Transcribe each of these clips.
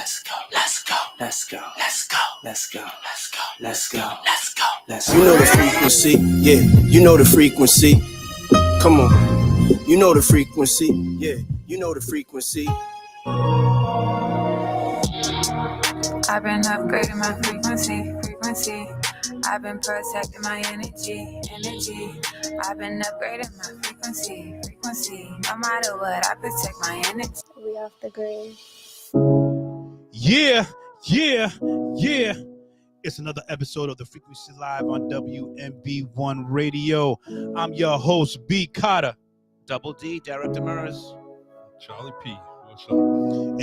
Let's go. Let's go. Let's go. Let's go. Let's go. Let's go. Let's go. Let's go. Let's go. You know the frequency, yeah. You know the frequency. Come on. You know the frequency, yeah. You know the frequency. I've been upgrading my frequency. I've been protecting my energy. I've been upgrading my frequency. No matter what, I protect my energy. We off the grid. Yeah. It's another episode of the Frequency Live on WMB1 Radio. I'm your host, B. Cotter. Double D, Derek Demers. Charlie P. What's up?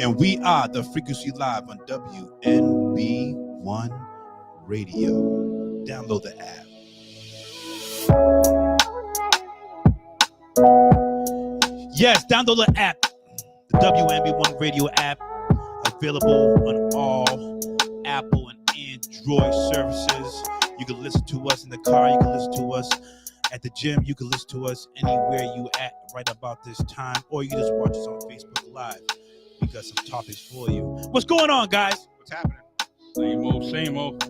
And we are the Frequency Live on WMB1 Radio. Download the app. Yes, download the app. The WMB1 Radio app. Available on all Apple and Android services. You can listen to us in the car. You can listen to us at the gym. You can listen to us anywhere you at right about this time. Or you can just watch us on Facebook Live. We got some topics for you. What's going on, guys? What's happening? Same old.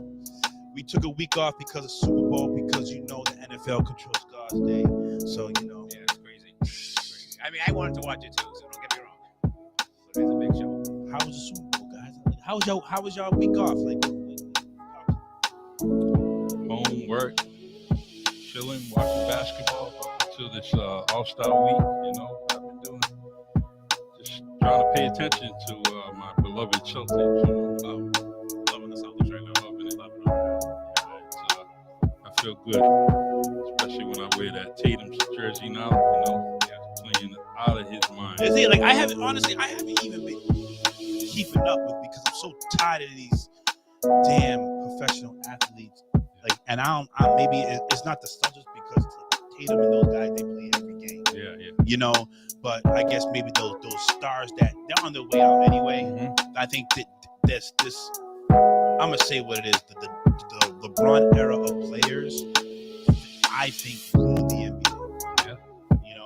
We took a week off because of Super Bowl, because you know the NFL controls God's day. So, you know. Yeah, it's crazy. I mean, I wanted to watch it too, so don't get me wrong. But it's a big show. How was the Super Bowl, guys? How was y'all week off? Home, work, chilling, watching basketball until this All-Star week. You know, I've been doing just trying to pay attention to my beloved Celtics. You know, Loving the Celtics right now. loving it. I feel good, especially when I wear that Tatum's jersey now. You know, playing out of his mind. Is it like I haven't even been keeping up with, because I'm so tired of these damn professional athletes. Like, and maybe it's not the Celtics, because Tatum and those guys, they play every game. Yeah. You know, but I guess maybe those stars that they're on their way out anyway. Mm-hmm. I think that this I'm gonna say what it is. The LeBron era of players, I think, ruled the NBA. Yeah. You know,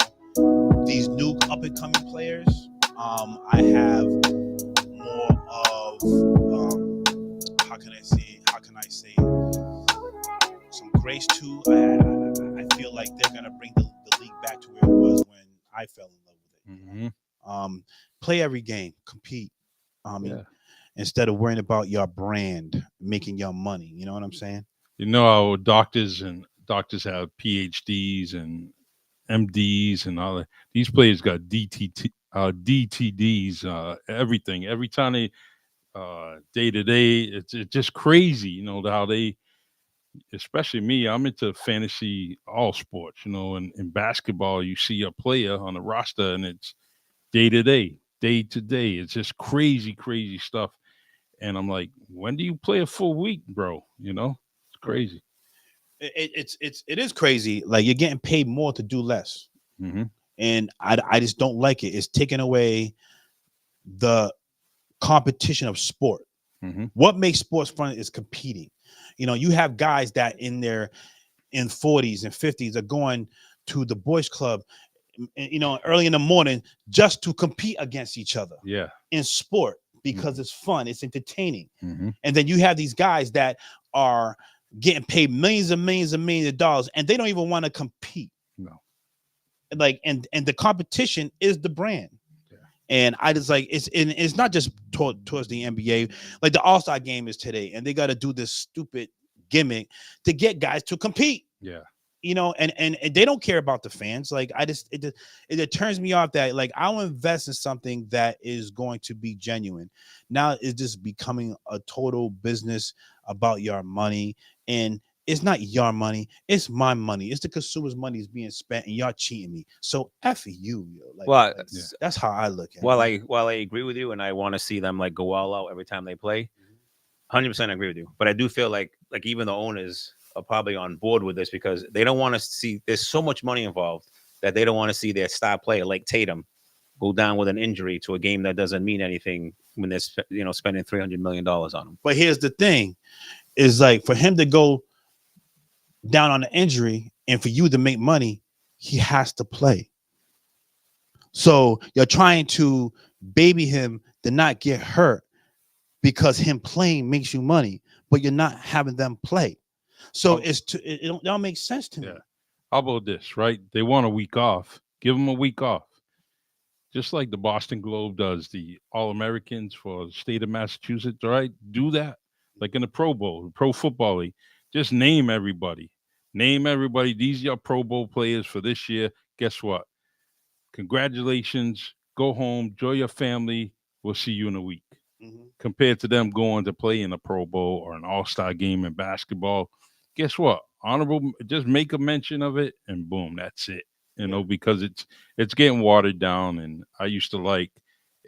these new up and coming players, I have more of how can I say some grace to. I feel like they're gonna bring the league back to where it was when I fell in love with it. Mm-hmm. Play every game, compete. Instead of worrying about your brand, making your money. You know what I'm saying? You know how doctors have PhDs and MDs and all that. These players got DTDs, everything. Every time they day to day, it's just crazy. You know how they, especially me. I'm into fantasy, all sports. You know, and in basketball, you see a player on the roster, and it's day to day. It's just crazy stuff. And I'm like, when do you play a full week, bro? You know, it's crazy. It is crazy. Like, you're getting paid more to do less. Mm-hmm. And I just don't like it. It's taking away the competition of sport. Mm-hmm. What makes sports fun is competing. You know, you have guys that in 40s and 50s are going to the boys club, you know, early in the morning just to compete against each other. Yeah. In sport, because it's fun, it's entertaining. Mm-hmm. And then you have these guys that are getting paid millions of dollars, and they don't even want to compete. No. Like, and the competition is the brand. Yeah. And I just like, it's not just towards the NBA. Like, the All-Star game is today, and they got to do this stupid gimmick to get guys to compete. Yeah. You know, and they don't care about the fans. Like, it turns me off that, like, I'll invest in something that is going to be genuine. Now it's just becoming a total business about your money, and it's not your money, it's my money. It's the consumer's money is being spent, and y'all cheating me. So F you, yo. Like, Well, that's how I look at it. While I agree with you, and I want to see them like go all out every time they play, 100% agree with you. But I do feel like even the owners are probably on board with this, because they don't want to see, there's so much money involved that they don't want to see their star player like Tatum go down with an injury to a game that doesn't mean anything when they're spending $300 million on him. But here's the thing, is like, for him to go down on the injury and for you to make money, he has to play. So you're trying to baby him to not get hurt because him playing makes you money, but you're not having them play. So Oh, it don't make sense to me. yeah. How about this, right? They want a week off. Give them a week off. Just like the Boston Globe does the All Americans for the state of Massachusetts, right? Do that. Like in the Pro Bowl, the Pro Football League. Just name everybody. Name everybody. These are your Pro Bowl players for this year. Guess what? Congratulations. Go home. Enjoy your family. We'll see you in a week. Mhm. Compared to them going to play in a Pro Bowl or an All-Star game in basketball, guess what? Honorable, just make a mention of it, and boom, that's it. You know, because it's getting watered down. And I used to like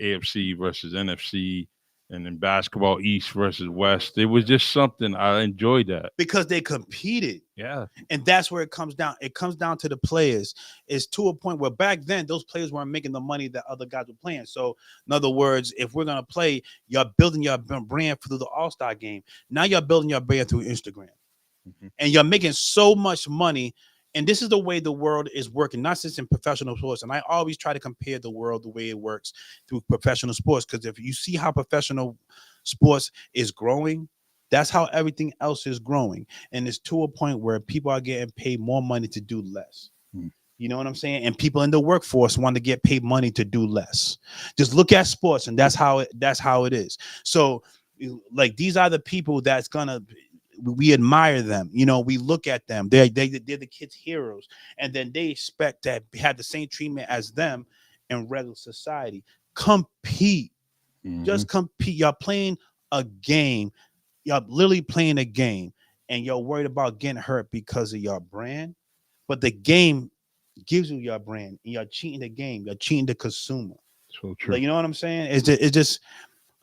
AFC versus NFC, and in basketball, East versus West. It was just something I enjoyed that. Because they competed. Yeah, And that's where it comes down. It comes down to the players. It's to a point where back then those players weren't making the money that other guys were playing. So, in other words, if we're gonna play, you're building your brand through the All-Star game. Now you're building your brand through Instagram, and you're making so much money. And this is the way the world is working, not just in professional sports. And I always try to compare the world the way it works through professional sports, because if you see how professional sports is growing, that's how everything else is growing. And it's to a point where people are getting paid more money to do less. You know what I'm saying? And people in the workforce want to get paid money to do less. Just look at sports, and that's how it is. So, like, these are the people that's gonna, we admire them. You know, we look at them. They're the kids' heroes, and then they expect to have the same treatment as them in regular society. Compete, just compete. You're playing a game. You're literally playing a game, and you're worried about getting hurt because of your brand. But the game gives you your brand, and you're cheating the game. You're cheating the consumer. so true. Like, you know what I'm saying? It's just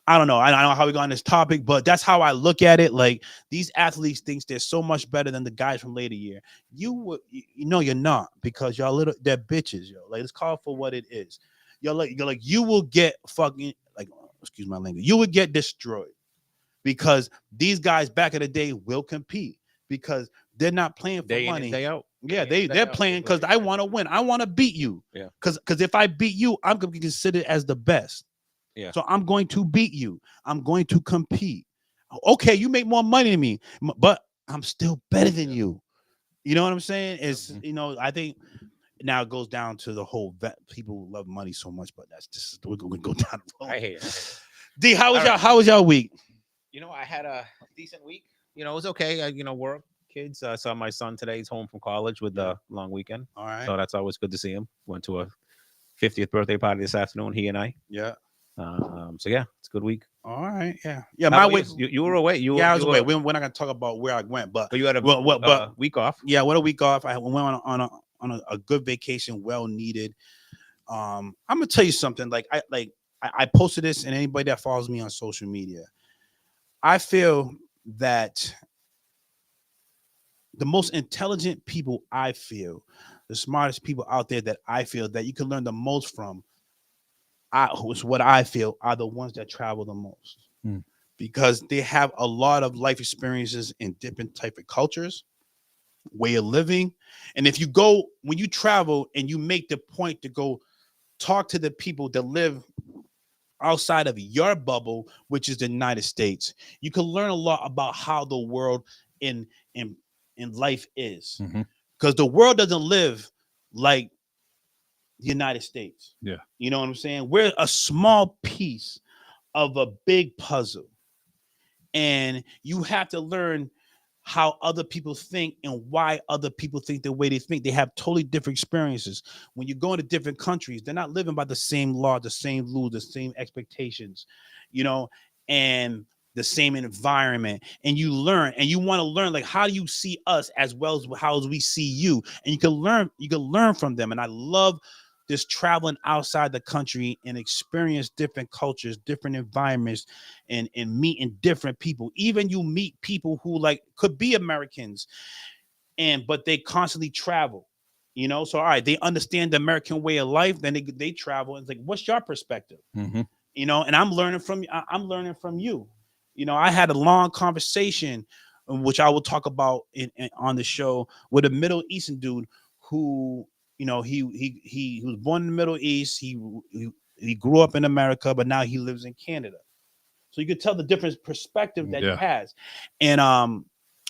I don't know. I don't know how we got on this topic, but that's how I look at it. Like, these athletes thinks they're so much better than the guys from later year. You know you're not, because y'all they're bitches, yo. Like, let's call it for what it is. You're like you will get fucking, like, excuse my language. You would get destroyed, because these guys back in the day will compete, because they're not playing for Day in money. and day out. Yeah, Day in and day they're out. playing because I want to win. I want to beat you. Yeah. Because if I beat you, I'm gonna be considered as the best. Yeah. So I'm going to beat you. I'm going to compete. Okay, you make more money than me, but I'm still better than you. You know what I'm saying? It's, you know, I think now it goes down to the whole people love money so much, but that's just, we're gonna go down the road. I hate it. D, how was All y'all? right. How was y'all week? You know, I had a decent week. You know, it was okay. You know, work, kids. I saw my son today. He's home from college with the long weekend. All right. So that's always good to see him. Went to a 50th birthday party this afternoon, he and I. Yeah. So yeah, it's a good week. All right. Yeah. Yeah. How My about week. you were away. I was away. We're not gonna talk about where I went, but you had a but week off. yeah, what a week off. I went on a good vacation, well needed. I'm gonna tell you something. Like I posted this, and anybody that follows me on social media, I feel that the most intelligent people, I feel, the smartest people out there that I feel that you can learn the most from, is what I feel are the ones that travel the most, because they have a lot of life experiences in different type of cultures, way of living. And if you go, when you travel and you make the point to go talk to the people that live outside of your bubble, which is the United States, you can learn a lot about how the world in life is, because the world doesn't live like the United States. Yeah. You know what I'm saying? We're a small piece of a big puzzle, and you have to learn how other people think and why other people think the way they think. They have totally different experiences. When you go into different countries, they're not living by the same law, the same rules, the same expectations, you know, and the same environment. And you learn, and you want to learn, like, how do you see us as well as how we see you? And you can learn from them. And I love this traveling outside the country and experience different cultures, different environments, and meeting different people. Even you meet people who, like, could be Americans, but they constantly travel, you know. So all right, they understand the American way of life, then they travel, and it's like, what's your perspective? You know, and I'm learning from you. You know, I had a long conversation, which I will talk about on the show, with a Middle Eastern dude who, you know, he was born in the Middle East. He grew up in America, but now he lives in Canada. So you could tell the different perspective that he Yeah. has. And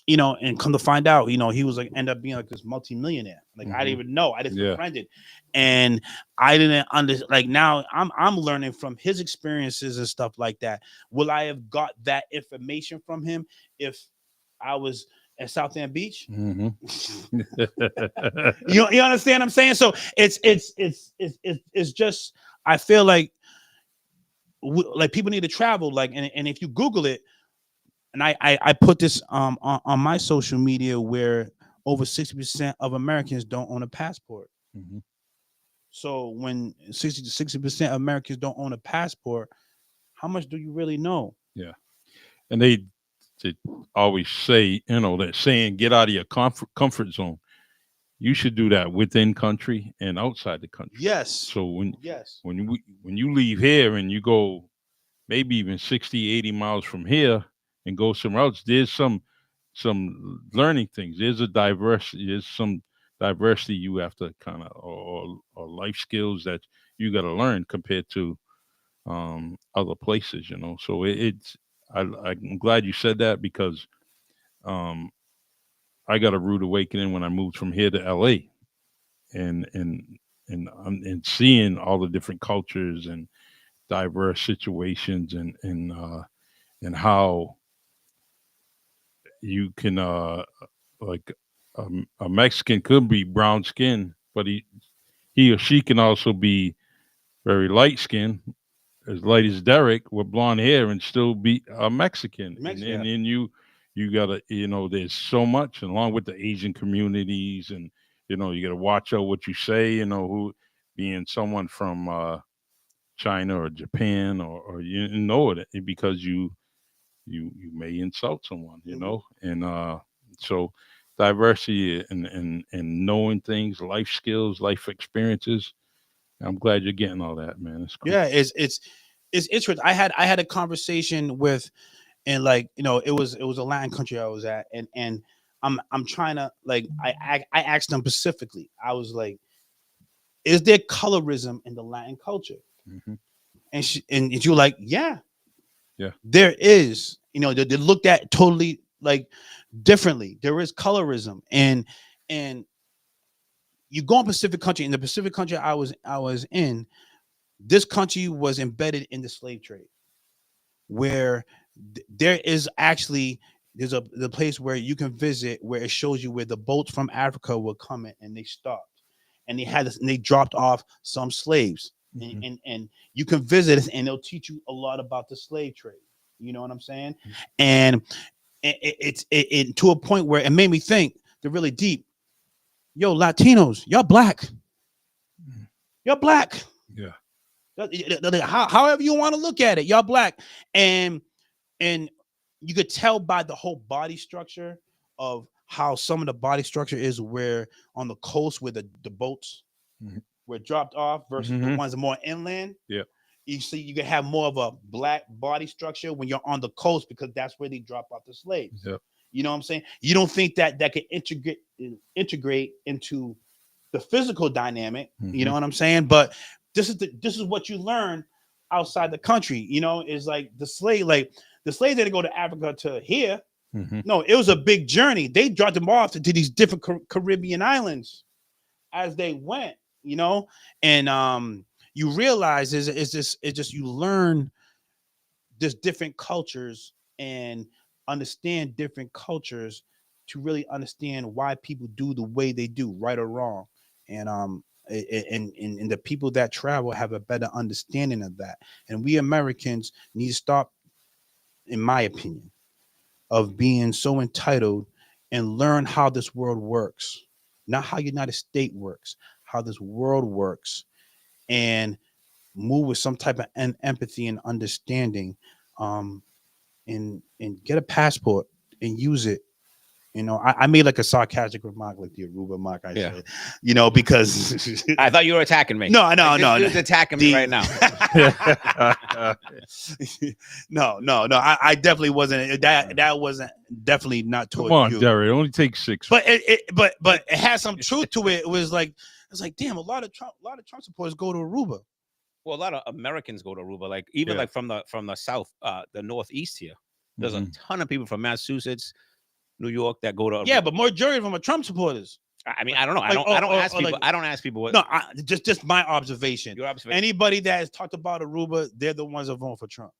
you know, and come to find out, you know, he was like end up being like this multimillionaire. Like I didn't even know. I just Yeah. befriended, and I didn't understand. Like now, I'm learning from his experiences and stuff like that. Will I have got that information from him if I was at South End Beach? Mhm. You understand what I'm saying? So it's just, I feel like like people need to travel, like, and if you Google it, and I put this on my social media, where over 60% of Americans don't own a passport. Mhm. So when 60% of Americans don't own a passport, how much do you really know? Yeah. And they always say, you know, that saying, get out of your comfort zone. You should do that within country and outside the country. Yes. So when you leave here and you go maybe even 60, 80 miles from here and go somewhere else, there's some learning things. There's some diversity you have to kind of, or life skills that you got to learn compared to other places, you know. So I'm glad you said that, because I got a rude awakening when I moved from here to LA, and seeing all the different cultures and diverse situations, and how you can like a Mexican could be brown skin, but he or she can also be very light skinned, as light as Derek, with blonde hair, and still be a Mexican. And then you gotta, you know, there's so much, and along with the Asian communities, and you know, you gotta watch out what you say, you know, who being someone from China or Japan, or you know it, because you may insult someone, you know. And so diversity and knowing things, life skills, life experiences. I'm glad you're getting all that, man. It's cool. Yeah, it's interesting. I had a conversation with, and like, you know, it was a Latin country I was at, and I'm trying to, like, I asked them specifically. I was like, is there colorism in the Latin culture? Mm-hmm. And you were like, yeah, there is. You know, they looked at totally like differently. There is colorism, and you go in Pacific country. In the Pacific country I was in, this country was embedded in the slave trade, where there is actually, there's the place where you can visit, where it shows you where the boats from Africa were coming and they stopped, and they had this, and they dropped off some slaves. Mm-hmm. And you can visit it, and they'll teach you a lot about the slave trade. You know what I'm saying? And it's to a point where it made me think, they're really deep. Yo, Latinos, y'all black. You're black. Yeah. However you want to look at it, y'all black. And you could tell by the whole body structure of how some of the body structure is, where on the coast where the boats were dropped off versus the ones more inland. Yeah. You see, you can have more of a black body structure when you're on the coast, because that's where they drop off the slaves. Yep. You know what I'm saying? You don't think that could integrate into the physical dynamic. You know what I'm saying? But this is what you learn outside the country. You know, is like the slaves didn't go to Africa to here. No, it was a big journey. They dropped them off to these different Caribbean islands as they went. You know, and you realize it's just you learn this different cultures and understand different cultures to really understand why people do the way they do, right or wrong. And and the people that travel have a better understanding of that. And we Americans need to stop, in my opinion, of being so entitled, and learn how this world works, not how United States works, how this world works, and move with some type of empathy and understanding, and get a passport and use it. You know, I made like a sarcastic remark, like the Aruba mark. I said, you know, because I thought you were attacking me. No, This dude's attacking me right now. no. I definitely wasn't. That wasn't definitely not towards Come on, you. Derek. It only takes 6. But it had some truth to it. It was like, damn, a lot of Trump supporters go to Aruba. Well, a lot of Americans go to Aruba, like even Yeah. like from the south, the northeast here. There's a ton of people from Massachusetts, New York that go to Aruba. Yeah, but majority of them are Trump supporters. I mean, I don't know. Like, I don't or- ask or people. like- I don't ask people what No, just my observation. your observation. Anybody that has talked about Aruba, they're the ones that vote for Trump.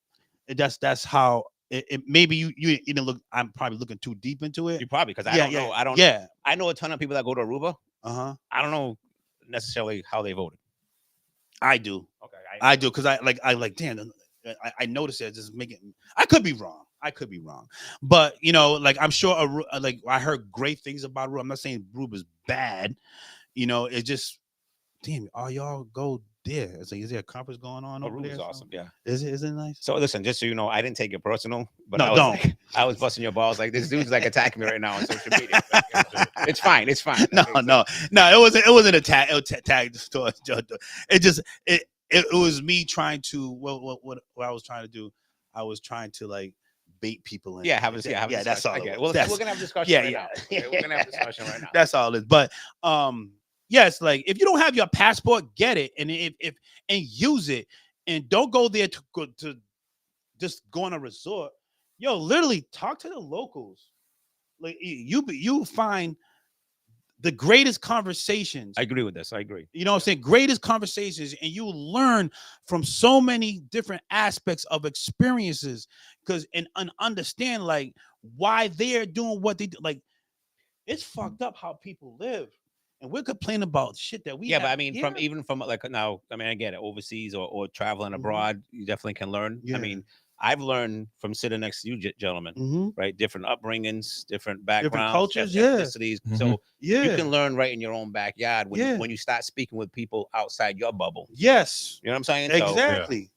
That's how it maybe you didn't look. I'm probably looking too deep into it. You probably because I don't know. I don't. Yeah. I know a ton of people that go to Aruba. Uh-huh. I don't know necessarily how they voted. I do. Okay, I do because I like damn. I noticed it. Just making. I could be wrong. But you know, like I'm sure. Like I heard great things about Aruba. I'm not saying Aruba's bad. You know, it just damn. All y'all go there. It's like, is there a conference going on over there? Aruba's awesome. Yeah. Is it nice? So listen, just so you know, I didn't take it personal, but No, I was don't. like, I was busting your balls. Like this dude's like attacking me right now on social media. It's fine. It's fine. No. It wasn't a tag. It was tag. It just it was me trying to what I was trying to do. I was trying to like bait people in. Yeah, that's all. I get it. It Well, was. we're gonna have a discussion right now. Okay, we're gonna have a discussion right now. That's all it is. But yes, like if you don't have your passport, get it and if and use it, and don't go there to just go on a resort. Yo, literally talk to the locals. Like you find the greatest conversations. I agree with this. I agree. You know what I'm saying? Greatest conversations, and you learn from so many different aspects of experiences because and understand like why they're doing what they do. Like it's fucked up how people live. And we're complaining about shit that we Yeah, have but I mean, here. even from like now, I mean, I get it. Overseas or traveling abroad, you definitely can learn. Yeah. I mean, I've learned from sitting next to you, gentlemen, right? Different upbringings, different backgrounds, cultures, ethnicities. So Yeah. you can learn right in your own backyard Yeah. when you start speaking with people outside your bubble. Yes. You know what I'm saying? Exactly.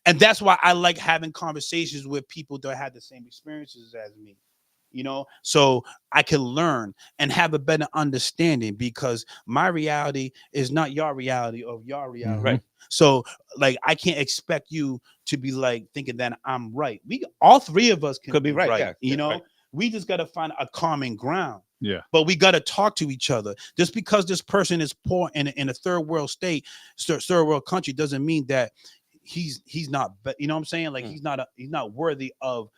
And that's why I like having conversations with people that had the same experiences as me. You know, so I can learn and have a better understanding because my reality is not your reality or your reality. Right. So, like, I can't expect you to be like thinking that I'm right. All three of us Could be right. Yeah, you know, right. we just got to find a common ground. Yeah. But we got to talk to each other. Just because this person is poor in a third world state, third world country, doesn't mean that he's not. You know what I'm saying? Like he's not worthy of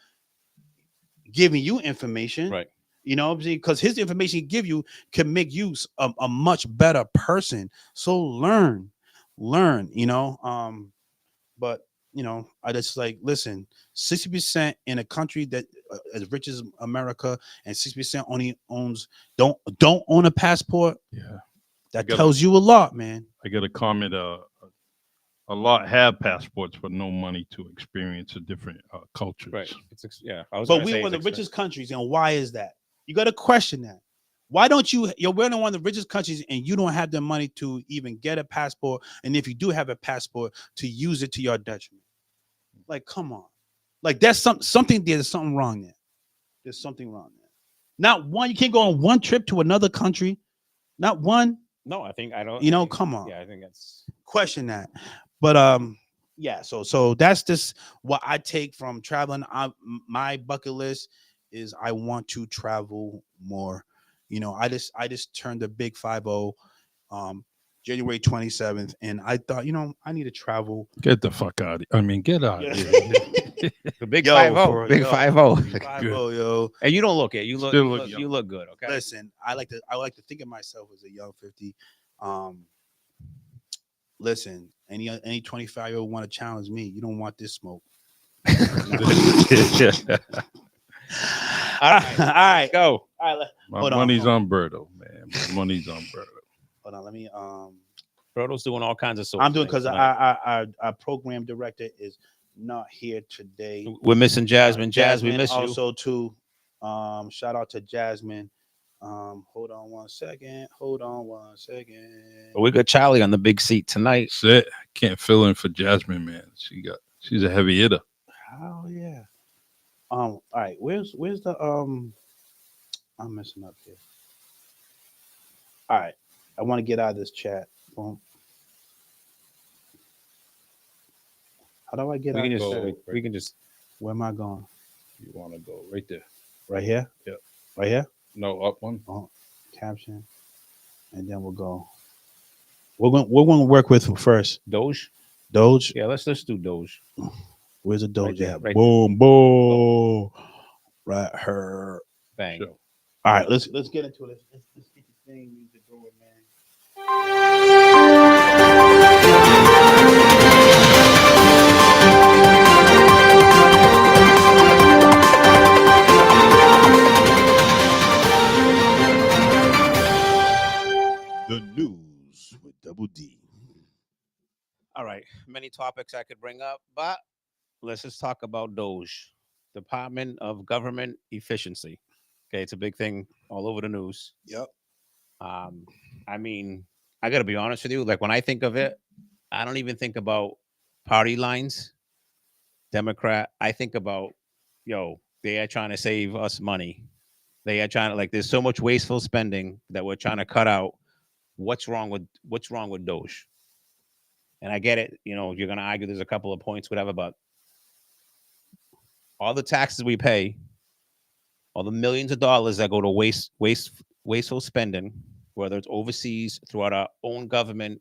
giving you information, Right? You know, because his information he give you can make you a much better person. So learn, you know. But you know, I just like listen. 60% in a country that as rich as America, and 60% only don't own a passport. Yeah, that tells you a lot, man. I got a comment. A lot have passports, but no money to experience a different cultures. Right. But we're one of the richest countries, and why is that? You got to question that. Why don't you? We're one of the richest countries, and you don't have the money to even get a passport. And if you do have a passport, to use it to your detriment. Like, come on, like that's something. There's something wrong there. There's something wrong there. Not one. You can't go on one trip to another country. Not one. No, I don't. You know, come on. Yeah, I think that's question that. But yeah. So that's just what I take from traveling. My bucket list is I want to travel more. You know, I just turned the big 50 January 27th, and I thought, you know, I need to travel. Get the fuck out of here. I mean, get out of here. The big 50, big 50. 50, yo. And you don't look it. You look good. Okay. Listen, I like to think of myself as a young 50. Listen, any 25-year-old want to challenge me? You don't want this smoke. All right, go. All right, my money's on Berto, man. My money's on Berto. Hold on, let me. Berto's doing all kinds of. I'm doing because our program director is not here today. We're missing Jasmine. Jasmine, we miss you. Also, too. Shout out to Jasmine. Hold on one second. But we got Charlie on the big seat tonight. Shit, can't fill in for Jasmine, man. She's a heavy hitter. Oh yeah. All right. Where's the I'm messing up here. All right. I want to get out of this chat. Boom. How do I get out of this? We can just. Where am I going? You want to go right there? Right here? Yep. Right here? No, up one. Oh, caption. And then we'll go. We're going to work with first. Doge? Doge. Yeah, let's do Doge. Where's the Doge there, at? right Boom, boom. Right here. Bang. Sure. All right, let's get into it. Let's get the thing music going, man. The news with Double D. All right, many topics I could bring up, but let's just talk about Doge, Department of Government Efficiency. Okay, it's a big thing all over the news. Yep. I mean, I got to be honest with you. Like when I think of it, I don't even think about party lines, Democrat. I think about, yo, they are trying to save us money. They are trying to like. There's so much wasteful spending that we're trying to cut out. What's wrong with Doge? And I get it. You know, you're gonna argue there's a couple of points, whatever, but all the taxes we pay, all the millions of dollars that go to wasteful spending, whether it's overseas, throughout our own government,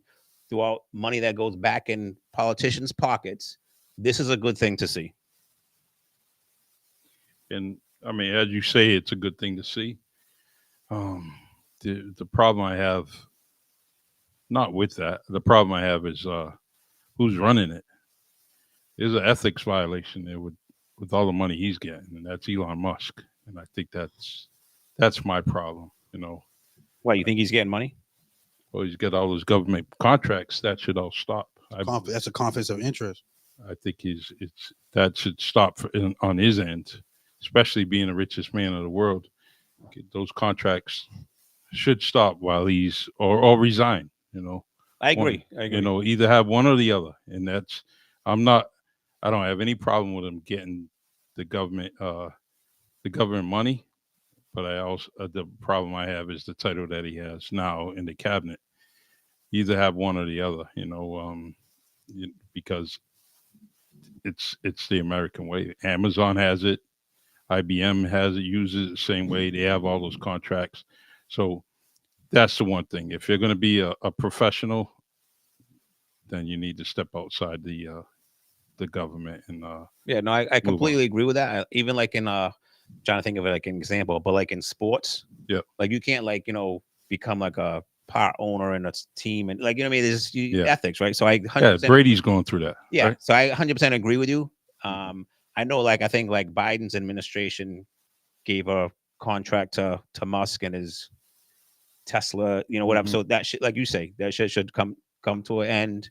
throughout money that goes back in politicians' pockets, this is a good thing to see. And I mean, as you say, it's a good thing to see. The problem I have, not with that, the problem I have is who's running it. There's an ethics violation there with all the money he's getting, and that's Elon Musk. And I think that's my problem. You know, Why you think he's getting money? well, he's got all those government contracts. That should all stop. That's a conflict of interest. I think that should stop on his end, especially being the richest man in the world. Those contracts should stop while he's or resign. You know, I agree. You know, either have one or the other, and that's I don't have any problem with him getting the government money, but I also the problem I have is the title that he has now in the cabinet. Either have one or the other, you know, because it's the American way. Amazon has it, IBM has it, uses it the same way. They have all those contracts, so that's the one thing. If you're going to be a professional, then you need to step outside the government and Yeah, no, I move on. completely agree with that. Even like in trying to think of it like an example, but like in sports, Yeah. like you can't like, you know, become like a part owner in a team and like, you know what I mean? There's Yeah. ethics, right? So I 100% Yeah, Brady's going through that. Yeah, right? so I 100% agree with you. I know, like I think like Biden's administration gave a contract to Musk and his Tesla, you know, whatever. Mhm. So that shit, like you say, that shit should come to an end.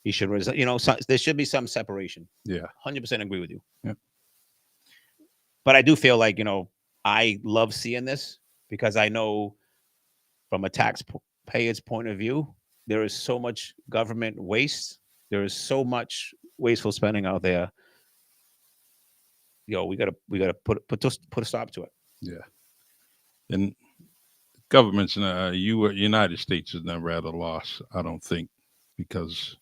He should resign. You know, so, there should be some separation. Yeah. 100% agree with you. Yeah. But I do feel like, you know, I love seeing this because I know from a taxpayer's point of view, there is so much government waste. There is so much wasteful spending out there. Yo, we gotta put a stop to it. Yeah. And governments in the United States has never had a loss, I don't think, because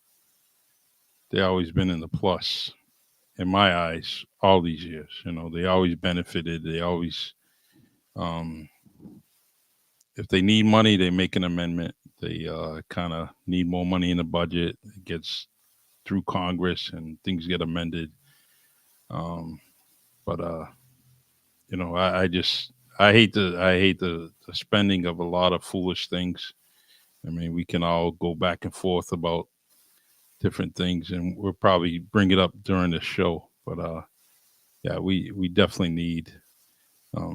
they always been in the plus in my eyes all these years. You know, they always benefited. They always, if they need money, they make an amendment. They kind of need more money in the budget. It gets through Congress and things get amended. But you know, I hate the spending of a lot of foolish things. I mean, we can all go back and forth about different things, and we'll probably bring it up during the show. But yeah, we definitely need,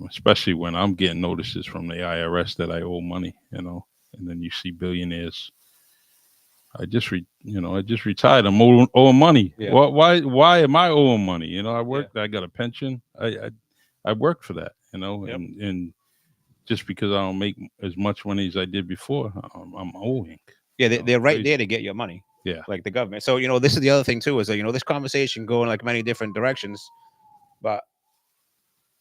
especially when I'm getting notices from the IRS that I owe money, you know, and then you see billionaires. I just retired. I'm owing money. Yeah. Why am I owing money? You know, I worked. I got a pension. I worked for that. You know, Yep. and just because I don't make as much money as I did before, I'm owing. Yeah, You know, they're right crazy. there to get your money. Yeah. Like the government. So, you know, this is the other thing too, is that, you know, this conversation going like many different directions. But,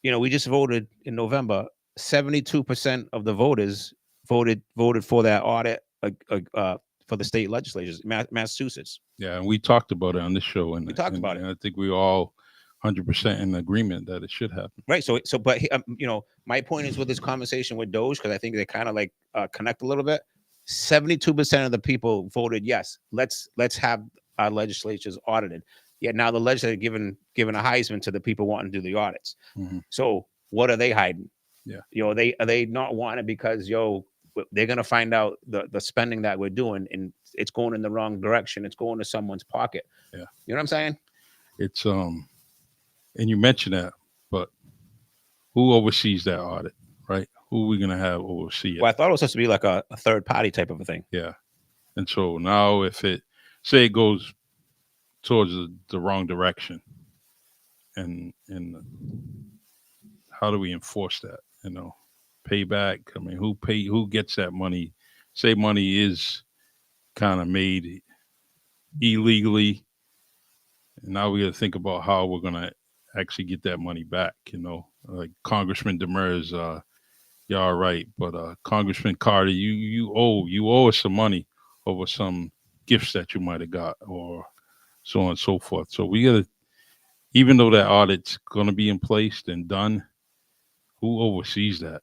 you know, we just voted in November. 72% of the voters voted for that audit for the state legislatures, Massachusetts. Yeah, and we talked about it on this show, and We talked about it. and I think we all 100% in agreement that it should happen. Right. So, but you know, my point is with this conversation with Doge, because I think they kind of like connect a little bit. 72% of the people voted yes. Let's have our legislature's audited. Yet now the legislature giving a Heisman to the people wanting to do the audits. Mhm. So what are they hiding? Yeah. Are they not wanting it because they're gonna find out the spending that we're doing and it's going in the wrong direction. It's going to someone's pocket. Yeah. You know what I'm saying? It's and you mentioned that, but who oversees that audit, right? Who are we gonna have oversee it? Well, I thought it was supposed to be like a third party type of a thing. Yeah. And so now if it say it goes towards the wrong direction, and how do we enforce that? Payback. I mean, who gets that money? Say money is kind of made illegally, and now we got to think about how we're gonna actually get that money back. Like Congressman Demers, you're all right, but Congressman Carter, you owe us some money over some gifts that you might have got, or so on and so forth. So we got to, even though that audit's gonna be in place and done, who oversees that?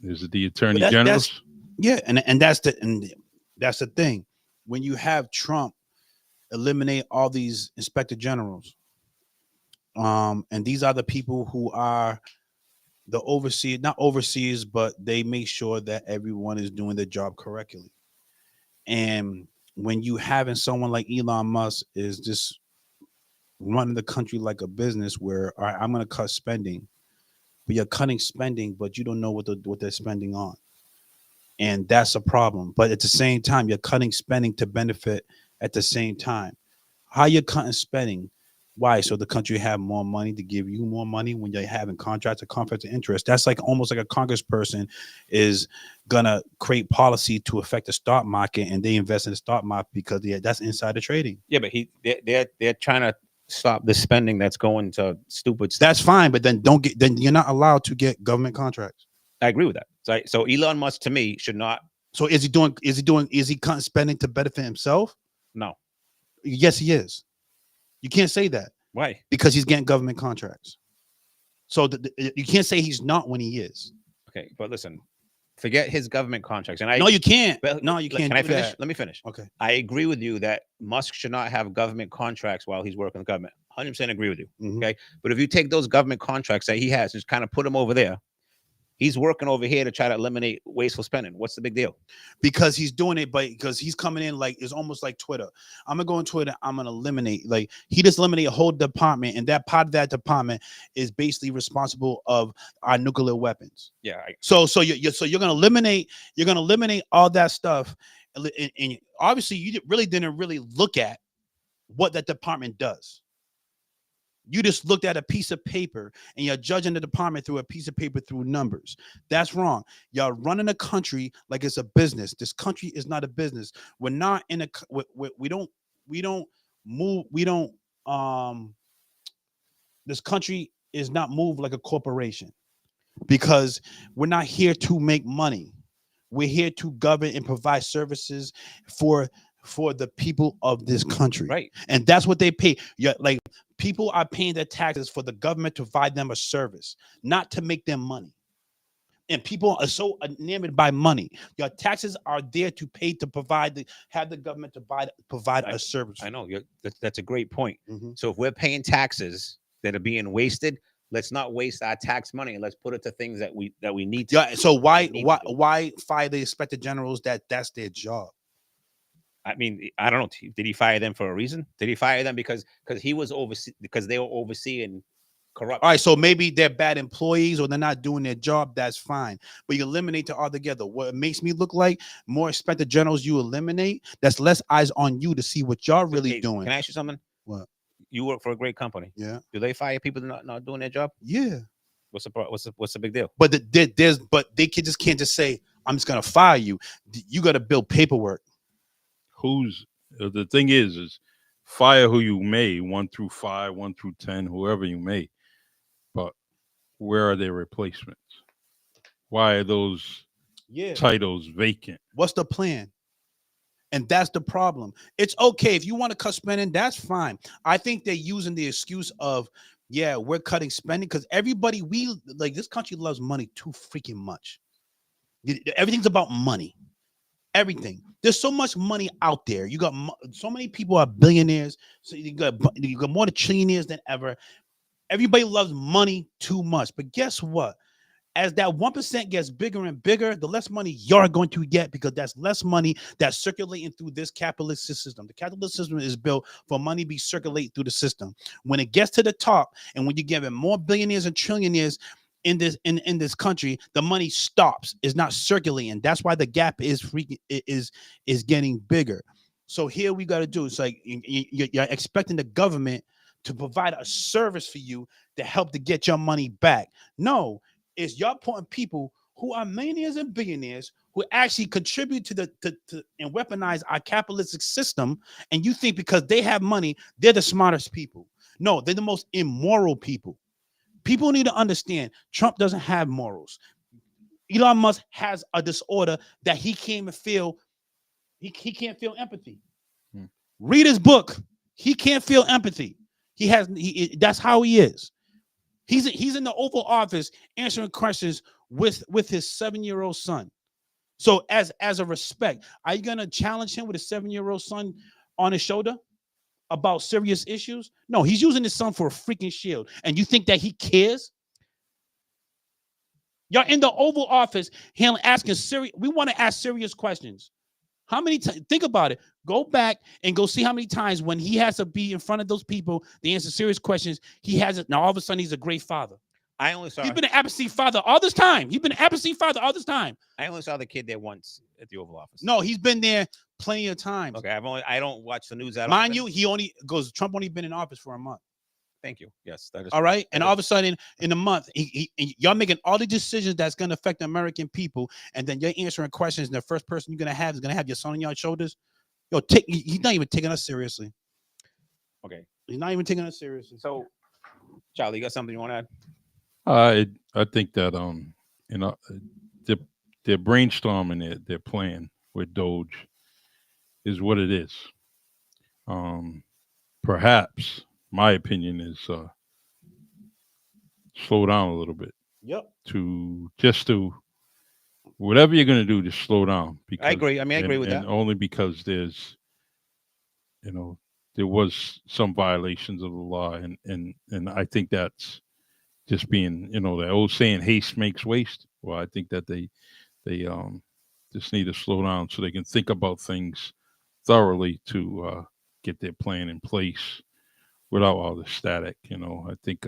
Is it the attorney generals? Yeah, and that's the thing. When you have Trump eliminate all these inspector generals, and these are the people who are the not overseers, but they make sure that everyone is doing their job correctly. And when you having someone like Elon Musk is just running the country like a business where, all right, I'm going to cut spending, but you're cutting spending, but you don't know what they're spending on. And that's a problem. But at the same time, you're cutting spending to benefit at the same time. How you cutting spending? Why? So the country have more money to give you more money when you're having contracts or conflict of interest. That's like almost like a congressperson is gonna create policy to affect the stock market, and they invest in the stock market because that's insider trading. Yeah, but they're trying to stop the spending that's going to stupid stuff. That's fine, but then then you're not allowed to get government contracts. I agree with that. So Elon Musk to me should not. So is he cutting spending to benefit himself? No. Yes, he is. You can't say that. Why? Because he's getting government contracts. So you can't say he's not when he is. Okay, but listen, forget his government contracts. And no, you can't. But, no, you can't. Can I finish? That. Let me finish. Okay. I agree with you that Musk should not have government contracts while he's working with government. 100% agree with you. Mm-hmm. Okay, but if you take those government contracts that he has, just kind of put them over there. He's working over here to try to eliminate wasteful spending. What's the big deal? Because he's doing it, but because he's coming in like it's almost like Twitter. I'm gonna go on Twitter. I'm gonna eliminate. Like he just eliminate a whole department, and that part of that department is basically responsible of our nuclear weapons. Yeah. So you're gonna eliminate. You're gonna eliminate all that stuff, and obviously you really didn't look at what that department does. You just looked at a piece of paper and you're judging the department through a piece of paper through numbers. That's wrong. Y'all running a country like it's a business. This country is not a business. We're not in a we don't move. This country is not moved like a corporation because we're not here to make money. We're here to govern and provide services for the people of this country. Right. And that's what they pay. Yeah, like people are paying their taxes for the government to provide them a service, not to make them money. And people are so enamored by money. Your taxes are there to pay to have the government to provide a service. I know that's a great point. Mm-hmm. So if we're paying taxes that are being wasted, let's not waste our tax money and let's put it to things that we need to. Yeah. So why fire the inspector generals? That's their job. I mean, I don't know. Did he fire them for a reason? Did he fire them because they were overseeing corruption? All right, so maybe they're bad employees or they're not doing their job. That's fine, but you eliminate it altogether. What it makes me look like more inspector generals you eliminate. That's less eyes on you to see what y'all really doing. Can I ask you something? What? You work for a great company. Yeah. Do they fire people that not doing their job? Yeah. What's the big deal? But they can't just say I'm just gonna fire you. You got to build paperwork. The thing is fire who you may, 1 through 5, 1 through 10, whoever you may, but where are their replacements? Why are those titles vacant? What's the plan? And that's the problem. It's okay if you want to cut spending, that's fine. I think they're using the excuse of, yeah, we're cutting spending because everybody, this country loves money too freaking much. Everything's about money. everything. There's so much money out there. You got so many people are billionaires. So you got more trillionaires than ever. Everybody loves money too much. But guess what? As that 1% gets bigger and bigger, the less money you're going to get, because that's less money that's circulating through this capitalist system. The capitalist system is built for money be circulated through the system. When it gets to the top, and when you're giving more billionaires and trillionaires in this country, the money stops. It's not circulating. That's why the gap is getting bigger. So here we got to do. It's like you're expecting the government to provide a service for you to help to get your money back. No, is y'all putting people who are millionaires and billionaires who actually contribute to and weaponize our capitalistic system, and you think because they have money, they're the smartest people. No, they're the most immoral people. People need to understand Trump doesn't have morals. Elon Musk has a disorder that he can't even feel. He can't feel empathy. Read his book. He can't feel empathy. That's how he is. He's in the Oval Office answering questions with his 7-year-old son. So as a respect, are you gonna challenge him with a 7-year-old son on his shoulder about serious issues? No, he's using his son for a freaking shield. And you think that he cares? You're in the Oval Office, asking serious. We want to ask serious questions. How many times? Think about it. Go back and go see how many times when he has to be in front of those people to answer serious questions, he has it. Now all of a sudden he's a great father. I only saw. He's been an absentee father all this time. He's been an absentee father all this time. I only saw the kid there once at the Oval Office. No, he's been there plenty of times. Okay, I don't watch the news. Mind you, Trump only been in office for a month. Thank you. Yes, that is all right. And all of a sudden, in a month, y'all making all the decisions that's going to affect the American people, and then you're answering questions. And the first person you're going to have is going to have your son on your shoulders. Yo, he's not even taking us seriously. Okay, he's not even taking us seriously. So, Charlie, you got something you want to add? I think that they're brainstorming their plan with Doge is what it is. Perhaps my opinion is slow down a little bit. Yep. To whatever you're going to do, just slow down. Because, I agree. I agree with that. Only because there's, there was some violations of the law, and I think that's just being, the old saying, haste makes waste. Well, I think that they just need to slow down so they can think about things thoroughly to get their plan in place without all the static. I think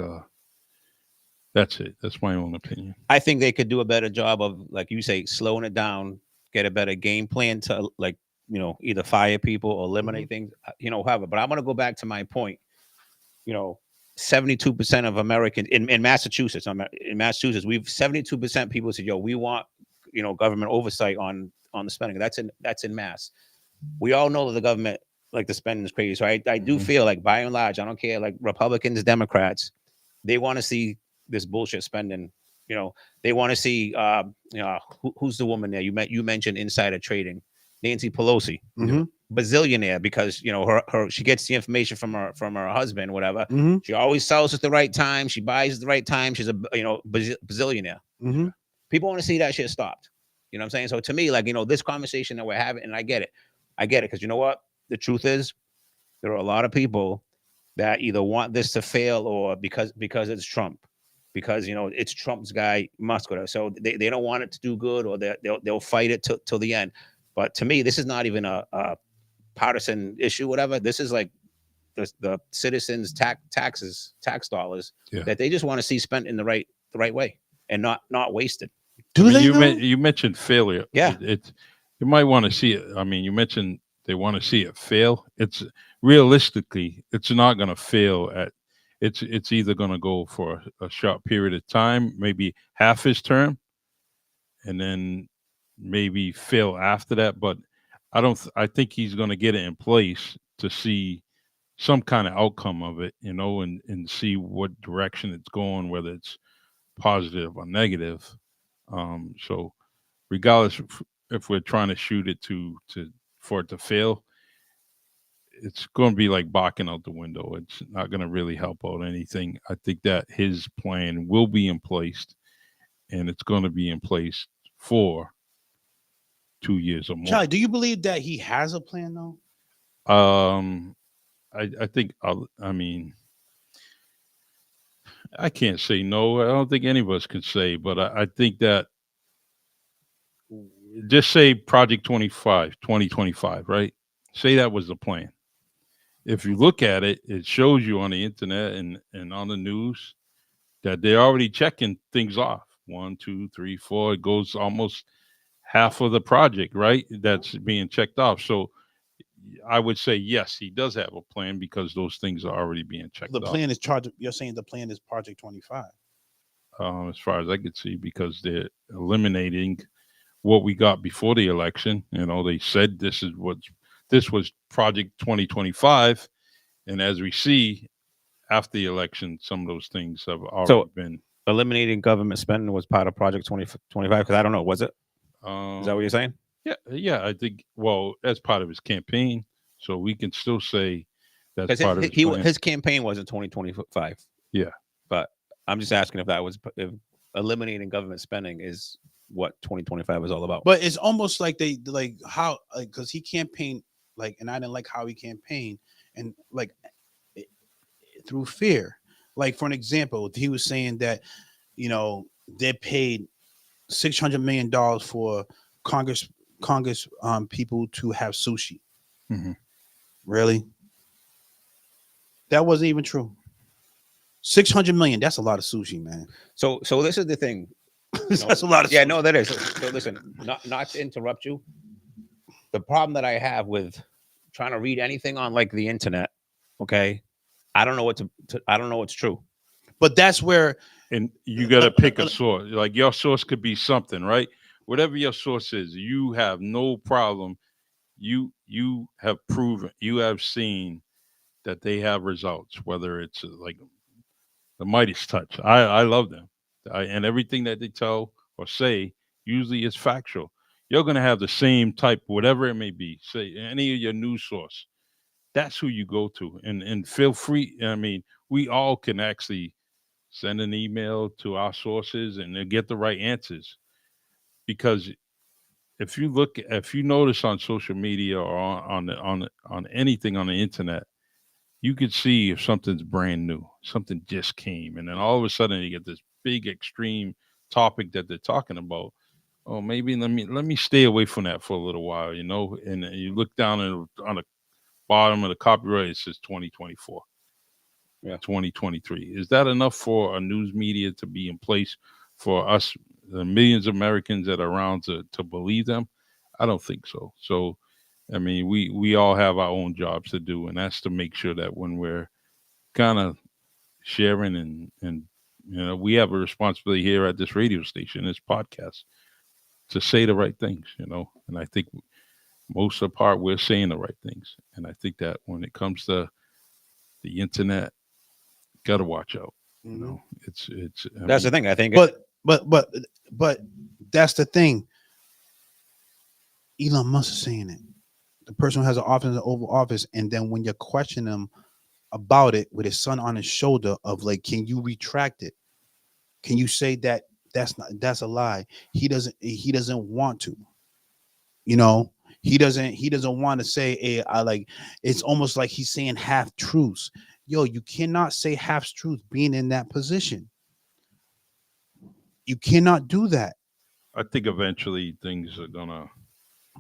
that's it. That's my own opinion. I think they could do a better job of, like you say, slowing it down, get a better game plan to, like, either fire people or eliminate things, however. But I'm going to go back to my point. 72% of Americans in Massachusetts, we've 72% people said, yo, we want, government oversight on the spending. That's in Mass. We all know that the government, like, the spending is crazy. So I do feel like, by and large, I don't care, like Republicans, Democrats, they want to see this bullshit spending. They want to see who's the woman there? You mentioned insider trading, Nancy Pelosi, bazillionaire, because she gets the information from her husband, whatever. She always sells at the right time. She buys at the right time. She's a bazillionaire. People want to see that shit stopped. You know what I'm saying? So to me, like, this conversation that we're having, and I get it because you know what? The truth is, there are a lot of people that either want this to fail or because it's Trump, because it's Trump's guy Musk, whatever. So they don't want it to do good, or they'll fight it till the end. But to me, this is not even a partisan issue, whatever. This is like the citizens' tax dollars that they just want to see spent in the right way and not wasted. You mentioned failure. Yeah, you might want to see it. I mean, you mentioned they want to see it fail. It's realistically, it's not going to fail it's either going to go for a short period of time, maybe half his term, and then maybe fail after that. But I think he's going to get it in place to see some kind of outcome of it, and see what direction it's going, whether it's positive or negative. So regardless if we're trying to shoot it for it to fail, it's going to be like barking out the window. It's not going to really help out anything. I think that his plan will be in place, and it's going to be in place for 2 years or more. Charlie, do you believe that he has a plan though? I think I mean I can't say no. I don't think any of us can say, but I think that just say Project 2025, right? Say that was the plan. If you look at it, it shows you on the internet and on the news that they're already checking things off. 1, 2, 3, 4. It goes almost half of the project, right? That's being checked off. So I would say yes, he does have a plan because those things are already being checked The off. plan is charged. You're saying the plan is Project 25. As far as I could see, because they're eliminating what we got before the election. You know, they said this was Project 2025, and as we see after the election, some of those things have already been eliminating government spending was part of Project 2025. Because I don't know, was it? Is that what you're saying? Yeah. I think that's part of his campaign, so we can still say that's Because part of his plan. his campaign was in 2025. Yeah, but I'm just asking if eliminating government spending is what 2025 is all about. But it's almost like they like how because he campaigned like, and I didn't like how he campaigned and like through fear. Like for an example, he was saying that they paid $600 million for Congress people to have sushi. Mhm. Really? That wasn't even true. 600 million. That's a lot of sushi, man. So this is the thing. That's a lot of Yeah, sushi. no, that is. So listen, not to interrupt you. The problem that I have with trying to read anything on like the internet, okay, I don't know I don't know what's true. But that's where, and you got to pick a source. Like your source could be something, right? Whatever your source is, you have no problem. You have proven, you have seen that they have results. Whether it's like the Midas touch, I love them, and everything that they tell or say usually is factual. You're gonna have the same type, whatever it may be. Say any of your news source. That's who you go to, and feel free. I mean, we all can actually send an email to our sources and they'll get the right answers. Because if you notice on social media or on anything on the internet, you could see if something's brand new, something just came, and then all of a sudden you get this big extreme topic that they're talking about. Oh, maybe let me stay away from that for a little while, And you look down on the bottom of the copyright, it says 2024. Yeah. 2023. Is that enough for a news media to be in place for us, the millions of Americans that are around to believe them? I don't think so. So, I mean, we all have our own jobs to do, and that's to make sure that when we're kind of sharing and we have a responsibility here at this radio station, this podcast, to say the right things, and I think most of the part we're saying the right things. And I think that when it comes to the internet, got to watch out. It's That's the thing. I think. But that's the thing. Elon Musk is saying it. The person who has an office in the Oval Office, and then when you question him about it with his son on his shoulder, of like, can you retract it? Can you say that that's a lie? He doesn't want to. He doesn't want to say it's almost like he's saying half truths. Yo, you cannot say half truth being in that position. You cannot do that. I think eventually things are gonna.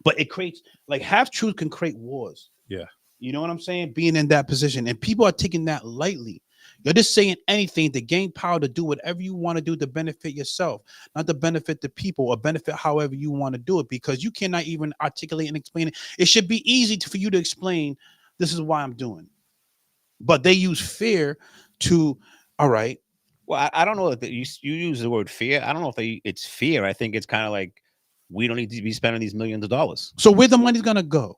But it creates like half truth can create wars. Yeah. You know what I'm saying? Being in that position, and people are taking that lightly. You're just saying anything to gain power, to do whatever you want to do to benefit yourself, not to benefit the people or benefit however you want to do it, because you cannot even articulate and explain it. It should be easy for you to explain, this is why I'm doing. But they use fear to, all right. Well, I don't know if you use the word fear. I don't know if it's fear. I think it's kind of like, we don't need to be spending these millions of dollars. So where the money's going to go?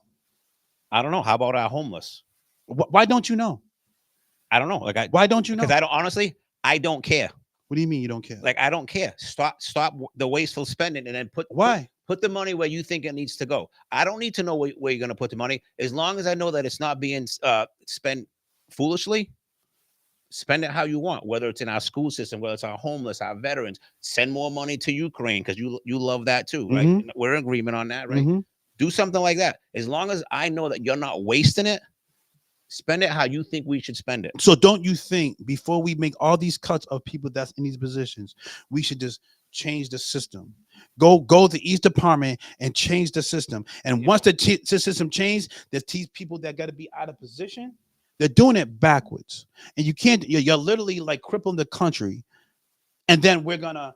I don't know. How about our homeless? Why don't you know? I don't know. Why don't you know? Because I don't care. What do you mean you don't care? Like, I don't care. Stop the wasteful spending, and then put the money where you think it needs to go. I don't need to know where you're going to put the money. As long as I know that it's not being spent foolishly, spend it how you want, whether it's in our school system, whether it's our homeless, our veterans. Send more money to Ukraine because you love that too, right? Mhm. We're in agreement on that, right? Mhm. Do something like that. As long as I know that you're not wasting it, spend it how you think we should spend it. So don't you think before we make all these cuts of people that's in these positions, we should just change the system? Go to each department and change the system. And once the system changes, there's these people that got to be out of position. They're doing it backwards, and you can't. You're literally like crippling the country, and then we're gonna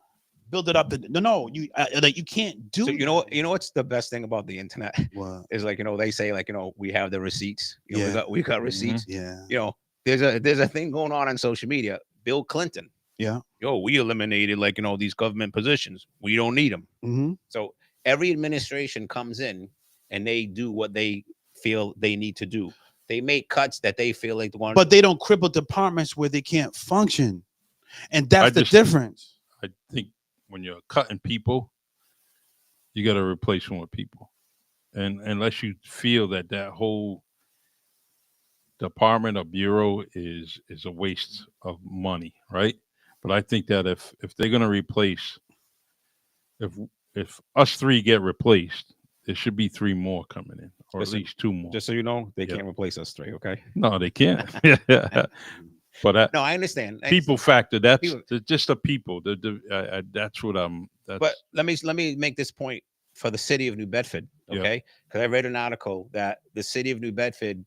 build it up. No, you like you can't do. So you know what's the best thing about the internet What? is like they say like we have the receipts. Yeah. We got receipts. Yeah. There's a thing going on social media. Bill Clinton. Yeah. We eliminated these government positions. We don't need them. Mm-hmm. So every administration comes in and they do what they feel they need to do. They make cuts that they feel like they want. But they don't cripple departments where they can't function, and that's the difference. I think when you're cutting people, you got to replace them with people, and unless you feel that whole department or bureau is a waste of money, right? But I think that if they're going to replace, if us three get replaced, there should be 3 more coming in, or at least 2 more. Just so you know, they can't replace us 3. Okay. No, they can't. But no, I understand. People factor. That's just the people. That's what I'm. But let me make this point for the city of New Bedford, okay? Because I read an article that the city of New Bedford,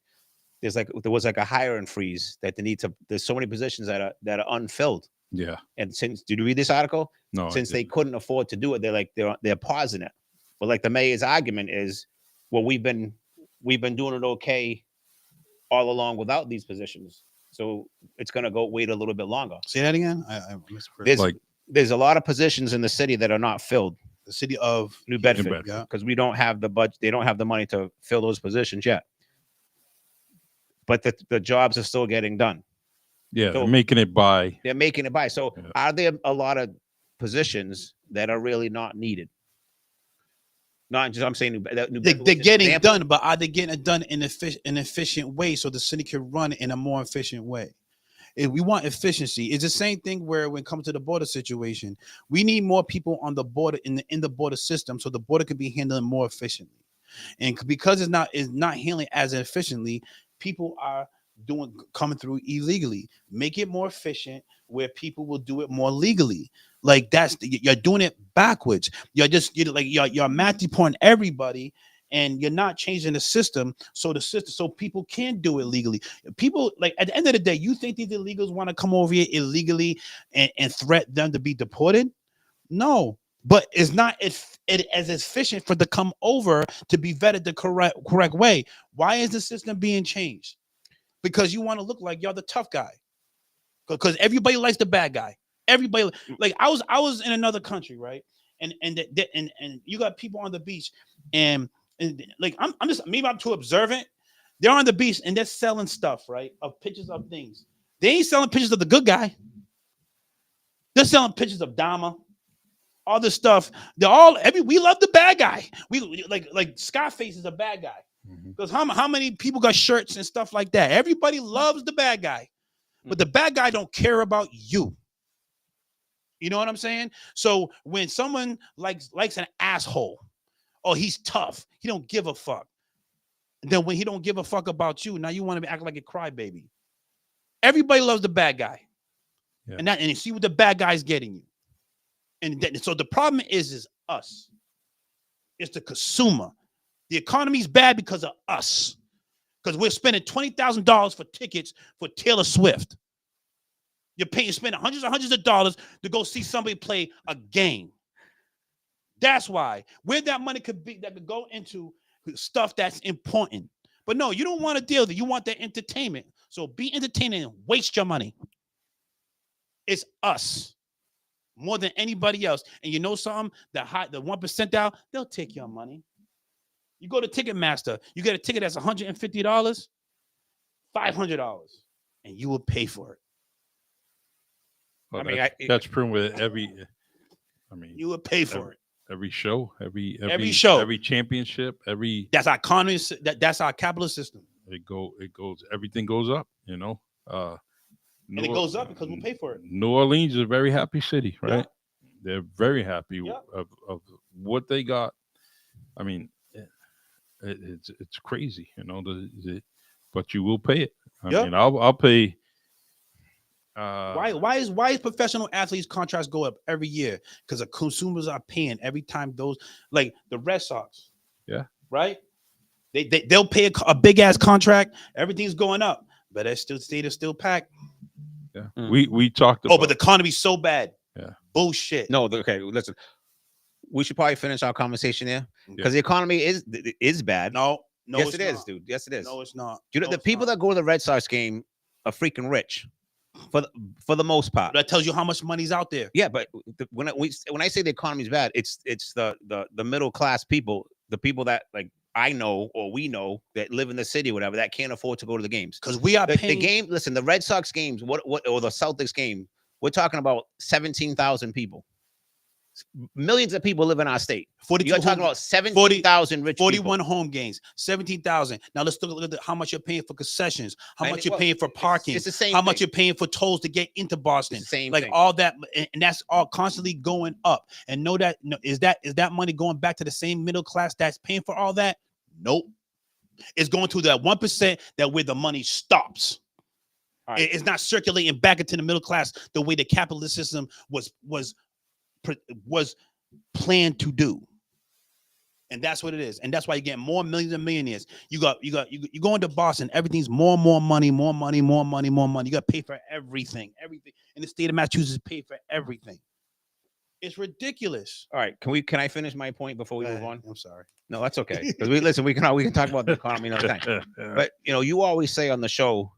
there was a hiring freeze that they need to. There's so many positions that are unfilled. Yeah. And did you read this article? No. Since they couldn't afford to do it, they're pausing it. But the mayor's argument is, well, we've been doing it okay all along without these positions, so it's gonna wait a little bit longer. Say that again. I missed. There's a lot of positions in the city that are not filled. The city of New Bedford, because we don't have the budget. They don't have the money to fill those positions yet. But the jobs are still getting done. Yeah, they're making it by. They're making it by. So are there a lot of positions that are really not needed? Not just I'm saying they're getting done, but are they getting it done in an efficient way so the city can run in a more efficient way? If we want efficiency, it's the same thing where when it comes to the border situation, we need more people on the border in the border system so the border can be handled more efficiently. And because it's not handling as efficiently, people are coming through illegally. Make it more efficient where people will do it more legally. Like you're doing it backwards. You're Matthew point everybody, and you're not changing the system so people can do it legally. People at the end of the day, you think these illegals want to come over here illegally and threaten them to be deported? No, but it's not as efficient for them to come over to be vetted the correct way. Why is the system being changed? Because you want to look like you're the tough guy. Because everybody likes the bad guy. Everybody I was in another country, right? And you got people on the beach, and I'm just maybe I'm too observant. They're on the beach and they're selling stuff, right? Of pictures of things. They ain't selling pictures of the good guy. They're selling pictures of Dama, all this stuff. We love the bad guy. We like Scarface is a bad guy. Because how many people got shirts and stuff like that? Everybody loves the bad guy, but the bad guy don't care about you. You know what I'm saying? So when someone likes an asshole, oh, he's tough. He don't give a fuck. And then when he don't give a fuck about you, now you want to act like a crybaby. Everybody loves the bad guy, and you see what the bad guy's getting you. And so the problem is us. It's the consumer. The economy's bad because of us. Because we're spending $20,000 for tickets for Taylor Swift. You're spending hundreds and hundreds of dollars to go see somebody play a game. That's why. Where that money could go into stuff that's important. But no, you don't want to deal with it. You want that entertainment. So be entertaining and waste your money. It's us more than anybody else. And you know something? The 1% out, they'll take your money. You go to Ticketmaster, you get a ticket that's $150, $500, and you will pay for it. Well, that's pretty much every. You would pay for it. Every show, every show, every championship, That's our economy. That's our capitalist system. It goes. Everything goes up. and it goes up because we'll pay for it. New Orleans is a very happy city, right? Yeah. They're very happy Yeah. of what they got. I mean, it's crazy, you know. But you will pay it. I Yeah. mean, I'll pay. Why is professional athletes contracts go up every year? Because the consumers are paying every time those, like the Red Sox. Yeah. Right. They'll pay a big ass contract. Everything's going up, but that stadium still packed. Yeah. We talked about. Oh, but the economy's so bad. Yeah. Bullshit. No, okay, listen. We should probably finish our conversation there because the economy is bad. No, yes, it is, not. dude. Yes, it is. No, it's not. You know, the people that go to the Red Sox game are freaking rich, for the most part. That tells you how much money's out there. Yeah, but when I say the economy's bad, it's the middle class people, the people that like I know or we know that live in the city, or whatever, that can't afford to go to the games. Because we are the game. Listen, the Red Sox games, or the Celtics game, we're talking about 17,000 people. Millions of people live in our state. You're talking about 17,000 rich 41 people. home games, 17,000. Now let's look at how much you're paying for concessions, how much you're well, paying for parking, it's the same how much thing. you're paying for tolls to get into Boston. It's the same like thing. all that, and that's all constantly going up. And know that is that money going back to the same middle class that's paying for all that? Nope. It's going to that 1% that where the money stops. All right. It's not circulating back into the middle class the way the capitalist system was planned to do. And that's what it is. And that's why you get more millions and millionaires. You go into Boston, everything's more money. You got to pay for everything. Everything in the state of Massachusetts pay for everything. It's ridiculous. All right, can I finish my point before we move on? I'm sorry. No, that's okay. Because we can talk about the economy another time. But you know, you always say on the show,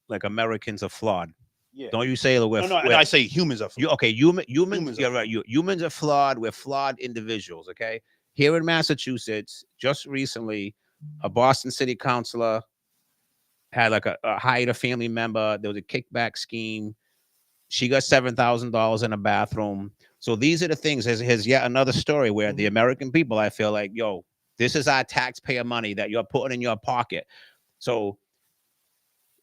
like Americans are flawed. Yeah. Don't you say that I say humans are flawed. Humans, you're right. Humans are flawed. We're flawed individuals. Okay. Here in Massachusetts, just recently, a Boston city councilor had like hired a family member. There was a kickback scheme. She got $7,000 in a bathroom. So these are the things. Here's yet another story where the American people, I feel like, yo, this is our taxpayer money that you're putting in your pocket. So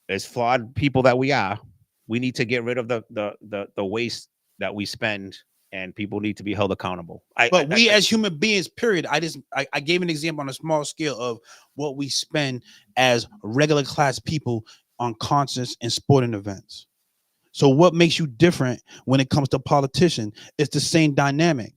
as flawed people that we are, we need to get rid of the waste that we spend, and people need to be held accountable. As human beings, period. I gave an example on a small scale of what we spend as regular class people on concerts and sporting events. So what makes you different when it comes to politicians? It's the same dynamic.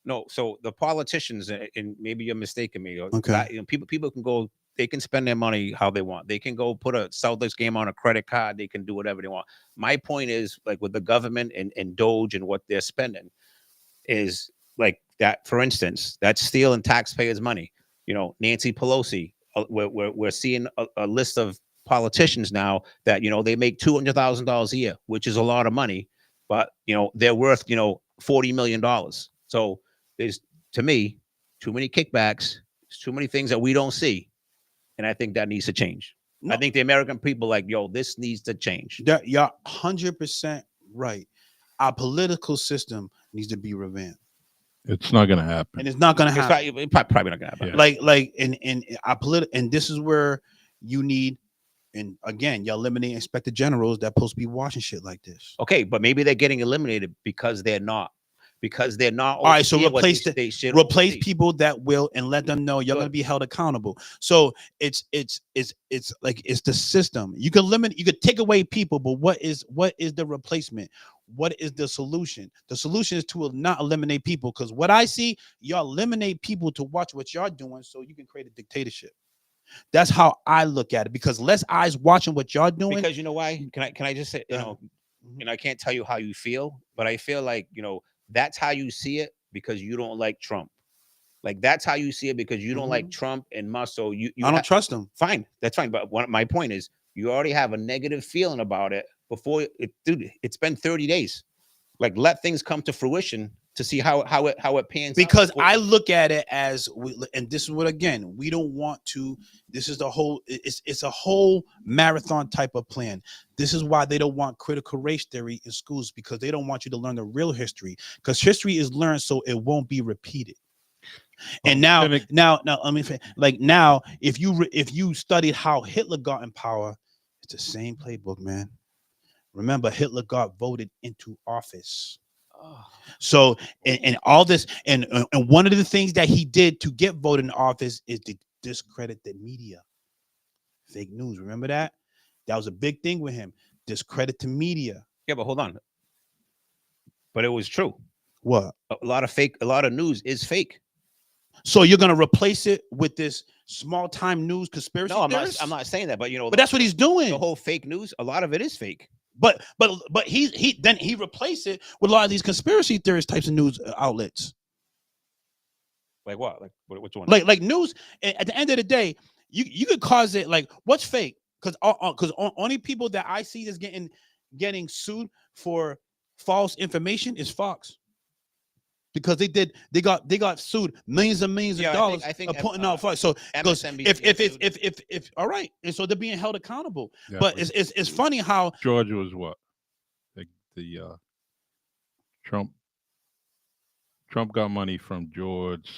No, so the politicians, and maybe you're mistaking me. Okay. You know, people can go. They can spend their money how they want. They can go put a Celtics game on a credit card. They can do whatever they want. My point is, like with the government and Doge and what they're spending, is like that. For instance, that's stealing taxpayers' money. You know, Nancy Pelosi. We're seeing a list of politicians now that, you know, they make $200,000 a year, which is a lot of money, but you know they're worth, you know, $40 million. So there's, to me, too many kickbacks. There's too many things that we don't see. And I think that needs to change. No. I think the American people like, yo, this needs to change. You're 100% right. Our political system needs to be revamped. It's not going to happen. And it's not going to happen. It's probably not going to happen. Yeah. Like in our and this is where you need, and again, you're eliminating inspector generals that supposed to be watching shit like this. Okay, but maybe they're getting eliminated because they're not. All right, so replace people that will, and let them know you're going to be held accountable. So it's like it's the system. You could take away people, but what is the replacement? What is the solution? The solution is to not eliminate people, because what I see, y'all eliminate people to watch what y'all doing so you can create a dictatorship. That's how I look at it, because less eyes watching what y'all doing. Because you know why? Can I just say, you know, and I can't tell you how you feel, but I feel like, you know, that's how you see it because you don't like Trump. Like that's how you see it because you don't like Trump and Musk. So you I don't trust him. Fine, that's fine. But my point is, you already have a negative feeling about it before it, dude. It's been 30 days. Like let things come to fruition to see how it pans out. Because I look at it as and this is what, again, we don't want to. This is the whole. It's a whole marathon type of plan. This is why they don't want critical race theory in schools, because they don't want you to learn the real history, because history is learned so it won't be repeated. And now, I mean, like now, if you studied how Hitler got in power, It's the same playbook, man. Remember, Hitler got voted into office. So, and all this, and one of the things that he did to get voted in office is to discredit the media. Fake news. Remember that? That was a big thing with him. Discredit the media. Yeah, but hold on. But it was true. What? A lot of news is fake. So you're gonna replace it with this small time news conspiracy No, theorist? I'm not saying that, but But that's what he's doing. The whole fake news, a lot of it is fake. But he replaced it with a lot of these conspiracy theorist types of news outlets. Like what? Like which one? Like news. At the end of the day, you could cause it like what's fake? Because only people that I see that's getting sued for false information is Fox. Because they got sued millions and millions of dollars I think of putting out Fox. So because if all right, and so they're being held accountable. Yeah, but it's funny how Georgia was what the Trump got money from George,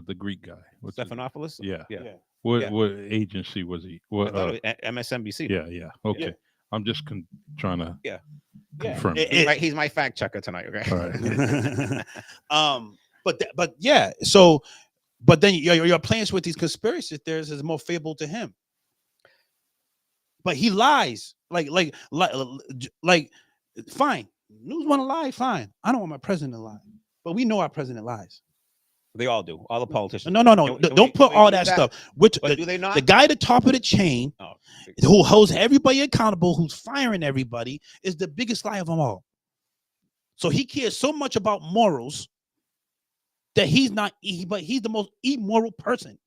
the Greek guy. What's his- Stephanopoulos? Yeah. Yeah. What agency was he? I What? thought it was MSNBC. Yeah. Okay. Yeah. I'm just trying to confirm. He's my fact checker tonight. Okay. All right. But yeah, so but then your plans with these conspiracy theories is more favorable to him. But he lies. Like fine. News want to lie, fine. I don't want my president to lie. But we know our president lies. They all do. All the politicians. No. Don't put all that stuff. Which But do they not? the guy at the top of the chain who holds everybody accountable, who's firing everybody, is the biggest lie of them all. So he cares so much about morals that he's the most immoral person.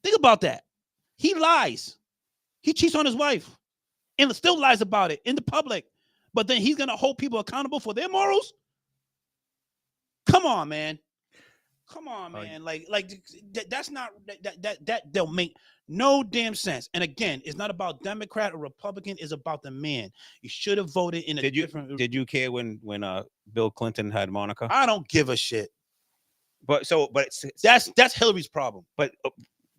Think about that. He lies. He cheats on his wife and still lies about it in the public. But then he's gonna hold people accountable for their morals. Come on, man. That's not that don't make no damn sense. And again, it's not about Democrat or Republican. It's about the man. You should have voted in a different. Did you care when Bill Clinton had Monica? I don't give a shit. But that's Hillary's problem. But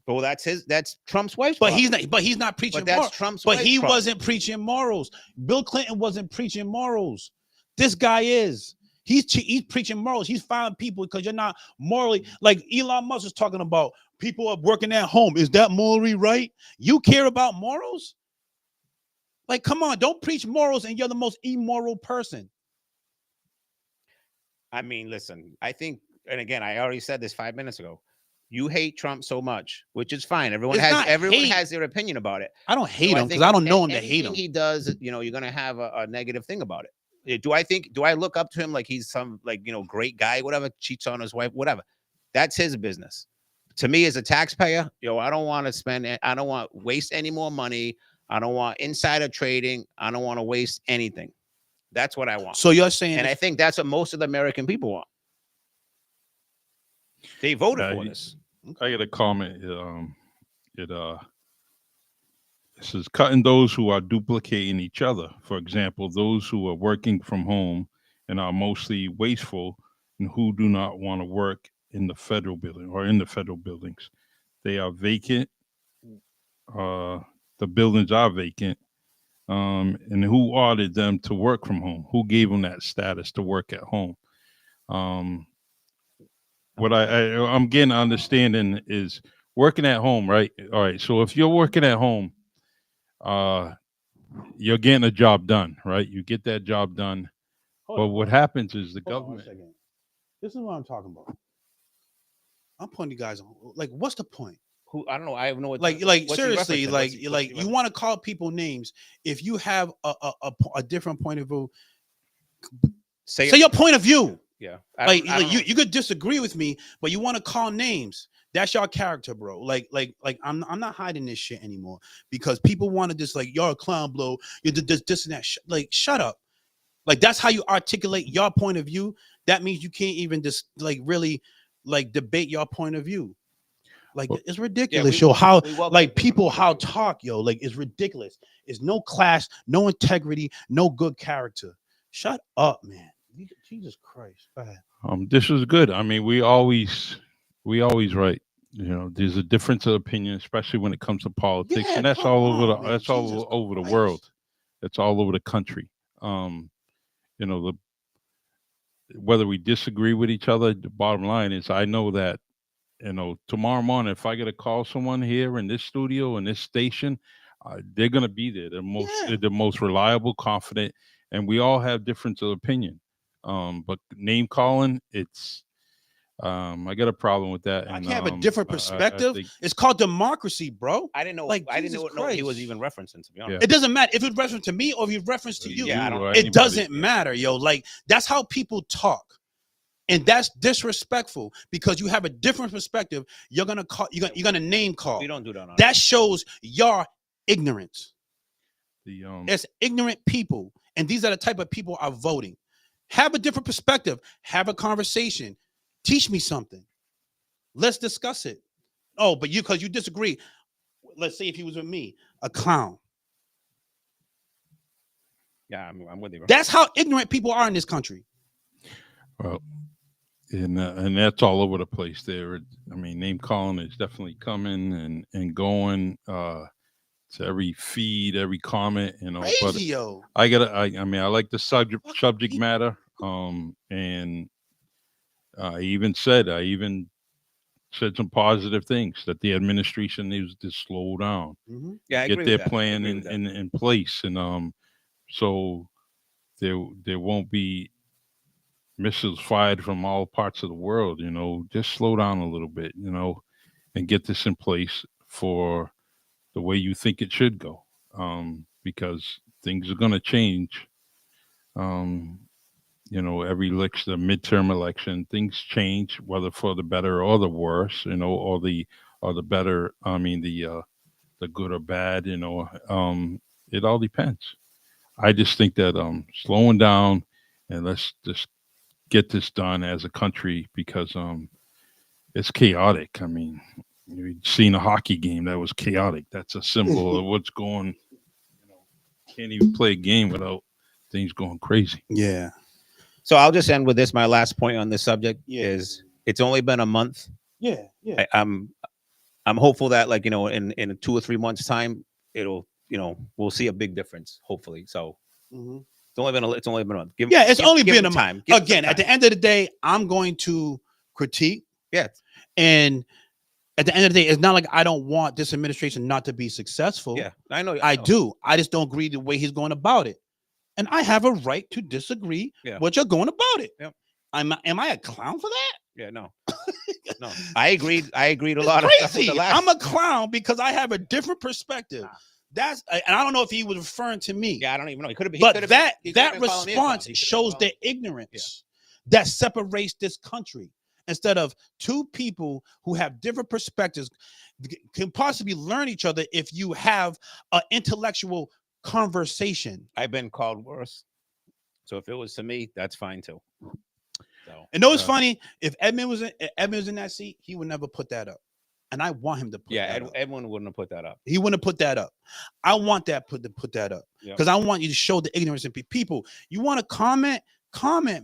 that's Trump's wife's But problem. he's not preaching. But that's morals. Trump's But wife's he problem. wasn't preaching morals. Bill Clinton wasn't preaching morals. This guy is. He's preaching morals. He's firing people because you're not morally, like Elon Musk is talking about people are working at home. Is that morally right? You care about morals? Like, come on, don't preach morals and you're the most immoral person. I mean, listen, I think, and again, I already said this 5 minutes ago. You hate Trump so much, which is fine. Everyone has their opinion about it. I don't hate him because I don't know him to hate him. He does, you're gonna have a negative thing about it. Do I look up to him like he's some great guy, whatever, cheats on his wife, whatever? That's his business. To me, as a taxpayer, I don't want to waste any more money. I don't want insider trading. I don't want to waste anything. That's what I want. So you're saying, and I think that's what most of the American people want. They voted for this. I get a comment. It says cutting those who are duplicating each other. For example, those who are working from home and are mostly wasteful and who do not want to work in the federal building or in the federal buildings. They are vacant. The buildings are vacant. And who ordered them to work from home? Who gave them that status to work at home? What I'm getting understanding is working at home, right? All right. So if you're working at home, you're getting a job done, right? You get that job done. But what happens is the government. This is what I'm talking about. I'm putting you guys on. Like, what's the point? Who I don't know. I have no. Like seriously, you want to call people names. If you have a different point of view, say your point of view. Yeah. You could disagree with me, but you want to call names. That's your character, bro. Like I'm not hiding this shit anymore because people want to just you're a clown, blow. You're this and that. Shut up. Like that's how you articulate your point of view. That means you can't even just really debate your point of view. It's ridiculous, yo. How people how talk, yo. It's ridiculous. It's no class, no integrity, no good character. Shut up, man. Jesus Christ. Go ahead. This is good. I mean, we always right. you know, there's a difference of opinion, especially when it comes to politics, Yeah, and that's come all over on, the man. Jesus over the Christ. world. It's all over the country. You know, whether we disagree with each other, the bottom line is I know that, you know, tomorrow morning if I get to call someone here in this studio in this station, they're gonna be there. Yeah. The most reliable, confident, and we all have difference of opinion. But name calling, it's I got a problem with that. I And can have a different I perspective. think, It's called democracy, bro. I didn't know. Like, I didn't Jesus know he was Christ. even referencing. To be honest, Yeah. It doesn't matter if it's reference to me or if it's reference to you. Yeah, I don't- or It anybody. doesn't matter, yo. Like, that's how people talk. And that's disrespectful because you have a different perspective. You're gonna call. You're gonna name call. we don't do that. That shows your ignorance. The It's ignorant people, and these are the type of people are voting. Have a different perspective. Have a conversation. Teach me something. Let's discuss it. Oh, but because you disagree. Let's say if he was with me, a clown. Yeah, I'm with you. Bro. That's how ignorant people are in this country. well, and that's all over the place. There, I mean, name calling is definitely coming and going to every feed, every comment. You know, but Crazy, yo. I mean, I like the subject matter. And I even said some positive things that the administration needs to slow down, Mm-hmm. Yeah, I get agree their with that. I plan agree with that. in place, and so there won't be missiles fired from all parts of the world. You know, just slow down a little bit, you know, and get this in place for the way you think it should go, because things are going to change. Um, you know, every election, the midterm election, things change, whether for the better or the worse, you know, or the better. I mean, the good or bad. You know, it all depends. I just think that slowing down and let's just get this done as a country because it's chaotic. I mean, you've seen a hockey game that was chaotic. That's a symbol of what's going. You know, can't even play a game without things going crazy. Yeah. So I'll just end with this. My last point on this subject Yeah. is it's only been a month. Yeah. Yeah. I'm hopeful that like in 2 or 3 months time it'll we'll see a big difference hopefully. So Mm-hmm. it's only been a month. It's only been a month. time. Again, at the end of the day, I'm going to critique. Yeah. And at the end of the day, it's not like I don't want this administration not to be successful. Yeah, I know. I do. I just don't agree the way he's going about it. And I have a right to disagree what you're going about it. Yep. Am I a clown for that? Yeah, no. No. I agreed a lot of stuff with Crazy. the last. I'm a clown because I have a different perspective. That's and I don't know if he was referring to me. Yeah, I don't even know. He could have been. But that response shows the ignorance that separates this country. Instead of two people who have different perspectives can possibly learn each other if you have an intellectual conversation. I've been called worse. So if it was to me, that's fine too. So and know it's funny, if Edmund was in that seat, he would never put that up. And I want him to put that up. Edwin wouldn't have put that up. He wouldn't have put that up. I want that to put that up. Because I want you to show the ignorance in people. You want to comment,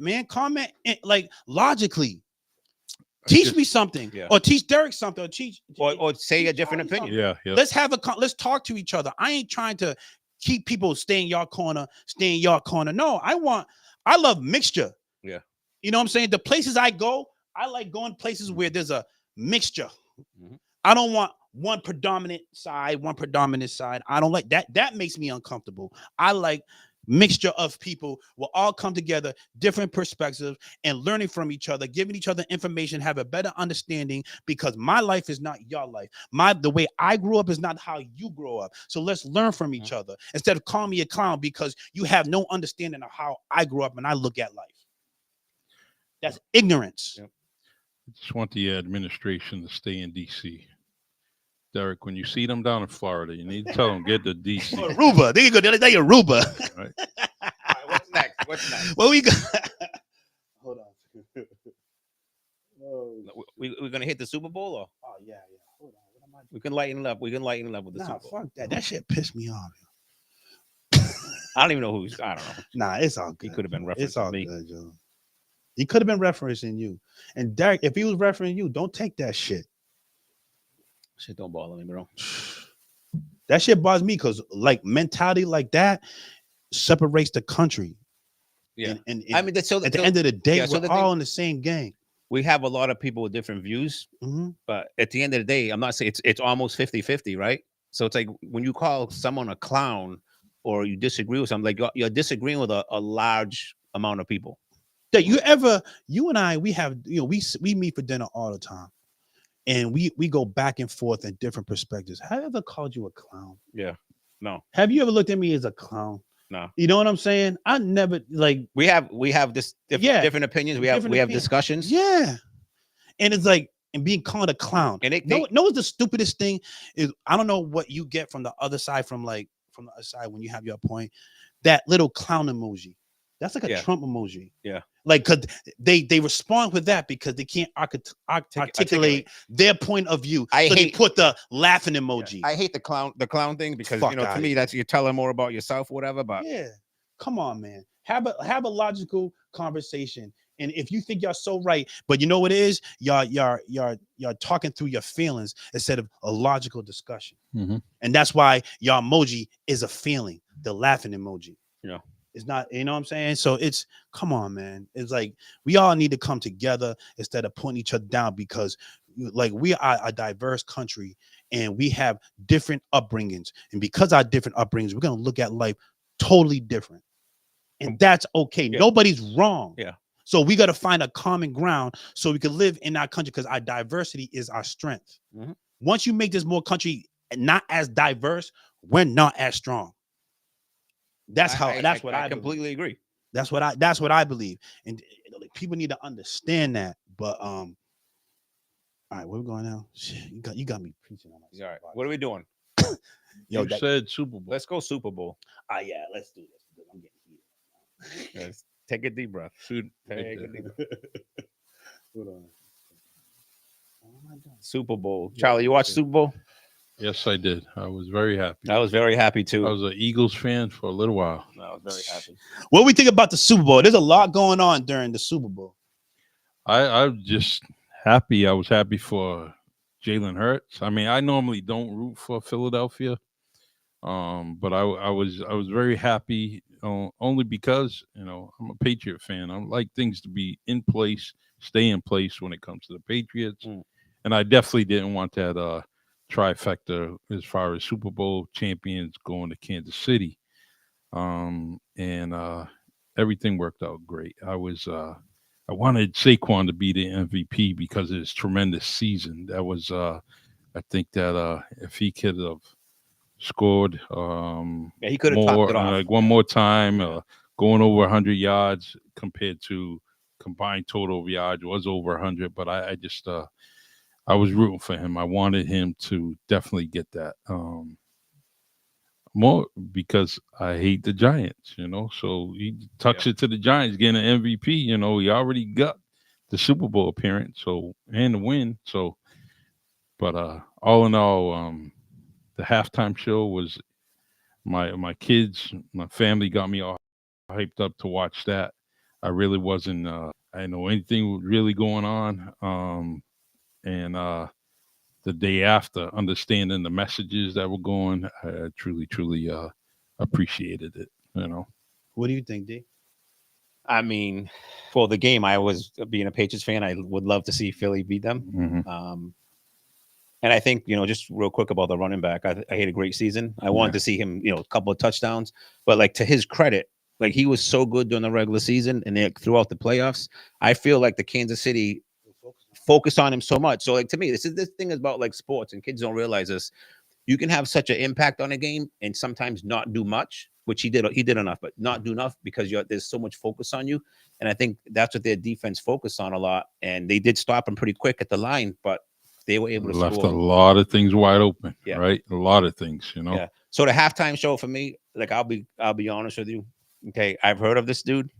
man. Comment like logically. Teach me something, or teach Derek something, or say a different opinion. Yeah. Let's let's talk to each other. I ain't trying to keep people stay in your corner. No, I love mixture. Yeah. You know what I'm saying? The places I go, I like going places where there's a mixture. Mm-hmm. I don't want one predominant side. I don't like that. That makes me uncomfortable. I like mixture of people will all come together, different perspectives, and learning from each other, giving each other information, have a better understanding, because my life is not your life. The way I grew up is not how you grow up. So let's learn from each other instead of calling me a clown because you have no understanding of how I grew up and I look at life. That's ignorance. I just want the administration to stay in DC. Derek, when you see them down in Florida, you need to tell them get to DC. Aruba. There you go. They Aruba. Right. All right, what's next? Well, we got. Hold on. We're gonna hit the Super Bowl, or yeah. Hold on. What am I doing? We can lighten it up. With the Super Bowl. Fuck that. That shit pissed me off. I don't even know who's. I don't know. Nah, it's all good. He could have been referencing It's all me. good, Joe. He could have been referencing you. And Derek, if he was referencing you, don't take that shit. Shit don't bother me, bro. That shit bothers me because like mentality like that separates the country. Yeah. And I mean, that's so at the end of the day, yeah, so we're the all thing- in the same game. we have a lot of people with different views, but at the end of the day, I'm not saying it's almost 50-50, right? So it's like when you call someone a clown or you disagree with something, like you're disagreeing with a large amount of people. That you and I, we have, we meet for dinner all the time, and we go back and forth in different perspectives. Have I ever called you a clown? Yeah. No. Have you ever looked at me as a clown? No. You know what I'm saying? I never like. We have this different opinions. We have opinions. discussions. Yeah, and it's like and being called a clown. And know what's the stupidest thing is? I don't know what you get from the other side from the other side when you have your point. That little clown emoji. That's like a Trump emoji. Yeah. Like, cause they respond with that because they can't articulate their point of view. They put the laughing emoji. I hate the clown thing because to me that's you're telling more about yourself, or whatever. But yeah, come on, man. Have a logical conversation. And if you think you're so right, but you know what it is, you're talking through your feelings instead of a logical discussion. And that's why your emoji is a feeling, the laughing emoji. Yeah. It's not, you know what I'm saying? So it's, come on, man. It's like we all need to come together instead of putting each other down because like we are a diverse country and we have different upbringings. And because our different upbringings, we're going to look at life totally different. And that's okay. Yeah. Nobody's wrong. Yeah. So we got to find a common ground so we can live in our country because our diversity is our strength. Once you make this more country not as diverse, we're not as strong. That's what I completely agree. That's what I believe. And like, people need to understand that. But all right, where we going now? Shit, you got me preaching on that. All right. What are we doing? Yo, you said Super Bowl. Let's go Super Bowl. Yeah, let's do this. I'm getting heated. Yes. Take a deep breath. Take a deep breath. Hold on. Super Bowl. Charlie, you watch Super Bowl? Yes, I did. I was very happy. I was very happy too. I was an Eagles fan for a little while. I was very happy. What do we think about the Super Bowl? There's a lot going on during the Super Bowl. I'm just happy. I was happy for Jalen Hurts. I mean, I normally don't root for Philadelphia, but I was very happy only because I'm a Patriot fan. I like things to be in place, stay in place when it comes to the Patriots, and I definitely didn't want that trifecta as far as Super Bowl champions going to Kansas City, and everything worked out great. I wanted Saquon to be the MVP because of his tremendous season. That was I think that if he could have scored he could have topped it off like one more time, going over 100 yards compared to combined total of yards was over 100, but I just I was rooting for him. I wanted him to definitely get that. More because I hate the Giants, So he tucks it to the Giants, getting an MVP. He already got the Super Bowl appearance, and the win. So, but all in all, the halftime show was my kids, my family got me all hyped up to watch that. I really wasn't. I didn't know anything really going on. And the day after, understanding the messages that were going, I truly appreciated it. What do you think, D? I mean, for the game, I was being a Patriots fan. I would love to see Philly beat them. And I think, just real quick about the running back, I had a great season. I wanted to see him, a couple of touchdowns, but like to his credit, like he was so good during the regular season and throughout the playoffs. I feel like the Kansas City focused on him so much. So like to me, this thing is about like sports, and kids don't realize this. You can have such an impact on a game and sometimes not do much, which he did enough, but not do enough because there's so much focus on you. And I think that's what their defense focused on a lot. And they did stop him pretty quick at the line, but they were able to left score. a lot of things wide open, right? A lot of things, Yeah. So the halftime show for me, like I'll be honest with you. Okay, I've heard of this dude.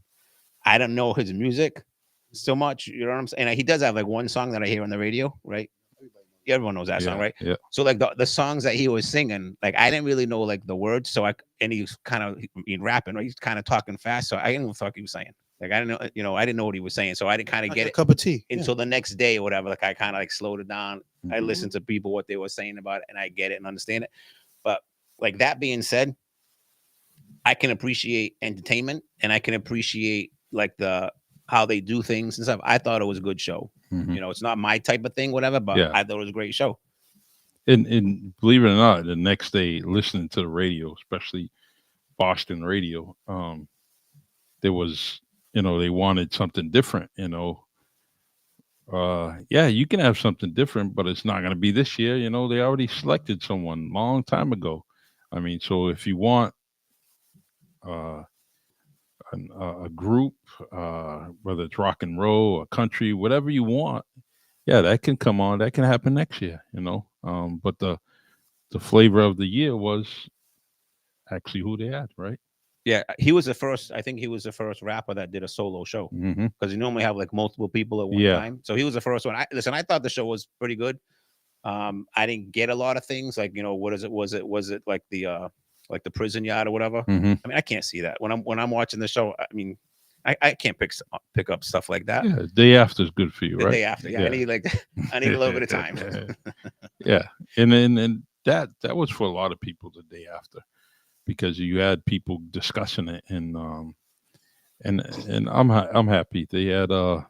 I don't know his music so much. You know what I'm saying? And he does have like one song that I hear on the radio, right? Everyone knows that song, right? Yeah. So like the songs that he was singing, like I didn't really know like the words. So and he was kind of rapping, right? He's kind of talking fast. So I didn't even thought he was saying. Like I didn't know, I didn't know what he was saying. So I didn't kind of get a cup of tea until the next day or whatever. Like I kind of like slowed it down. I listened to people what they were saying about it, and I get it and understand it. But like that being said, I can appreciate entertainment and I can appreciate like the how they do things and stuff. I thought it was a good show. You know, it's not my type of thing, whatever, but Yeah. I thought it was a great show. And believe it or not, the next day listening to the radio, especially Boston radio, there was, they wanted something different, yeah, you can have something different, but it's not going to be this year. They already selected someone long time ago. I mean, so if you want uh, a group, whether it's rock and roll or country, whatever you want, yeah, that can come on. That can happen next year. But the flavor of the year was actually who they had, right? Yeah, he was the first. I think he was the first rapper that did a solo show Mm-hmm. because you normally have like multiple people at one Yeah. time. So he was the first one. I thought the show was pretty good. I didn't get a lot of things like what is it? Was it like the prison yard or whatever? Mm-hmm. I mean, I can't see that when I'm watching the show. I mean, I can't pick up stuff like that. Yeah, day after is good for you, The right? day after, yeah. I need I need a little bit of time. Yeah, and that was for a lot of people the day after, because you had people discussing it, and I'm happy they had I'm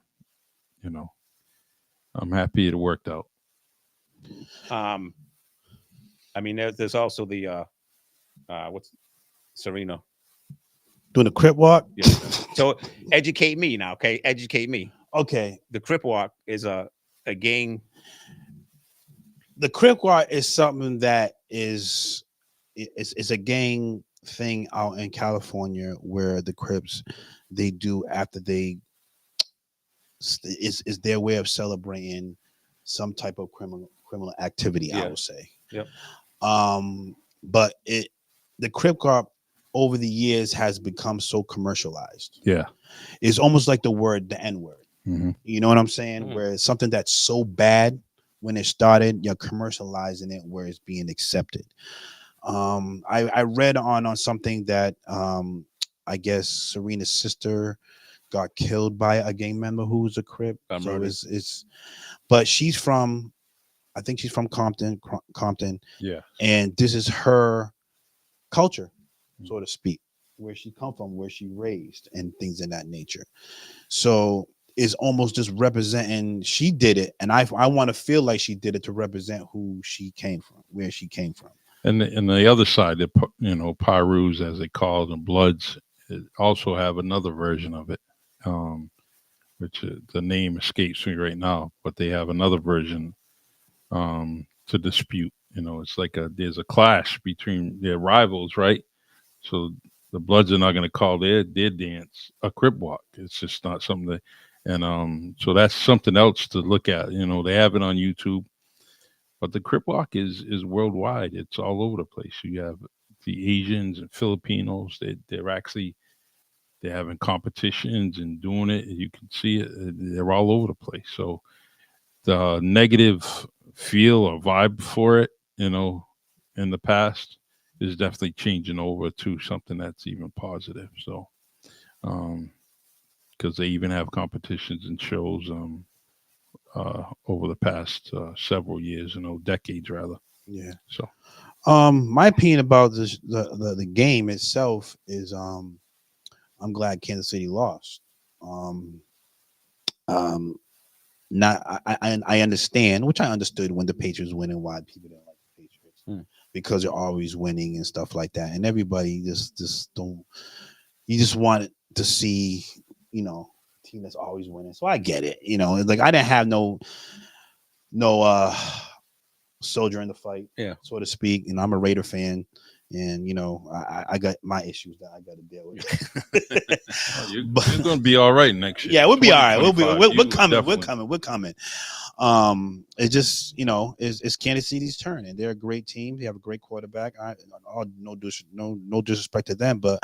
happy it worked out. I mean, there's also the what's Serena. Doing the Crip Walk. Yeah. So educate me now, okay? Educate me. Okay, The Crip Walk is a gang. the Crip Walk is something that is it's a gang thing out in California where the Crips they do after they is their way of celebrating some type of criminal activity. I Yeah. would say. Yep. But the Crip Walk over the years has become so commercialized. Yeah. It's almost like the N-word. Mm-hmm. You know what I'm saying? Mhm. Where it's something that's so bad when it started, you're commercializing it where it's being accepted. I read on something that I guess Serena's sister got killed by a gang member who's a Crip. So it's but she's from I think she's from Compton, Yeah. and this is her culture, so to speak, where she come from, where she raised, and things in that nature. So it's almost just representing. She did it, and I want to feel like she did it to represent who she came from, where she came from. And the other side, the Pyrus, as they call them, Bloods, also have another version of it, which the name escapes me right now, but they have another version to dispute. It's like there's a clash between their rivals, right? So the Bloods are not going to call their dance a Crip Walk. It's just not something that, and so that's something else to look at. They have it on YouTube, but the Crip Walk is worldwide. It's all over the place. You have the Asians and Filipinos. They're having competitions and doing it. You can see it. They're all over the place. So the negative feel or vibe for it, in the past is definitely changing over to something that's even positive. So, because they even have competitions and shows over the past several years, decades rather. Yeah. So, my opinion about this, the game itself is, I'm glad Kansas City lost. Not I understand, which I understood when the Patriots winning, why people didn't like the Patriots because they're always winning and stuff like that, and everybody just don't. You just want to see, a team that's always winning. So I get it. Like I didn't have no soldier in the fight, so to speak. And I'm a Raider fan, and I got my issues that I got to deal with. you're going to be all right next year. Yeah, we'll be all right. We're coming. Definitely. We're coming. It just it's Kansas City's turn, and they're a great team. They have a great quarterback. No disrespect to them, but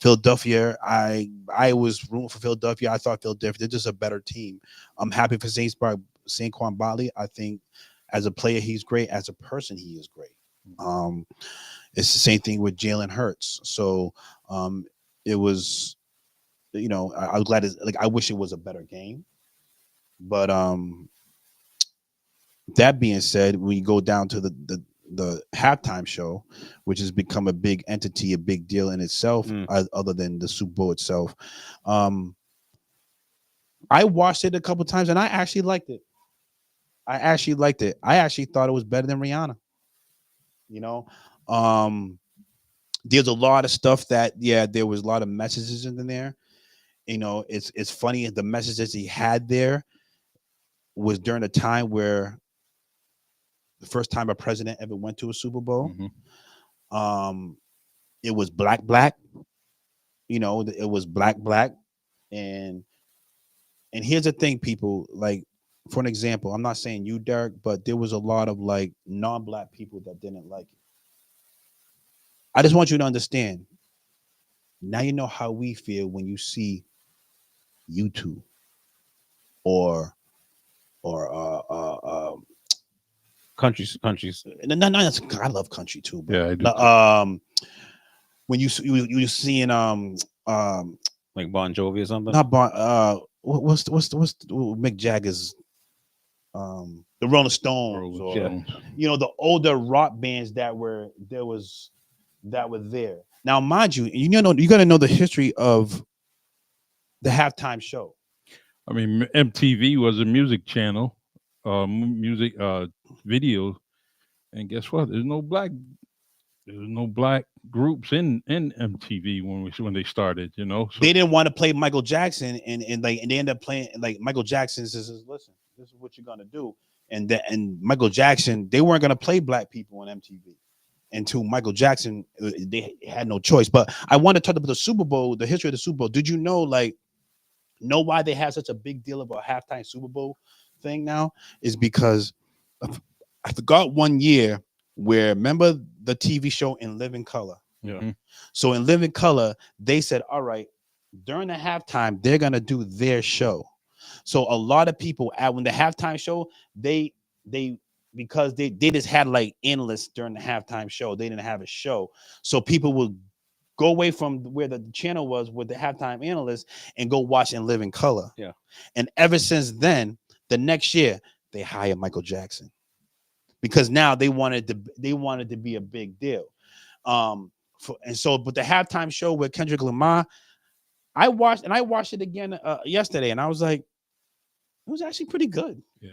Philadelphia, I was rooting for Philadelphia. I thought Philadelphia, they're just a better team. I'm happy for Saquon Barkley. I think as a player, he's great. As a person, he is great. It's the same thing with Jalen Hurts. So it was, I was glad. I wish it was a better game, but That being said, when you go down to the halftime show, which has become a big entity, a big deal in itself, other than the Super Bowl itself, I watched it a couple times and I actually liked it. I actually thought it was better than Rihanna. You know, um, there's a lot of stuff that, yeah, there was a lot of messages in there. You know, it's funny, the messages he had there was during a time where the first time a president ever went to a Super Bowl. Um, it was black. You know, it was black, and here's the thing, people, like, for an example, I'm not saying you, Derek, but there was a lot of like non-black people that didn't like it. I just want you to understand. Now you know how we feel when you see YouTube or Countries. no, I love country too, bro. Yeah, I do. When you seeing Like Bon Jovi or something. not Bon what's Mick Jagger's the Rolling Stones, or you know, the older rock bands that were there. Now, mind you, you got to know the history of the halftime show. I mean, MTV was a music channel, music video, and guess what? There's no black groups in MTV when they started. You know, so They didn't want to play Michael Jackson, and they ended up playing like Michael Jackson says, "Listen, this is what you're gonna do." And Michael Jackson, they weren't gonna play black people on MTV until Michael Jackson. They had no choice. But I want to talk about the Super Bowl, the history of the Super Bowl. Did you know why they have such a big deal about halftime Super Bowl thing now? Is because I forgot one year where, remember the TV show In Living Color? yeah. So in Living Color, they said, all right, during the halftime, they're gonna do their show. So a lot of people when the halftime show, they because they just had like analysts during the halftime show. They didn't have a show. So people would go away from where the channel was with the halftime analyst and go watch In Living Color. Yeah. And ever since then, the next year, they hired Michael Jackson. Because now they wanted to be a big deal. But the halftime show with Kendrick Lamar, I watched it again yesterday, and I was like, it was actually pretty good. Yeah,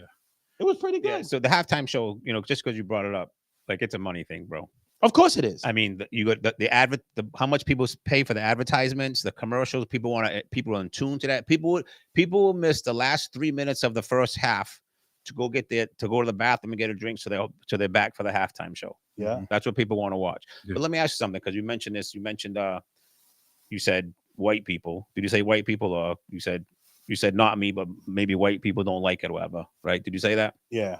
it was pretty good. Yeah, so the halftime show, just because you brought it up, like, it's a money thing, bro. Of course it is. I mean, you got the how much people pay for the advertisements, the commercials. People are in tune to that. People will miss the last 3 minutes of the first half to go to the bathroom and get a drink, so they're back for the halftime show. Yeah, that's what people want to watch. Yeah. But let me ask you something, because you mentioned this. You mentioned you said white people. Did you say white people, or you said not me, but maybe white people don't like it or whatever, right? Did you say that? Yeah.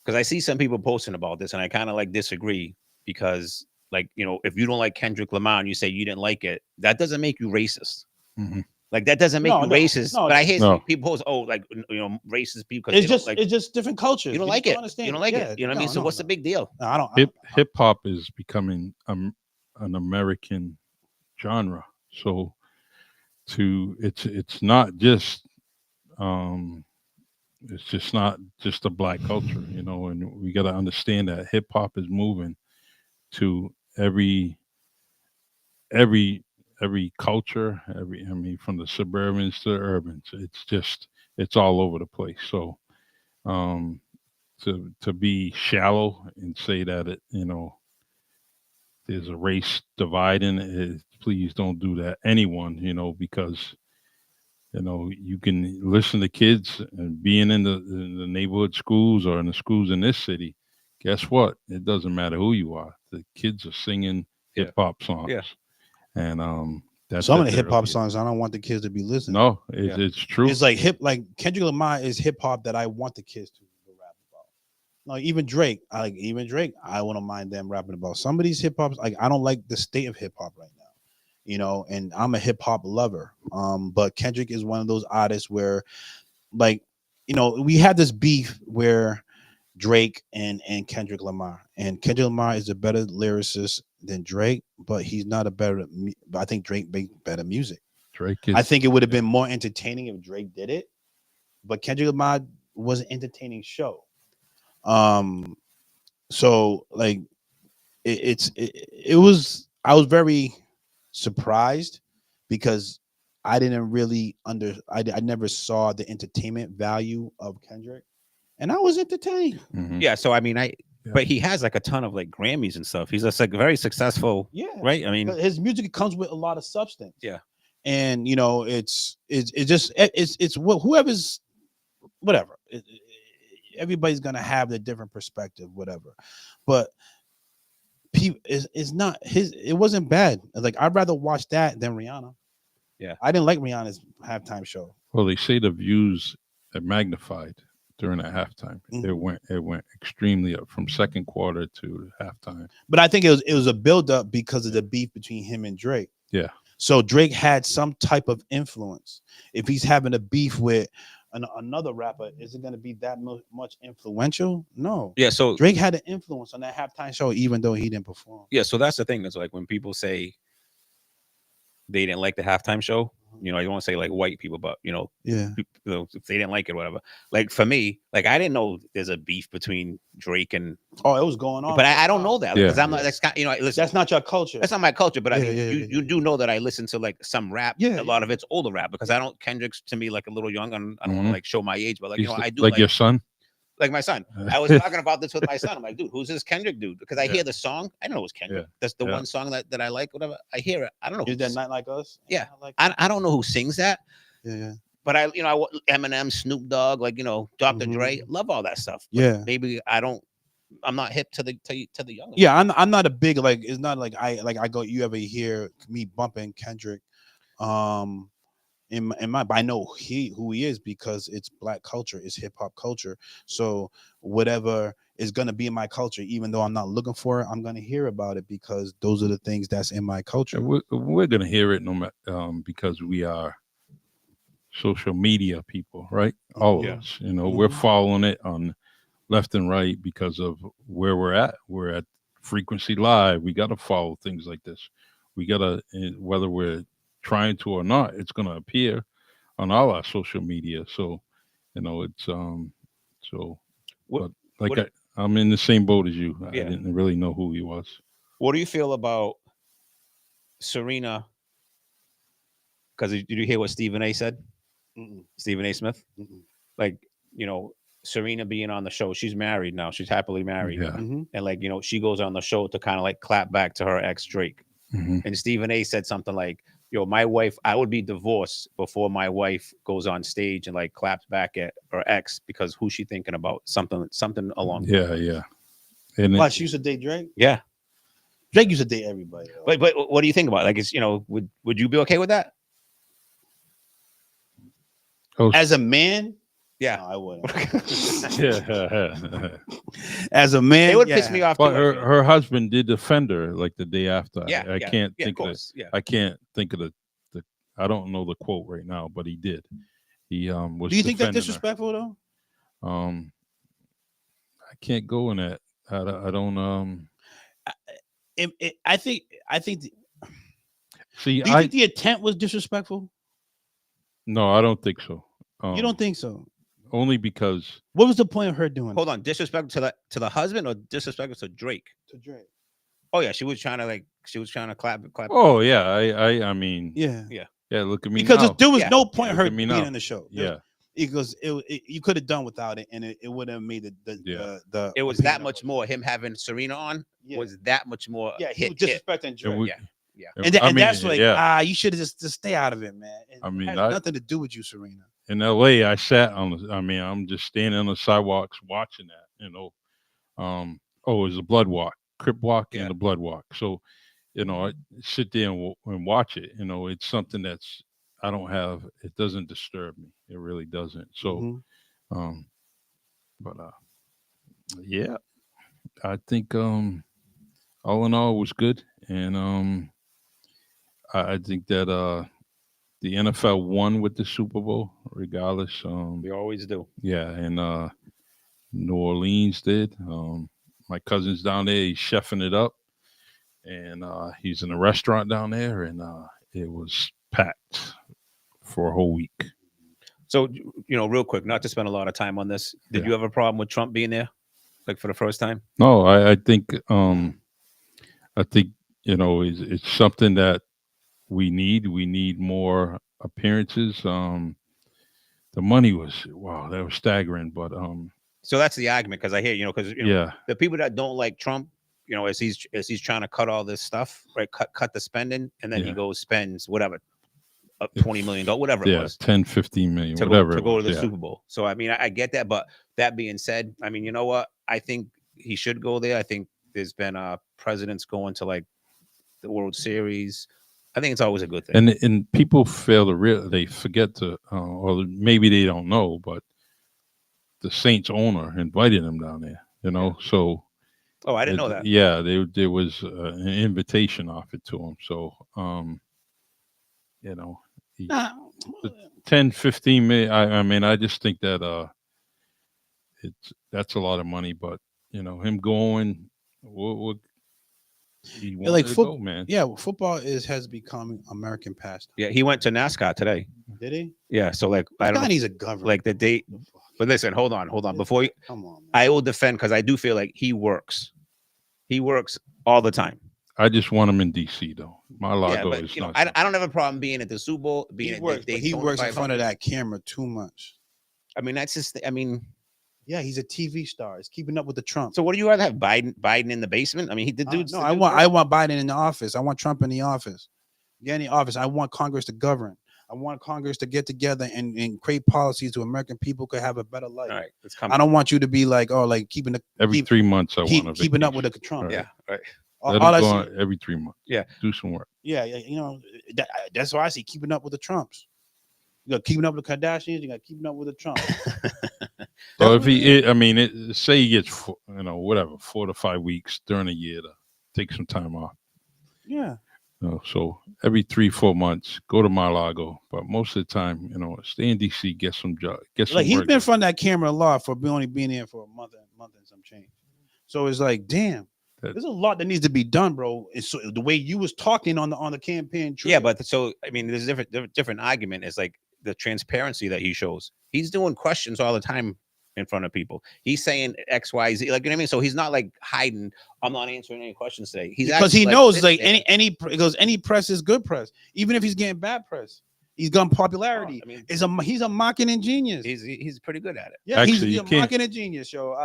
Because I see some people posting about this, and I kind of like disagree, because, like, if you don't like Kendrick Lamar and you say you didn't like it, that doesn't make you racist. Mm-hmm. Like, that doesn't make you racist. No, but I hear some people post, racist people. It's just different cultures. You don't like it. You don't like it. You know what I mean? So what's the big deal? No, I don't. Hip hop is becoming an American genre. So it's not just it's just not just a black culture, and we got to understand that hip hop is moving to every culture, from the suburbans to the urbans. It's all over the place. So to be shallow and say that there's a race dividing it, please don't do that, anyone, because you can listen to kids and being in the neighborhood schools or in the schools in this city. Guess what? It doesn't matter who you are. The kids are singing hip hop songs. Yeah. And that's some of the hip hop songs I don't want the kids to be listening. No, it's true. It's like Kendrick Lamar is hip hop that I want the kids to rap about. Like even Drake, I wouldn't mind them rapping about some of these hip hops. Like, I don't like the state of hip hop right now, and I'm a hip hop lover. But Kendrick is one of those artists where, like, we had this beef where Drake and Kendrick Lamar, and Kendrick Lamar is a better lyricist than Drake, but he's not I think Drake makes better music. I think it would have been more entertaining if Drake did it, but Kendrick Lamar was an entertaining show. So like it was, I was very surprised because I didn't really I never saw the entertainment value of Kendrick, and I was entertained. Mhm. Yeah, so I mean, Yeah. but he has like a ton of like Grammys and stuff. He's just like very successful, Yeah, right? I mean, his music comes with a lot of substance. yeah. And you know, it's just it's whoever's whatever. Everybody's gonna have their different perspective, whatever. But people is not his. It wasn't bad. Like I'd rather watch that than Rihanna. Yeah. I didn't like Rihanna's halftime show. Well, they say the views are magnified during the halftime. Mhm. It went extremely up from second quarter to halftime. But I think it was a build up because of the beef between him and Drake. Yeah. So Drake had some type of influence. If he's having a beef with another rapper, is it going to be that much influential? No. Yeah, so Drake had an influence on that halftime show, even though he didn't perform. yeah, so that's the thing. Is like when people say they didn't like the halftime show, you know, I don't want to say like white people, but Yeah. if they didn't like it, whatever. Like for me, like I didn't know there's a beef between Drake and. Oh, it was going on. But I don't know that because Yeah. I'm not. That's kind. Listen, That's not your culture. that's not my culture. But I Yeah, mean, yeah, you do know that I listen to like some rap. Yeah, a lot of it's older rap because I don't. Kendrick's to me like a little young. And I don't want Mhm. to like show my age, but like He's I do like your son. like my son. I was talking about this with my son. I'm like, dude, who's this Kendrick dude? Because I Yeah. hear the song. I don't know it's Kendrick. Yeah. That's the Yeah. one song that I like. Whatever. I hear it. I don't know. Is that Not Like Us? Yeah. Not Like I don't know who sings that. yeah. But I Eminem, Snoop Dogg, like Dr. Mhm. Dre, love all that stuff. But Yeah. maybe I'm not hip to the young. Yeah, I'm not a big like. It's not like I go. You ever hear me bumping Kendrick? In my, but I know who he is because it's black culture, it's hip hop culture. So whatever is gonna be in my culture, even though I'm not looking for it, I'm gonna hear about it because those are the things that's in my culture. And we're gonna hear it no matter because we are social media people, right? All of Yeah. us, we're following it on left and right because of where we're at. We're at Frequency Live. We got to follow things like this. We got to, whether we're trying to or not, it's going to appear on all our social media. So, it's so. What- But like what- I'm in the same boat as you. Yeah. I didn't really know who he was. What do you feel about Serena? Because did you hear what Stephen A. said? Mm-mm, Stephen A. Smith, mm-mm. like Serena being on the show. She's married now. She's happily married. Yeah. Mhm. And like she goes on the show to kind of like clap back to her ex Drake. Mhm. And Stephen A. said something like, my wife, I would be divorced before my wife goes on stage and like claps back at her ex because who's she thinking about? Something along. Yeah, yeah. And Why, she used to date Drake? Yeah. Drake used to date everybody. But what do you think about it? Like, it's would you be okay with that? As a man, Yeah. no, I wouldn't. yeah. As a man, It would yeah. piss me off. But too, I feel. her husband did defend her like the day after. Yeah, I yeah, can't yeah, think of of it. course. Yeah. I can't think of the I don't know the quote right now, but he did. He was. Do you think that's defending her. disrespectful though? I can't go in that. I don't. I think. See, Do you think the intent was disrespectful? no, I don't think so. You don't think so? Only because What was the point of her doing Hold on, disrespect to the husband or disrespect to Drake? to Drake? Oh yeah, she was trying to clap. oh yeah, I mean Yeah, look at me because now. there was Yeah. no point in Look her at me being now. on the show. Yeah, Because you could have done without it, and it would have made the. It was that much more. Him having Serena on Yeah. was that much more. Yeah, he was hit. disrespecting And Drake. we- Yeah. And that's like you should have just stay out of it, man. I mean, it has nothing to do with you, Serena. in LA, I sat on the. I mean, I'm just standing on the sidewalks watching that. Oh, it was a blood walk, Crip walk, Yeah. and a blood walk. So, I sit there and watch it. It's something that's I don't have. It doesn't disturb me. It really doesn't. So, Mhm. but yeah, I think all in all it was good, and I think that the NFL won with the Super Bowl, regardless. We always do. Yeah, and New Orleans did. My cousin's down there. He's chefing it up, and he's in a restaurant down there, and it was packed for a whole week. So real quick, not to spend a lot of time on this. Did Yeah. you have a problem with Trump being there? like for the first time? No, I think it's something that we need. We need more appearances. The money was wow, that was staggering. But So that's the argument because I hear because yeah, the people that don't like Trump, as he's trying to cut all this stuff, right? Cut the spending, and then he Yeah. goes spends whatever, $20 million, whatever it yeah, was, 10, 15 million, to whatever go it to was. the Yeah. Super Bowl. So I mean, I get that, but that being said, I mean, you know what? I think he should go there. I think there's been presidents going to like the World Series. I think it's always a good thing. And people fail to they forget to, or maybe they don't know, but the Saints owner invited him down there. So Oh, I didn't know that. yeah, there was an invitation offered to him. So he, Nah, the 10, 15 million. I mean, I just think that that's a lot of money. But him going, what he wanted like to go, man. yeah, football has become American pastime. Yeah, he went to NASCAR today. Did he? Yeah, so like I don't know, He's a governor. like the date. But listen, hold on. Before you, Come on, man. I will defend because I do feel like he works. He works all the time. I just want him in DC though. Yeah, but is I don't have a problem being at the Super Bowl. Being He works, but he works in front of that camera too much. I mean, that's just. I mean, yeah, he's a TV star. He's keeping up with the Trump. So what do you rather have? Biden in the basement? I mean, the dude's. No, I want Biden in the office. I want Trump in the office. Yeah, in the office. I want Congress to govern. I want Congress to get together and create policies so American people could have a better life. All right, I don't want you to be like, keeping every 3 months. I want keeping up with the Trump. Yeah, right. Let him go on every 3 months. Yeah, do some work. Yeah, that's why I see keeping up with the Trumps. You got keeping up with the Kardashians. You got keeping up with the Trump. So if say he gets 4 to 5 weeks during the year to take some time off. Yeah. So every 3-4 months, go to Mar-a-Lago. But most of the time, stay in DC, get some job, get some. Like he's work. been in front of that camera a lot for only being here for a month and some change. So it's like, damn, there's a lot that needs to be done, bro. It's so, the way you was talking on the campaign trail. Yeah, but so I mean, there's a different argument. It's like the transparency that he shows. He's doing questions all the time in front of people. He's saying X, Y, Z. Like, you know what I mean? So he's not like hiding. I'm not answering any questions today. He's because he knows like any press is good press, even if he's getting bad press. He's got popularity. I mean, he's a marketing genius. He's pretty good at it. Yeah, actually, he's a marketing genius. Yo,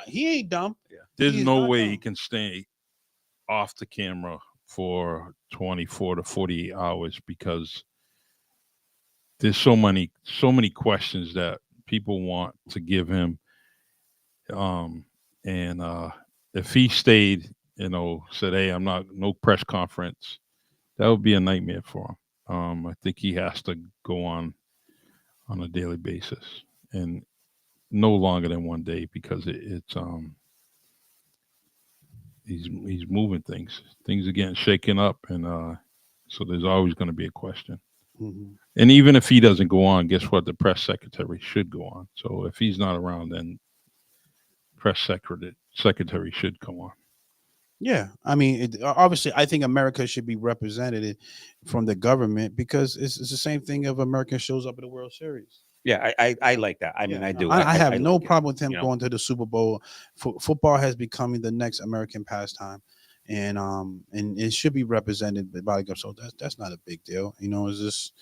he ain't dumb. Yeah. There's no way he can stay off the camera for 24 to 48 hours because there's so many questions that people want to give him. And if he stayed, said, "Hey, I'm not no press conference," that would be a nightmare for him. I think he has to go on a daily basis and no longer than 1 day because it's he's moving things. Things are getting shaken up, and so there's always going to be a question. Mm-hmm. And even if he doesn't go on, guess what? The press secretary should go on. So if he's not around, then press secretary should come on. Yeah, I mean, obviously, I think America should be represented from the government because it's the same thing if America shows up at the World Series. Yeah, I like that. I mean, I do. I have no problem with him going to the Super Bowl. Football has become the next American pastime, and it should be represented by the. So that's not a big deal. It's just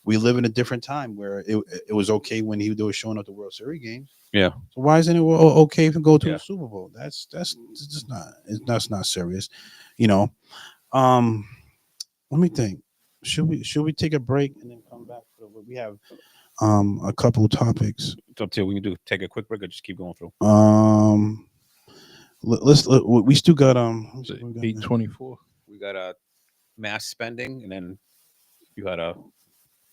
we live in a different time where it was okay when they were showing up the World Series games. Yeah. So why isn't it okay if you go to the Super Bowl? That's just not serious. Let me think. Should we take a break and then come back? We have a couple topics. It's up to you. We can take a quick break or just keep going through. We still got 824. We got mass spending, and then you had a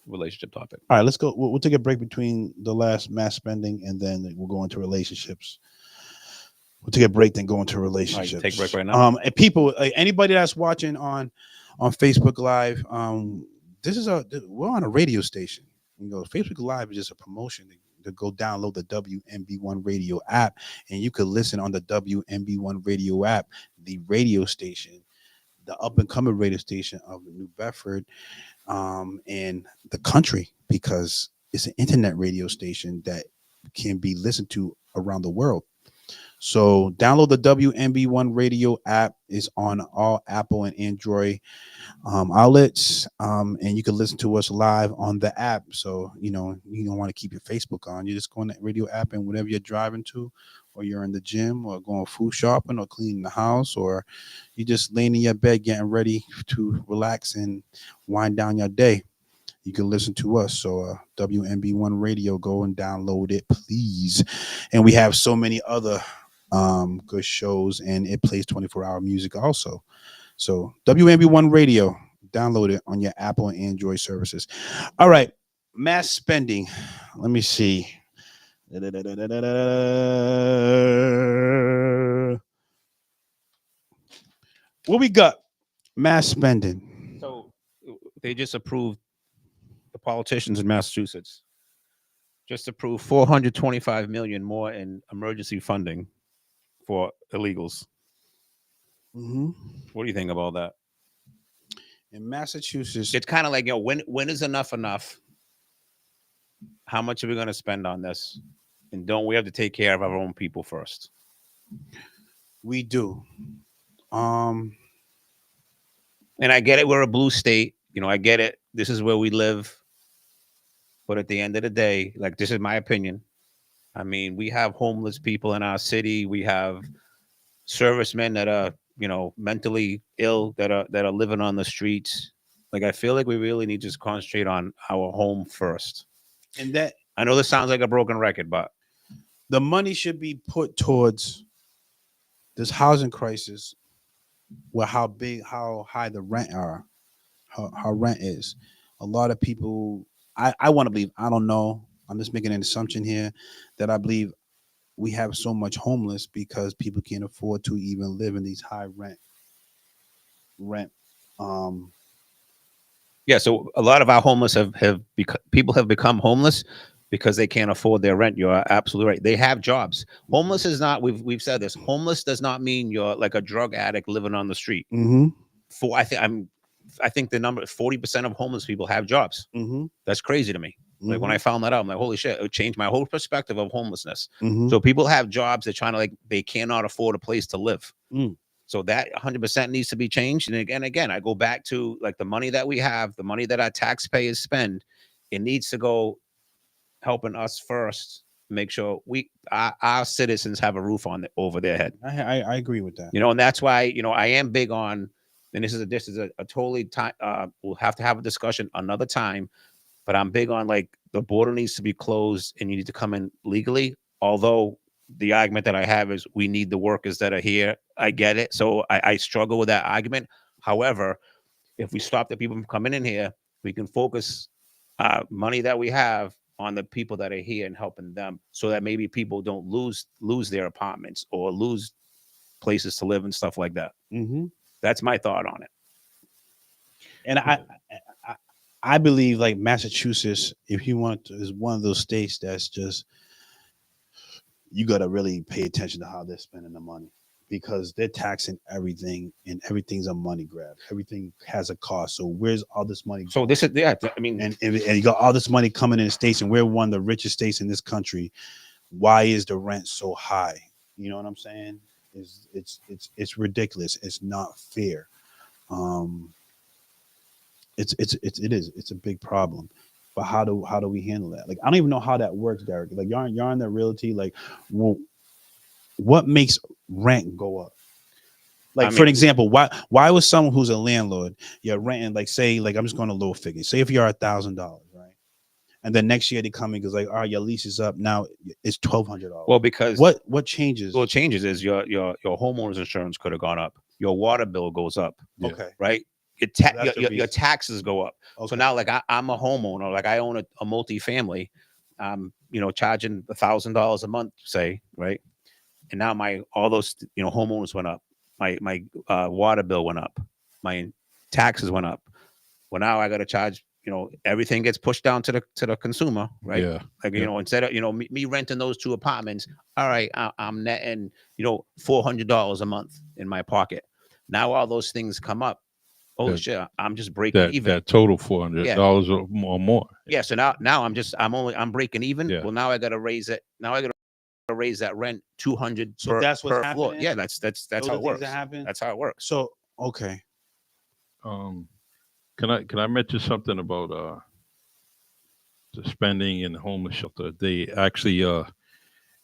relationship topic. All right, let's go. We'll take a break between the last mass spending, and then we'll go into relationships. We'll take a break, then go into relationships. All right, take a break right now. And people, anybody that's watching on Facebook Live, we're on a radio station. Facebook Live is just a promotion to go download the WMB1 Radio app, and you could listen on the WMB1 Radio app, the radio station, the up and coming radio station of New Bedford, and the country, because it's an internet radio station that can be listened to around the world. So download the WMB1 Radio app. Is on all Apple and Android outlets, and you can listen to us live on the app. So you don't want to keep your Facebook on. You just go on that radio app, and whatever you're driving to, or you're in the gym, or going food shopping, or cleaning the house, or you just laying in your bed getting ready to relax and wind down your day, you can listen to us. So WMB1 Radio, go and download it, please. And we have so many other good shows, and it plays 24-hour music also. So WMB1 Radio, download it on your Apple and Android services. All right, mass spending. Let me see. What we got? Mass spending. So they just approved, the politicians in Massachusetts just approved 425 million more in emergency funding for illegals. Mm-hmm. What do you think about that? In Massachusetts, It's kind of like, when is enough enough? How much are we going to spend on this? And don't we have to take care of our own people first? we do. And I get it, we're a blue state. I get it. This is where we live. But at the end of the day, like, this is my opinion. I mean, we have homeless people in our city. We have servicemen that are, mentally ill, that are living on the streets. Like, I feel like we really need to just concentrate on our home first. And that I know this sounds like a broken record, but the money should be put towards this housing crisis, where how high the rent are, how rent is. A lot of people, I want to believe, I don't know, I'm just making an assumption here, that I believe we have so much homeless because people can't afford to even live in these high rent. yeah. So a lot of our homeless people have become homeless because they can't afford their rent. You're absolutely right. They have jobs. Homeless is not. We've said this. Homeless does not mean you're like a drug addict living on the street. Mm-hmm. I think the number 40% of homeless people have jobs. Mm-hmm. That's crazy to me. Like, when I found that out, I'm like, holy shit, it changed my whole perspective of homelessness. Mm-hmm. So people have jobs. They're trying to, they cannot afford a place to live. Mm. So that 100% needs to be changed. And again, I go back to, like, the money that we have, the money that our taxpayers spend, it needs to go helping us first. Make sure our citizens have a roof over their head. I agree with that. And that's why, I am big on, and this is a totally time. We'll have to have a discussion another time. But I'm big on, like, the border needs to be closed and you need to come in legally. Although the argument that I have is we need the workers that are here. I get it. So I struggle with that argument. However, if we stop the people from coming in here, we can focus money that we have on the people that are here and helping them, so that maybe people don't lose their apartments or lose places to live and stuff like that. Mm-hmm. That's my thought on it. And I believe, like, Massachusetts, if you want to, is one of those states that's just, you got to really pay attention to how they're spending the money, because they're taxing everything, and everything's a money grab. Everything has a cost. So where's all this money? So this is, yeah, I mean, and you got all this money coming in the states, and we're one of the richest states in this country. Why is the rent so high? You know what I'm saying? It's ridiculous. It's not fair. It's a big problem. But how do we handle that? Like, I don't even know how that works, Derek. Like, you're in the realty. Like, well, what makes rent go up? Like, for an example, why was someone who's a landlord, you're renting, like, say, like, I'm just going to low figure. Say if you're $1,000, right? And then next year they come in because, like, all right, your lease is up. Now it's $1,200. well, because what changes? What changes is your homeowner's insurance could have gone up. Your water bill goes up. Okay. Right. Your taxes go up. Okay. So now, like, I'm a homeowner, like, I own a multi-family, charging $1,000 a month, say, right? And now all those, homeowners went up. My water bill went up. My taxes went up. Well, now I got to charge, everything gets pushed down to the consumer, right? Yeah. Like, instead of, me renting those 2 apartments, all right, I'm netting, $400 a month in my pocket. Now all those things come up. Holy shit, I'm just breaking even. That total $400 or more. Yeah. So now I'm breaking even. Yeah. Well, now I got to raise it. Now I got to raise that rent 200 So per, that's what's per floor. happening? Yeah, that's Those how are it things works. that happen? That's how it works. So okay. Can I mention something about the spending in the homeless shelter? They actually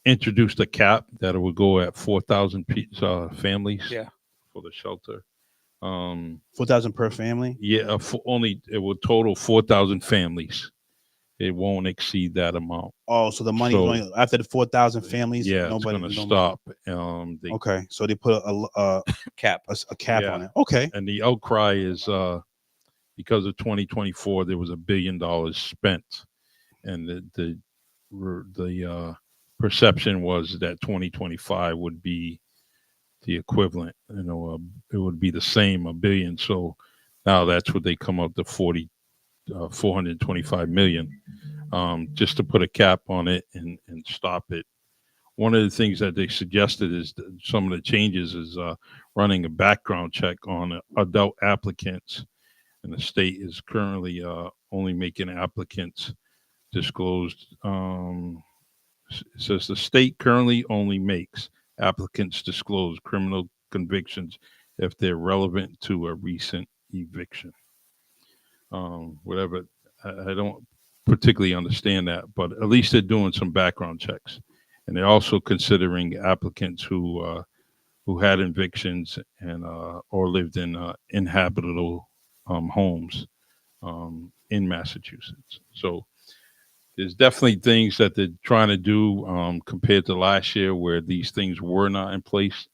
introduced a cap that it would go at 4,000 families Yeah. for the shelter. 4,000 per family. Yeah, only it will total 4,000 families. It won't exceed that amount. Oh, so the money So only after the 4,000 families. yeah, it's Nobody. going to No stop. Money. Okay, so they put Cap. a cap Yeah. on it. Okay. And the outcry is because of 2024, there was $1 billion spent, and the perception was that 2025 would be the equivalent. It would be the same, $1 billion. So now that's what they come up to 425 million, just to put a cap on it and stop it. One of the things that they suggested is some of the changes is running a background check on adult applicants, and the state is currently only making applicants disclosed. It says the state currently only makes applicants disclose criminal convictions if they're relevant to a recent eviction. Whatever, I don't particularly understand that, but at least they're doing some background checks, and they're also considering applicants who had evictions and or lived in inhabitable homes in Massachusetts. So there's definitely things that they're trying to do compared to last year where these things were not in place.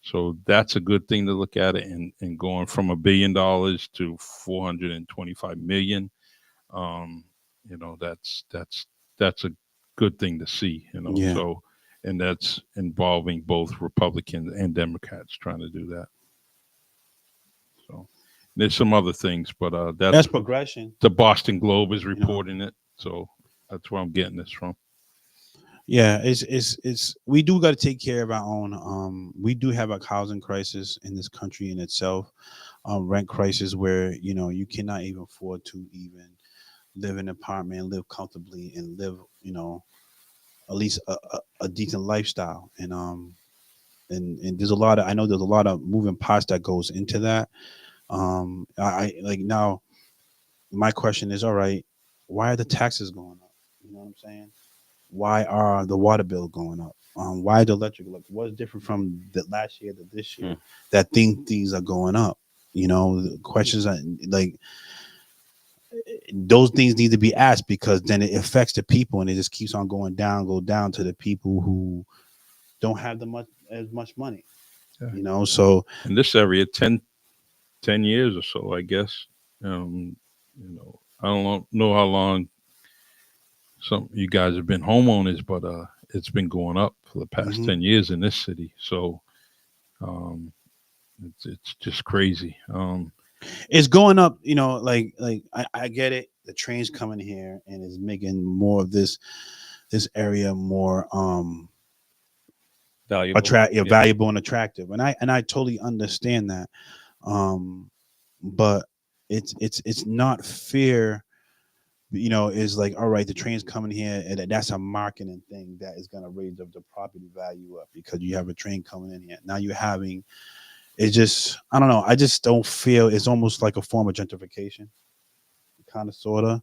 So that's a good thing to look at it, and going from $1 billion to 425 million. That's a good thing to see. Yeah. So, and that's involving both Republicans and Democrats trying to do that. So there's some other things, but That's progression. the Boston Globe is reporting it. So that's where I'm getting this from. Yeah, it's we do got to take care of our own. We do have a housing crisis in this country in itself, rent crisis where you cannot even afford to even live in an apartment, live comfortably, and live at least a decent lifestyle. And there's a lot of I know there's a lot of moving parts that goes into that. I like now. My question is, all right, why are the taxes going up? You know what I'm saying? Why are the water bills going up? Why the electric? Like, what's different from the last year to this year that things are going up? The questions are like those things need to be asked because then it affects the people and it just keeps on go down to the people who don't have as much money. Yeah. So in this area, 10 years or so, I guess. I don't know how long some of you guys have been homeowners, but it's been going up for the past 10 years in this city. So it's just crazy. It's going up, like I get it. The train's coming here and is making more of this area more Valuable. Valuable and attractive. And I totally understand that. But it's not fair. Is like, all right, the train's coming here and that's a marketing thing that is going to raise up the property value up because you have a train coming in here. Now you're having it's just, I don't know. I just don't feel it's almost like a form of gentrification, kind of, sort of.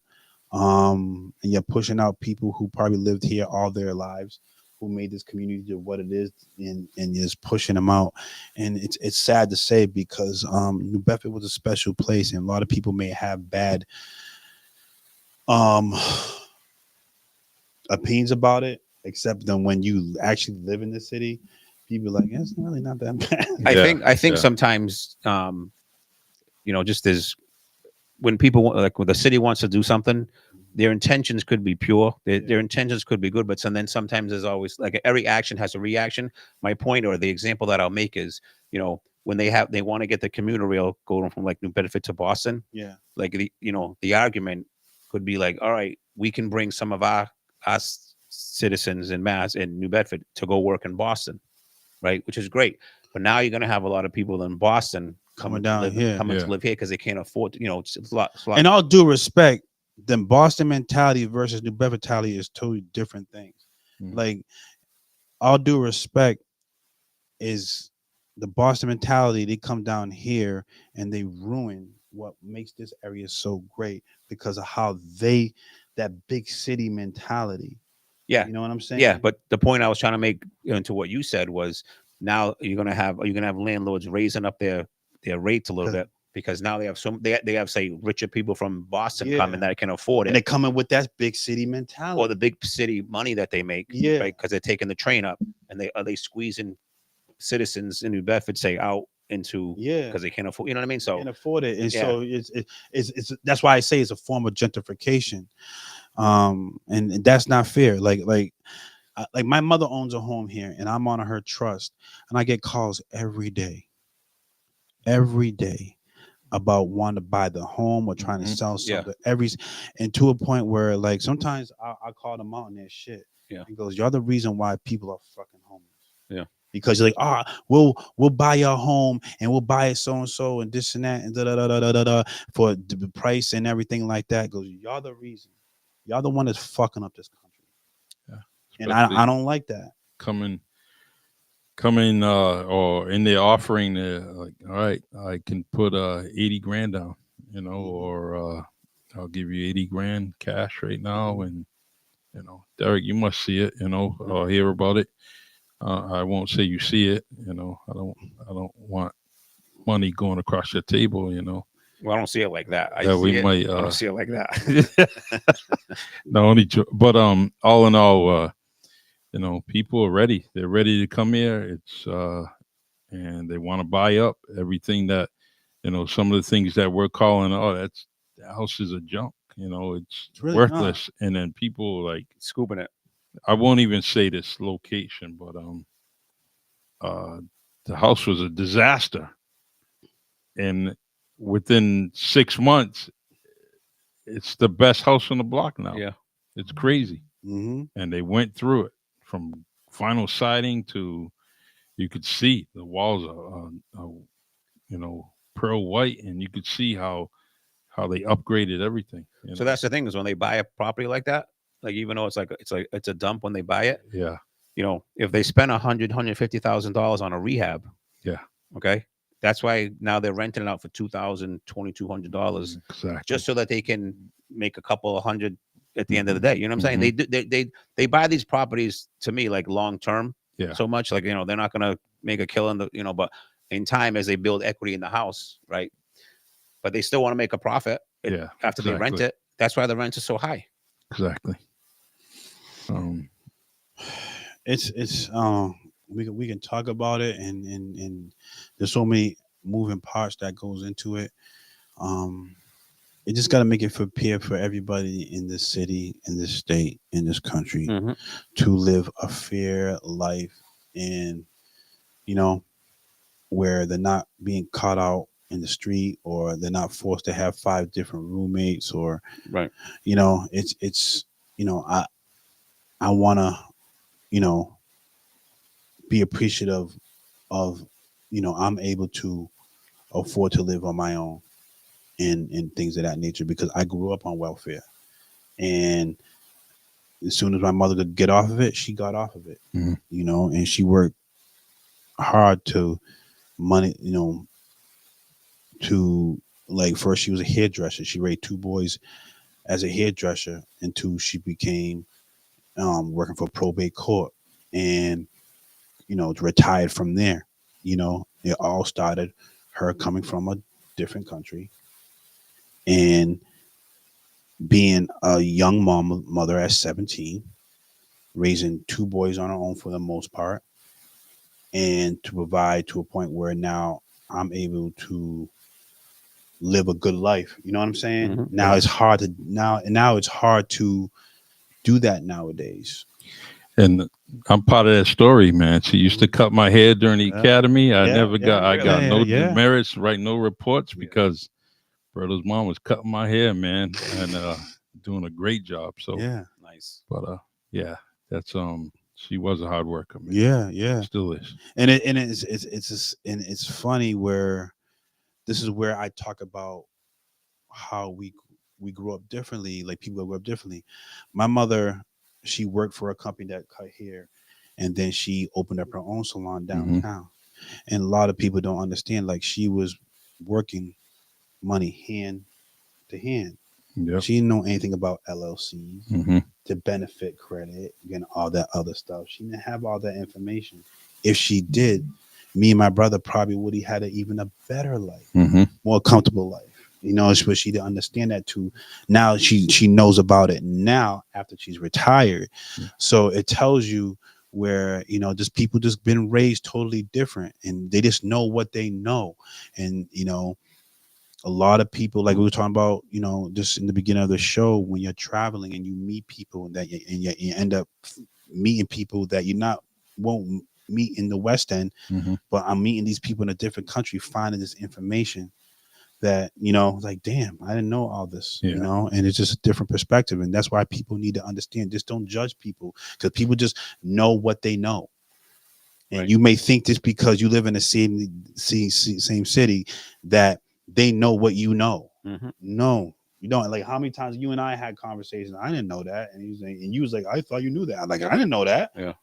And you're pushing out people who probably lived here all their lives, who made this community to what it is, and just pushing them out. And it's sad to say because New Bedford was a special place, and a lot of people may have bad opinions about it, except then when you actually live in the city, people are like, it's really not that bad. I think sometimes just as when people like when the city wants to do something, their intentions could be pure, their intentions could be good, but then sometimes there's always like every action has a reaction. My point, or the example that I'll make is, when they want to get the commuter rail going from like New Bedford to Boston, like the argument could be like, all right, we can bring some of our citizens in New Bedford to go work in Boston, right? Which is great. But now you're going to have a lot of people in Boston coming to live here because they can't afford to, it's a lot. And all due respect, the Boston mentality versus New Bedford mentality is totally different things. Like all due respect, is the Boston mentality. They come down here and they ruin what makes this area so great because of how that big city mentality. Yeah, You know what I'm saying? yeah. But the point I was trying to make into what you said was now you're gonna have landlords raising up their rates a little 'Cause- bit because now they have say richer people from Boston coming yeah, that can afford and it, they coming with that big city or mentality. the big city money that they make, Yeah, right? Because they're taking the train up and they squeezing citizens in New Bedford say out into yeah. because they can't afford. You know what I mean? So Can't afford it, and yeah, so it's that's why I say it's a form of gentrification. And that's not fair. Like my mother owns a home here, and I'm on her trust, and I get calls every day about wanting to buy the home or trying to Mhm. sell yeah, something. And to a point where like sometimes I call them out on their shit. yeah, And goes, "You're the reason why people are fucking homeless." yeah. Because you're like, we'll buy your home and we'll buy it so and so and this and that and da da da da da da da for the price and everything like that. Goes, y'all the reason. Y'all the one that's fucking up this country. Yeah. And Especially I don't like that. coming or in their offering like, all right, I can put 80 grand down, or I'll give you 80 grand cash right now. And Derek, you must see it, or hear about it. I won't say you see it. I don't want money going across your table. Well, I don't see it like that. I That we see it. might I don't see it like that. no only but all in all, people are ready. They're ready to come here. It's and they want to buy up everything that, some of the things that we're calling, oh, the house is a junk. It's It's really not. worthless. And then people like, Scooping it. I won't even say this location, but uh, the house was a disaster, and within 6 months, it's the best house on the block now. Yeah. It's crazy. Mm-hmm. And they went through it from vinyl siding to, you could see the walls are pearl white, and you could see how they upgraded everything. So that's the thing is when they buy a property like that, like even though it's a dump when they buy it, Yeah, if they spend $150,000 on a rehab, yeah, okay, that's why now they're renting it out for $2,000, $2,200 exactly. just so that they can make a couple of hundred at the end of the day. You know what I'm saying? They buy these properties to me like long term, Yeah, so much like they're not gonna make a killing, but in time as they build equity in the house, right? But they still want to make a profit yeah, after they rent exactly, it. That's why the rent is so high. exactly. Um, It's we can talk about it, and there's so many moving parts that goes into it. Um, it just got to make it fair for everybody in this city, in this state, in this country Mm-hmm. to live a fair life, and you know where they're not being caught out in the street, or they're not forced to have five different roommates, or Right. it's I want to you know be appreciative of I'm able to afford to live on my own, and things of that nature, because I grew up on welfare, and as soon as my mother could get off of it, she got off of it. Mhm. And she worked hard to money, to, like, first she was a hairdresser. She raised two boys as a hairdresser until she became working for probate court, and retired from there. It all started her coming from a different country and being a young mother at 17, raising two boys on her own for the most part, and to provide to a point where now I'm able to live a good life. You know what I'm saying? Mhm. Now Yeah. it's hard to now it's hard to do that nowadays. and I'm part of that story, man. She used to cut my hair during the Yeah. academy. I Yeah, never yeah, got, I got yeah, no yeah. demerits, write no reports, Yeah. because brother's mom was cutting my hair, man, and doing a great job. So, Yeah. Nice. but yeah, that's she was a hard worker, man. Yeah, yeah. Still is. And it's just, and it's funny where this is where I talk about how we grew up differently, like people grew up differently. My mother, she worked for a company that cut hair, and then she opened up her own salon Mhm. downtown. And a lot of people don't understand, like, she was working money hand to hand. Yep. She didn't know anything about LLCs, Mhm. to benefit credit, and all that other stuff. She didn't have all that information. If she did, me and my brother probably would have had even a better life, Mhm. more comfortable life. You know, but she didn't understand that too. Now she knows about it now after she's retired. Yeah. So it tells you where, you know, just people just been raised totally different, and they just know what they know. And you know, a lot of people, like we were talking about, you know, just in the beginning of the show, when you're traveling and you meet people that you end up meeting people that you not won't meet in the West End, Mhm. but I'm meeting these people in a different country, finding this information that, you know, like, damn, I didn't know all this, you Yeah. know, and it's just a different perspective. And that's why people need to understand, just don't judge people, because people just know what they know. And Right. you may think just because you live in the same city that they know what you know. Mhm. No, you don't. Like, how many times you and I had conversations? I didn't know that, and you was like, I thought you knew that. I'm like, I didn't know that. Yeah.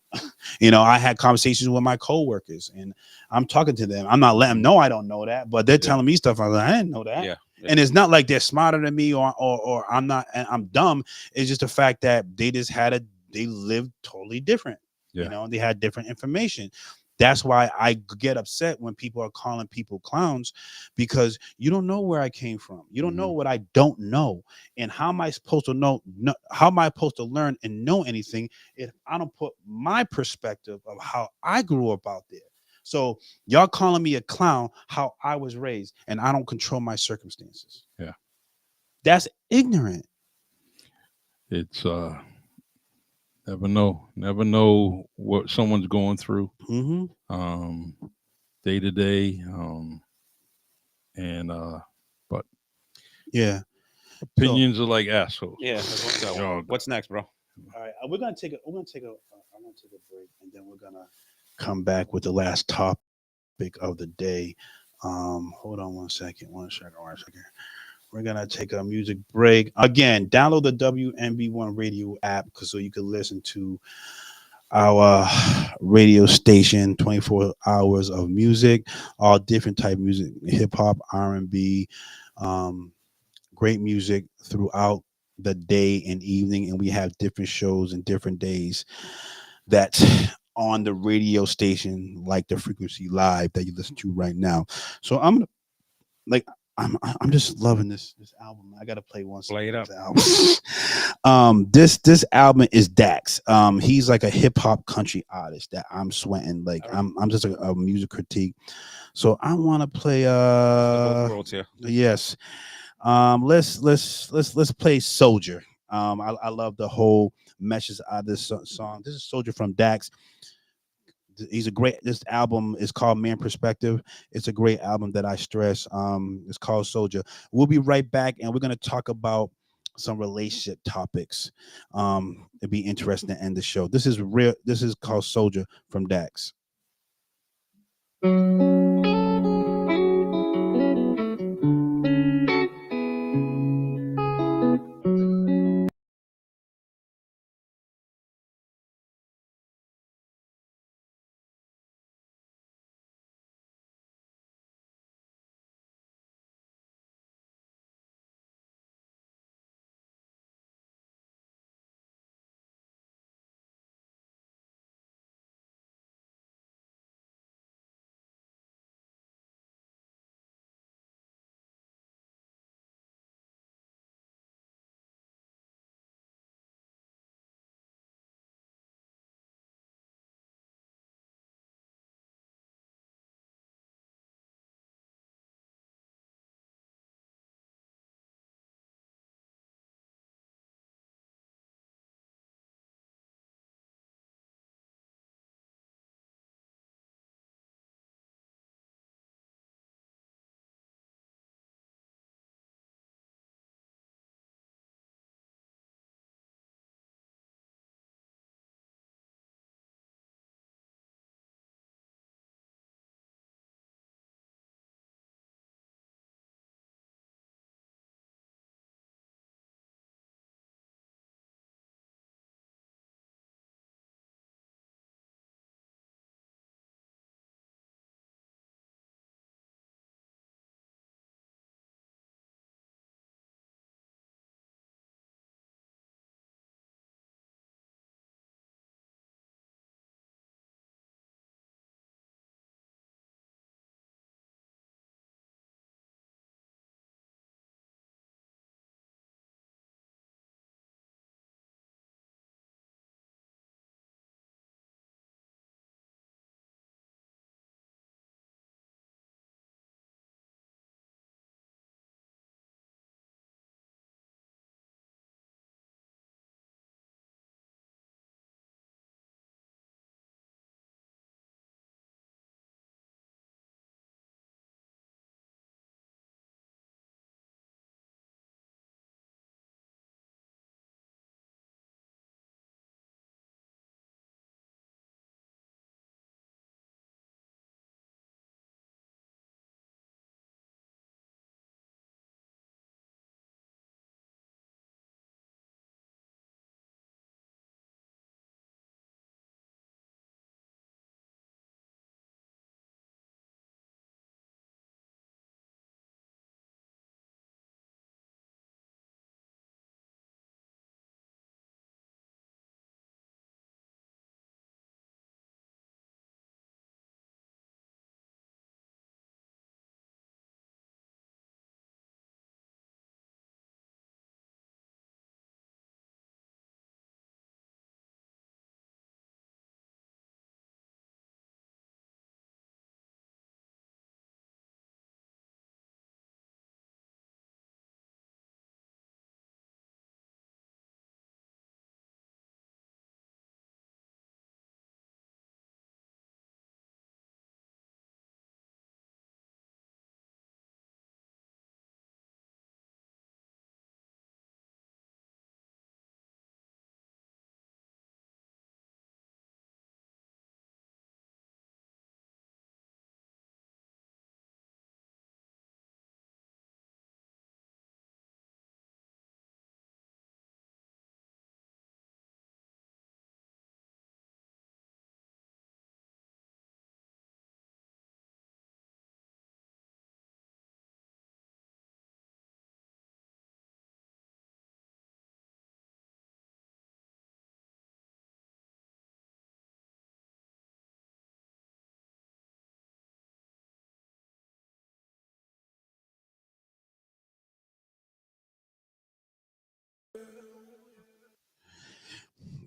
You know, I had conversations with my coworkers, and I'm talking to them. I'm not letting them know I don't know that, but they're telling me stuff. I'm like, I didn't know that. Yeah. And it's not like they're smarter than me, or I'm not. And I'm dumb. It's just the fact that they lived totally different. Yeah. You know, they had different information. That's why I get upset when people are calling people clowns, because you don't know where I came from. You don't know what I don't know. And how am I supposed to know? How am I supposed to learn and know anything if I don't put my perspective of how I grew up out there? So y'all calling me a clown, how I was raised, and I don't control my circumstances. Yeah. That's ignorant. It's never know what someone's going through, Mm-hmm. day to day, and but Yeah. So opinions are like assholes. Yeah. That's what's up. Y'all What's next, bro? all right, I'm gonna take a break, and then we're gonna come back with the last topic of the day. Hold on one second. We're gonna take a music break. Again, download the WMB1 radio app so you can listen to our radio station, 24 hours of music, all different type of music, hip hop, R&B, um, great music throughout the day and evening, and we have different shows and different days that's on the radio station, like the Frequency Live that you listen to right now. So like I'm just loving this album. I gotta play one song. Play it Of up. this album. This album is Dax. He's like a hip hop country artist that I'm sweating. Like, I'm just a music critique. So I want to play Both worlds here. yes. Let's play Soldier. I love the whole message out of this song. This is Soldier from Dax. He's a great. This album is called Man Perspective. It's a great album that I stress. It's called Soldier. We'll be right back, and we're gonna talk about some relationship topics. It'd be interesting to end the show. This is real. This is called Soldier from Dax.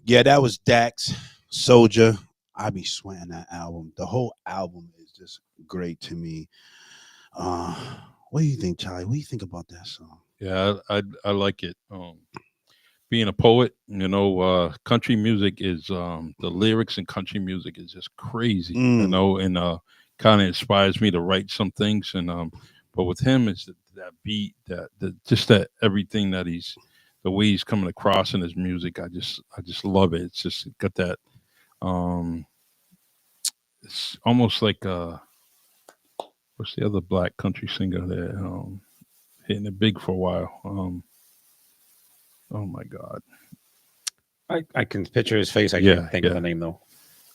Yeah, that was Dax Soldier. I be sweating that album. The whole album is just great to me. Uh, what do you think, Charlie? What do you think about that song? Yeah, I like it. Being a poet, country music is the lyrics in country music is just crazy, Mm. and kind of inspires me to write some things. And but with him, it's that beat, just that everything that the way he's coming across in his music. I just love it. It's just got that. Um, it's almost like what's the other black country singer that hitting it big for a while. Oh my God. I can picture his face. I Yeah, can't think of yeah. the name though.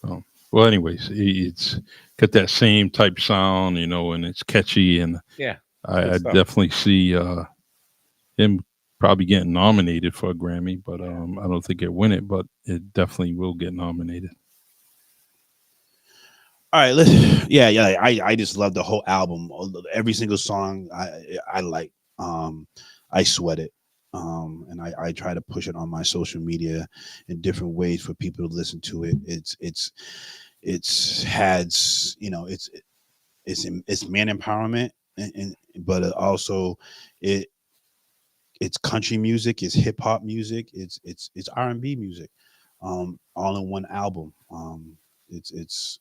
Um, well, anyways, it's got that same type sound, and it's catchy, and Yeah, I, good I stuff. definitely see him probably getting nominated for a Grammy, but I don't think it win it, but it definitely will get nominated. All right, let's. Yeah. I just love the whole album. Every single song I like. I sweat it. And I try to push it on my social media in different ways for people to listen to it. It's has it's man empowerment, and but it also it it's country music, it's hip hop music, it's R&B music, all in one album. It's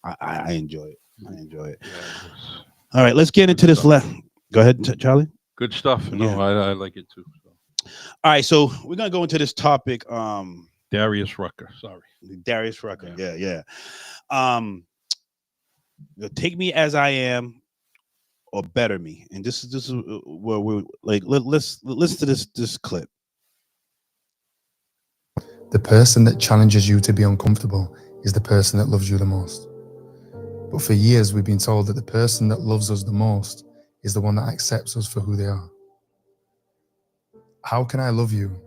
I enjoy it. I enjoy it. Yeah, it's All right, let's get good into this stuff. left. Go ahead, Charlie. Good stuff. Yeah. I like it too. So. All right, so we're gonna go into this topic. Darius Rucker. Sorry. Darius Rucker. Yeah. Yeah. Um, Take Me As I Am or Better Me, and this is where we're like let's listen to this clip. The person that challenges you to be uncomfortable is the person that loves you the most. But for years, we've been told that the person that loves us the most is the one that accepts us for who they are. How can I love you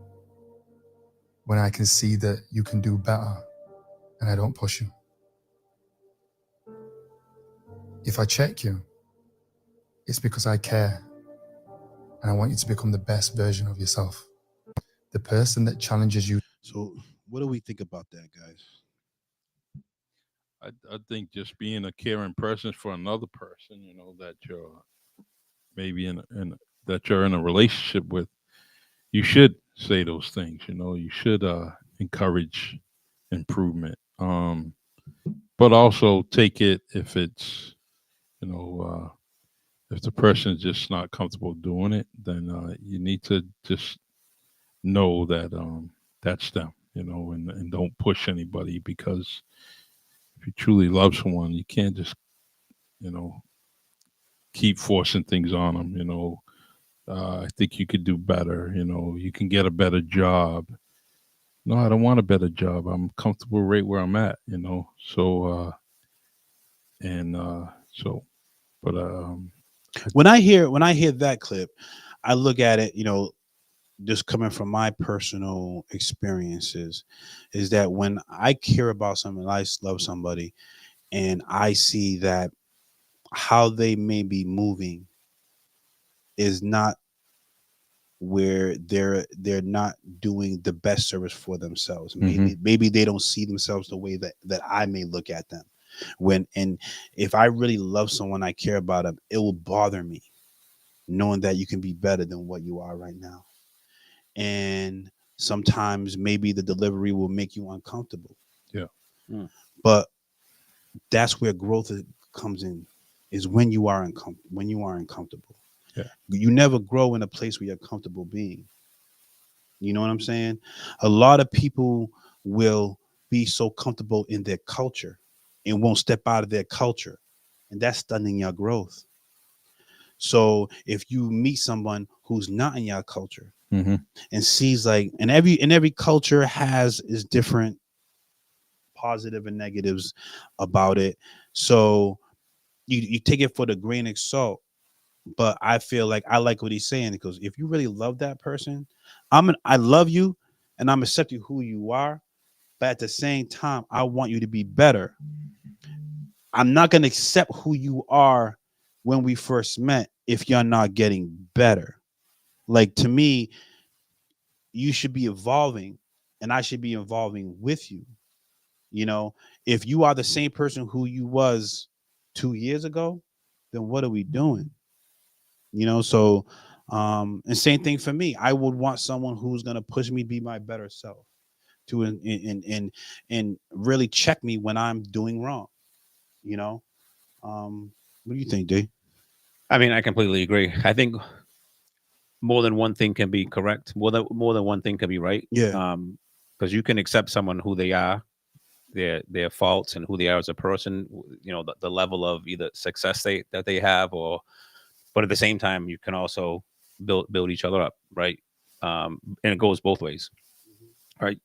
when I can see that you can do better and I don't push you? If I check you, it's because I care and I want you to become the best version of yourself. The person that challenges you. So, what do we think about that, guys? I think just being a caring person for another person, that you're maybe in that you're in a relationship with, you should say those things. You should encourage improvement, but also take it if it's you know if the person is just not comfortable doing it, then you need to just know that that's them, and don't push anybody, because if you truly love someone, you can't just you know keep forcing things on them. I think you could do better. You can get a better job. No, I don't want a better job. I'm comfortable right where I'm at. So and so, but When I hear that clip, I look at it, just coming from my personal experiences, is that when I care about someone, I love somebody, and I see that how they may be moving is not where they're not doing the best service for themselves. Maybe they don't see themselves the way that I may look at them. And if I really love someone, I care about them, it will bother me knowing that you can be better than what you are right now. And sometimes maybe the delivery will make you uncomfortable. yeah. But that's where comes in, is when you are uncomfortable. Yeah. You never grow in a place where you're comfortable being. You know what I'm saying? A lot of people will be so comfortable in their culture and won't step out of their culture, and that's stunning your growth. So if you meet someone who's not in your culture Mm-hmm. and sees like, and every culture has is different positive and negatives about it. So you take it for the grain of salt. But I feel like I like what he's saying, because if you really love that person, I love you and I'm accepting who you are, but at the same time, I want you to be better. I'm not gonna accept who you are when we first met if you're not getting better. Like, to me, you should be evolving and I should be evolving with you. You know, if you are the same person who you was 2 years ago, then what are we doing? You know, so and same thing for me. I would want someone who's gonna push me to be my better self, to and really check me when I'm doing wrong. You know, what do you think, D? I mean, I completely agree. I think more than one thing can be correct. More than one thing can be right. Yeah. Because you can accept someone who they are, their faults, and who they are as a person. You know, the level of either success that they have, but at the same time, you can also build each other up, right? And it goes both ways, right?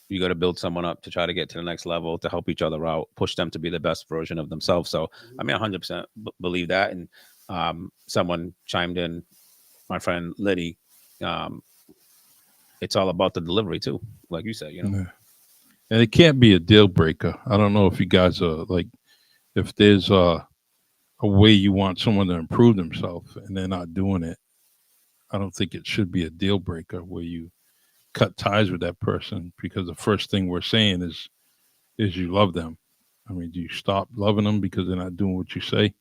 You got to build someone up to try to get to the next level, to help each other out, push them to be the best version of themselves. So, I mean, 100% believe that. And someone chimed in, my friend Liddy. It's all about the delivery too, like you said. You know, Yeah. And it can't be a deal breaker. I don't know if you guys are like, if there's a way you want someone to improve themselves and they're not doing it, I don't think it should be a deal breaker where you cut ties with that person, because the first thing we're saying is you love them. I mean, do you stop loving them because they're not doing what you say?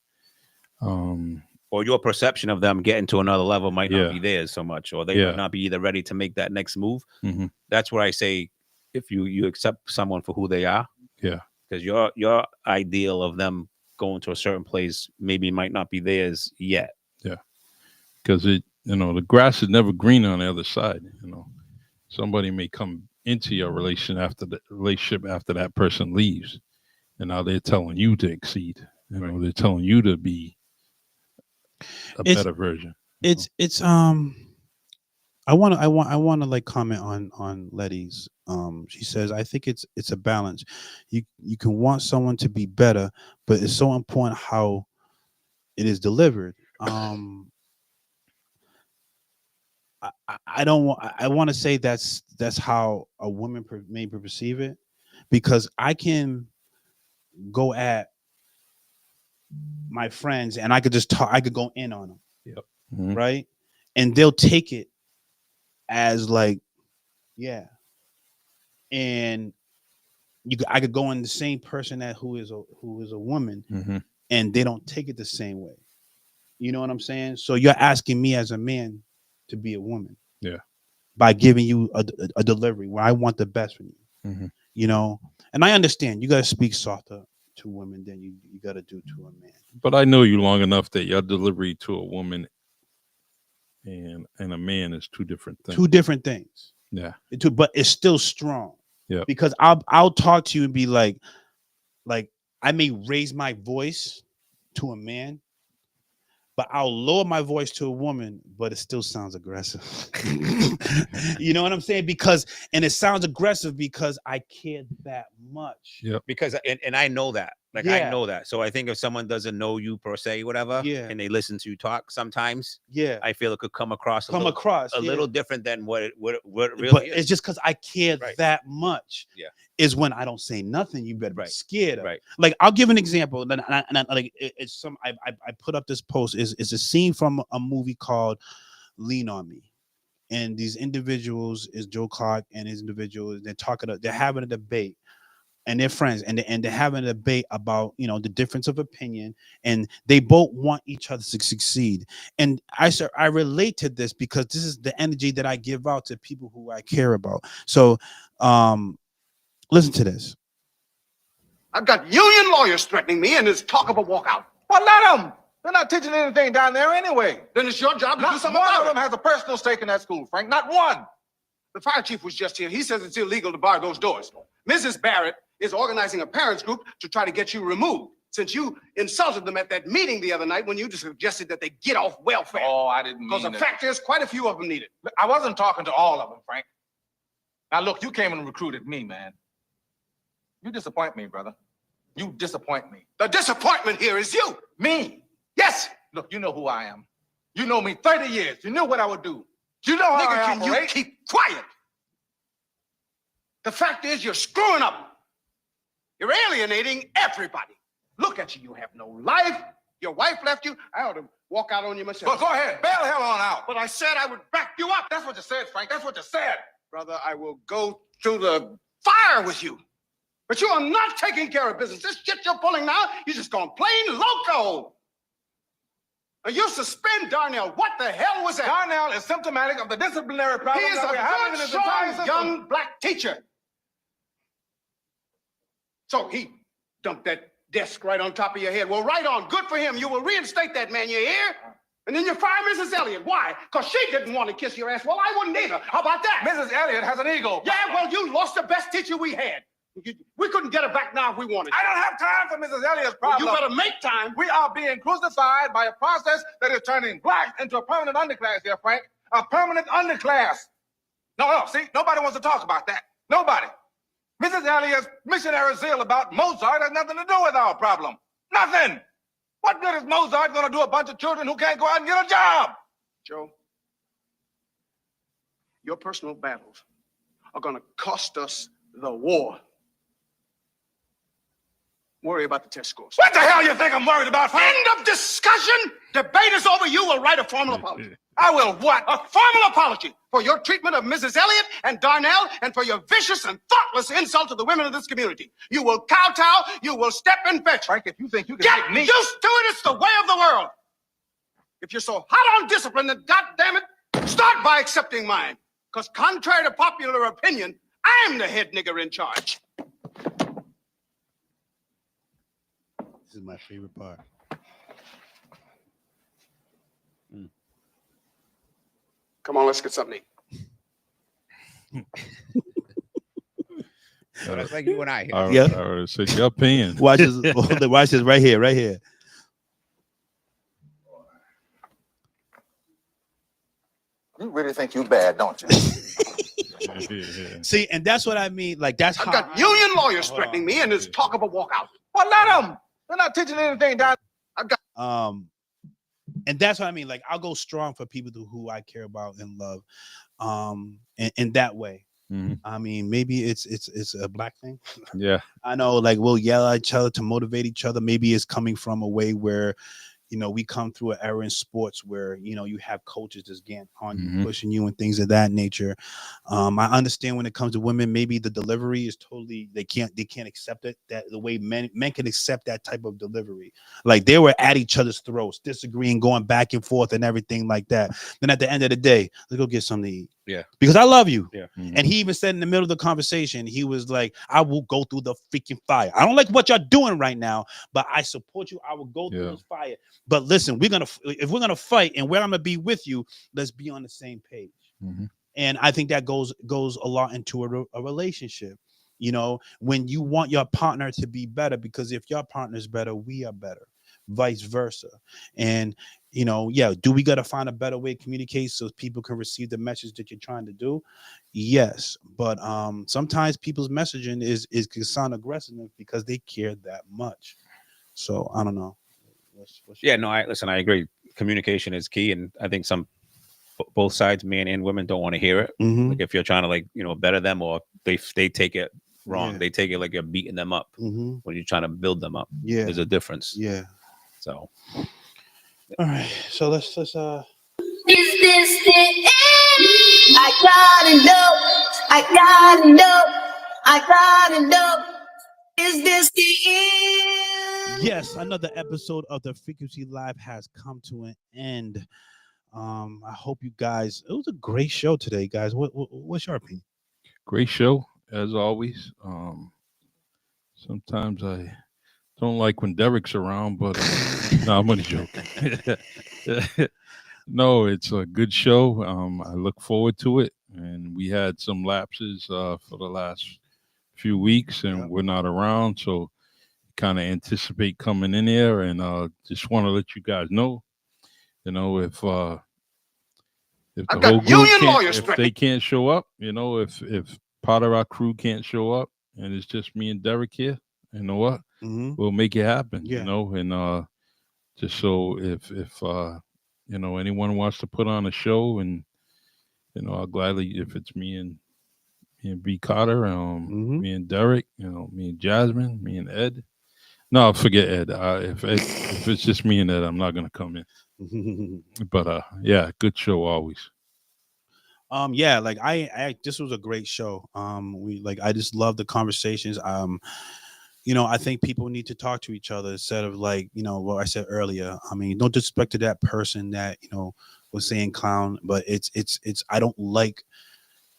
Or your perception of them getting to another level might Yeah. not be theirs so much, or they Yeah. might not be either ready to make that next move. Mhm. That's where I say, if you accept someone for who they are, Yeah. because your ideal of them going to a certain place maybe might not be theirs yet. Yeah. Because the grass is never green on the other side. Somebody may come into your relationship after that person leaves, and now they're telling you to exceed. Right. They're telling you to be a It's- better version. It's I want to like comment on Letty's. She says, I think it's a balance. You can want someone to be better, but it's so important how it is delivered. I don't want. I want to say that's how a woman may perceive it, because I can go at my friends and I could just talk. I could go in on them, Yep. Mhm. right? And they'll take it as like, yeah. And I could go in the same person who is a woman, Mhm. and they don't take it the same way. You know what I'm saying? So you're asking me as a man to be a woman. Yeah. By giving you a delivery where I want the best from you. Mhm. You know, and I understand you got to speak softer to women than you got to do to a man. But I know you long enough that your delivery to a woman and a man is two different things. Two different things. Yeah. But it's still strong. Yeah. Because I'll talk to you and be like I may raise my voice to a man, but I'll lower my voice to a woman, but it still sounds aggressive. You know what I'm saying? And it sounds aggressive because I care that much. Yeah. Because and I know that. Like, Yeah. I know that. So I think if someone doesn't know you per se, whatever, Yeah. and they listen to you talk sometimes, Yeah. I feel it could come across a little different than what it really but is. it's just because I care Right. that much. Yeah. Is when I don't say nothing, you better be Right. scared of. Right. Like, I'll give an example. And it's some I put up this post. It's a scene from a movie called Lean on Me. And these individuals is Joe Clark and his individuals, they're having a debate. And they're friends, and they're having a debate about the difference of opinion, and they both want each other to succeed. And I relate to this because this is the energy that I give out to people who I care about. So listen to this. I've got union lawyers threatening me, and there's talk of a walkout. Well, let them. They're not teaching anything down there anyway. Then it's your job to do something about it. Not one of them has a personal stake in that school, Frank. Not one. The fire chief was just here. He says it's illegal to bar those doors. Mrs. Barrett is organizing a parents group to try to get you removed, since you insulted them at that meeting the other night when you just suggested that they get off welfare. Oh, I didn't mean Because the fact is, quite a few of them need it. I wasn't talking to all of them, Frank. Now, look, you came and recruited me, man. You disappoint me, brother. You disappoint me. The disappointment here is you. Me? Yes. Look, you know who I am. You know me 30 years. You knew what I would do. You know how Nigga, I can operate. you keep quiet? The fact is, you're screwing up. You're alienating everybody. Look at you. You have no life. Your wife left you. I ought to walk out on you myself. Well, go ahead. Bail the hell on out. But I said I would back you up. That's what you said, Frank. That's what you said. Brother, I will go through the fire with you. But you are not taking care of business. This shit you're pulling now, you're just going plain loco. And you suspend Darnell. What the hell was that? Darnell is symptomatic of the disciplinary He problem is that a we're having in good, this entire strong, system. young black teacher. So he dumped that desk right on top of your head. Well, right on. Good for him. You will reinstate that man, you hear? And then you fire Mrs. Elliott. Why? Because she didn't want to kiss your ass. Well, I wouldn't either. How about that? Mrs. Elliott has an ego. Yeah, well, you lost the best teacher we had. We couldn't get her back now if we wanted. I don't have time for Mrs. Elliott's Well, problem. you better make time. We are being crucified by a process that is turning black into a permanent underclass here, Frank. A permanent underclass. No, see, nobody wants to talk about that. Nobody. Mrs. Elliott's missionary zeal about Mozart has nothing to do with our problem. Nothing. What good is Mozart going to do a bunch of children who can't go out and get a job? Joe, your personal battles are going to cost us the war. Worry about the test scores. What the hell you think I'm worried about, Frank? End of discussion. Debate is over. You will write a formal apology. I will what? A formal apology for your treatment of Mrs. Elliott and Darnell and for your vicious and thoughtless insult to the women of this community. You will kowtow. You will step and fetch. Frank, if you think you can Get make me... used to it. It's the way of the world. If you're so hot on discipline, then goddamn it, start by accepting mine. Because contrary to popular opinion, I'm the head nigger in charge. This is my favorite part. Come on, let's get something to eat. So that's like you and I. Yeah. So you're paying. Watch this. Watch this right here, right here. You really think you bad, don't you? See, and that's what I mean. Like, that's I've how got union lawyers threatening me and there's talk of a walkout. Well, let them. They're not teaching anything down. I've got and that's what I mean. Like, I'll go strong for people who I care about and love. In that way. Mm-hmm. I mean, maybe it's a black thing. Yeah. I know, like, we'll yell at each other to motivate each other. Maybe it's coming from a way where, you know, we come through an era in sports where, you know, you have coaches just getting on you, pushing you and things of that nature. I understand when it comes to women, maybe the delivery is totally, they can't accept it, that the way men can accept that type of delivery. Like, they were at each other's throats, disagreeing, going back and forth and everything like that. Then at the end of the day, let's go get something to eat. Yeah. Because I love you. Yeah. And he even said in the middle of the conversation, he was like, I will go through the freaking fire. I don't like what y'all doing right now, but I support you. I will go through this fire. But listen, if we're gonna fight and where I'm gonna be with you, let's be on the same page. And I think that goes a lot into a relationship. You know, when you want your partner to be better, because if your partner's better, we are better, vice versa. And you know, yeah, do we got to find a better way to communicate so people can receive the message that you're trying to do? Yes, but sometimes people's messaging can sound aggressive because they care that much. So I don't know. Yeah, no, I agree. Communication is key, and I think both sides, men and women, don't want to hear it. Like, if you're trying to, like, you know, better them, or they take it wrong. They take it like you're beating them up when you're trying to build them up. Yeah, there's a difference. Yeah. So, all right. So let's. Is this the end? I gotta know. Is this the end? Yes, another episode of the Frequency Live has come to an end. I hope you guys. It was a great show today, guys. What's your opinion? Great show as always. Sometimes I don't like when Derek's around, but no, I'm only joking. No, it's a good show. I look forward to it, and we had some lapses for the last few weeks, and we're not around, so kind of anticipate coming in there, and just want to let you guys know, you know, if the whole group if they can't show up, you know, if part of our crew can't show up, and it's just me and Derek here, you know what, we'll make it happen. You know, and just so if you know, anyone wants to put on a show, and you know, I'll gladly, if it's me and B Carter, me and Derek, you know, me and Jasmine, me and Ed. No, forget Ed. If it's just me and Ed, I'm not gonna come in. But yeah, good show always. Yeah, like I this was a great show. I just love the conversations. I think people need to talk to each other instead of like, what I said earlier. I mean, no disrespect to that person that, was saying clown, but it's I don't like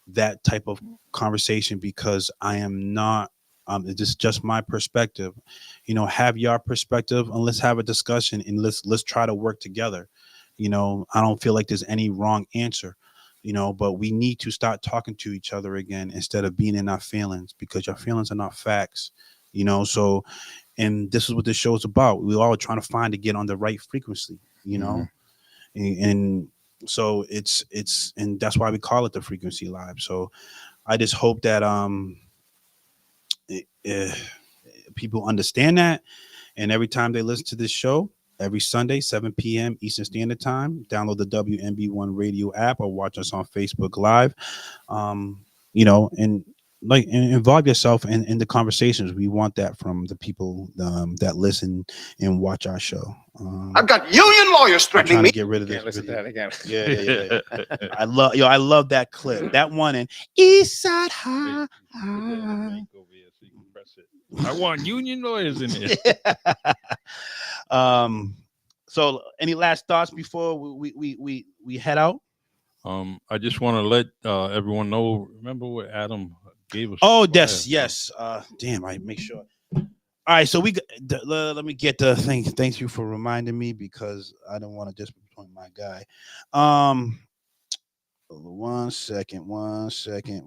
that type of conversation because I am not it's just my perspective. Have your perspective and let's have a discussion and let's try to work together. I don't feel like there's any wrong answer. But we need to start talking to each other again instead of being in our feelings because your feelings are not facts. So and this is what this show is about. We're all trying to find to get on the right frequency, and so it's and that's why we call it the Frequency Live. So I just hope that eh, people understand that, and every time they listen to this show, every Sunday, 7 p.m. Eastern Standard Time, download the WMB1 Radio app or watch us on Facebook Live. And involve yourself in the conversations. We want that from the people that listen and watch our show. I've got union lawyers I'm threatening trying me. to get rid of this. Can't listen to that again. Yeah. I love that clip. That one in East Side High. I want union lawyers in here. So any last thoughts before we head out? I just want to let everyone know. Remember what Adam gave us? Oh, yes. Damn, I make sure. All right, so let me get the thing. Thank you for reminding me because I don't want to disappoint my guy. 1 second.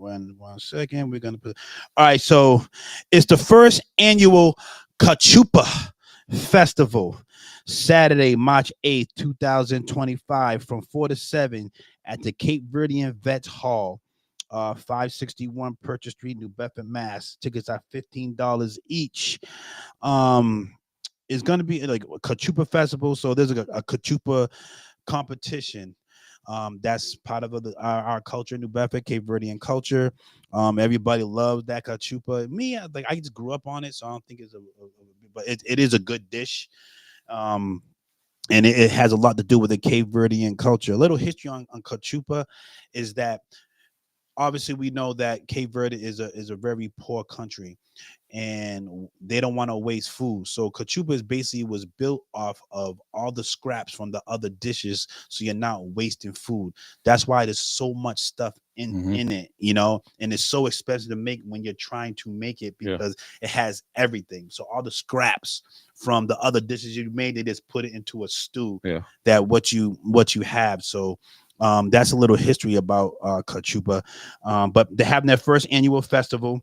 We're gonna put. All right, so it's the first annual Cachupa Festival, Saturday, March 8th, 2025, from 4 to 7 at the Cape Verdean Vets Hall, 561 Purchase Street, New Bedford, Mass. Tickets are $15 each. It's gonna be like a Cachupa Festival, so there's a Cachupa competition. That's part of our culture, New Bedford, Cape Verdean culture. Everybody loves that cachupa. Me, I just grew up on it, so I don't think it's but it is a good dish. And it has a lot to do with the Cape Verdean culture. A little history on cachupa is that obviously we know that Cape Verde is a very poor country and they don't want to waste food. So cachupa basically was built off of all the scraps from the other dishes, so you're not wasting food. That's why there's so much stuff in it, and it's so expensive to make when you're trying to make it because it has everything. So all the scraps from the other dishes you made, they just put it into a stew. That what you have. So that's a little history about cachupa. But they're having their first annual festival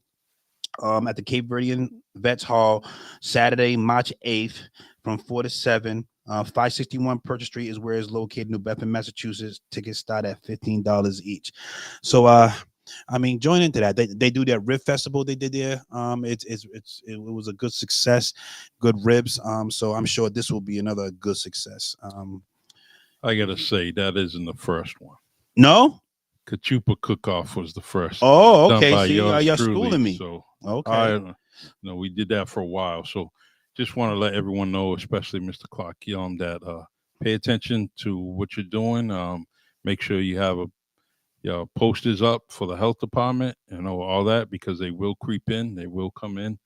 at the Cape Verdean Vets Hall, Saturday, March 8th, from 4 to 7. 561 Purchase Street is where it's located, New Bedford, Massachusetts. Tickets start at $15 each. So, join into that. They do their rib festival they did there. It was a good success, good ribs. So I'm sure this will be another good success. I gotta say that isn't the first one. No. Cachupa Cook-Off was the first. Oh, okay. See, you're schooling me. So okay. We did that for a while. So just want to let everyone know, especially Mr. Clark Young, that pay attention to what you're doing. Make sure you have your posters up for the health department and all that, because they will creep in, they will come in.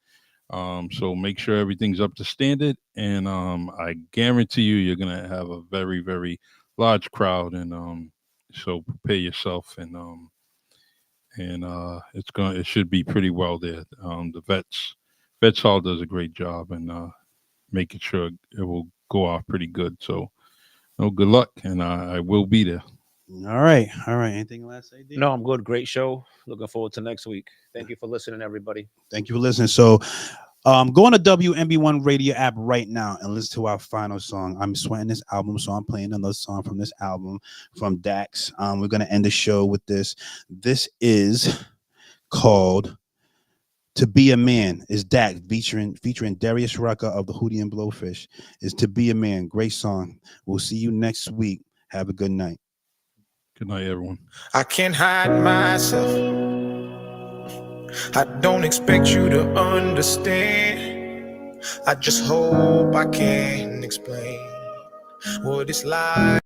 So make sure everything's up to standard, and I guarantee you're gonna have a very, very large crowd, and so prepare yourself, and it should be pretty well there. The Vets Hall does a great job, and making sure it will go off pretty good. So, good luck, and I will be there. All right. Anything last say? No, I'm good. Great show. Looking forward to next week. Thank you for listening, everybody. Thank you for listening. So, go on the WMB1 Radio app right now and listen to our final song. I'm sweating this album, so I'm playing another song from this album from Dax. We're gonna end the show with this. This is called "To Be a Man." Is Dax featuring Darius Rucker of the Hootie and Blowfish. Is "To Be a Man." Great song. We'll see you next week. Have a good night. Good night, everyone. I can't hide myself. I don't expect you to understand. I just hope I can explain what it's like.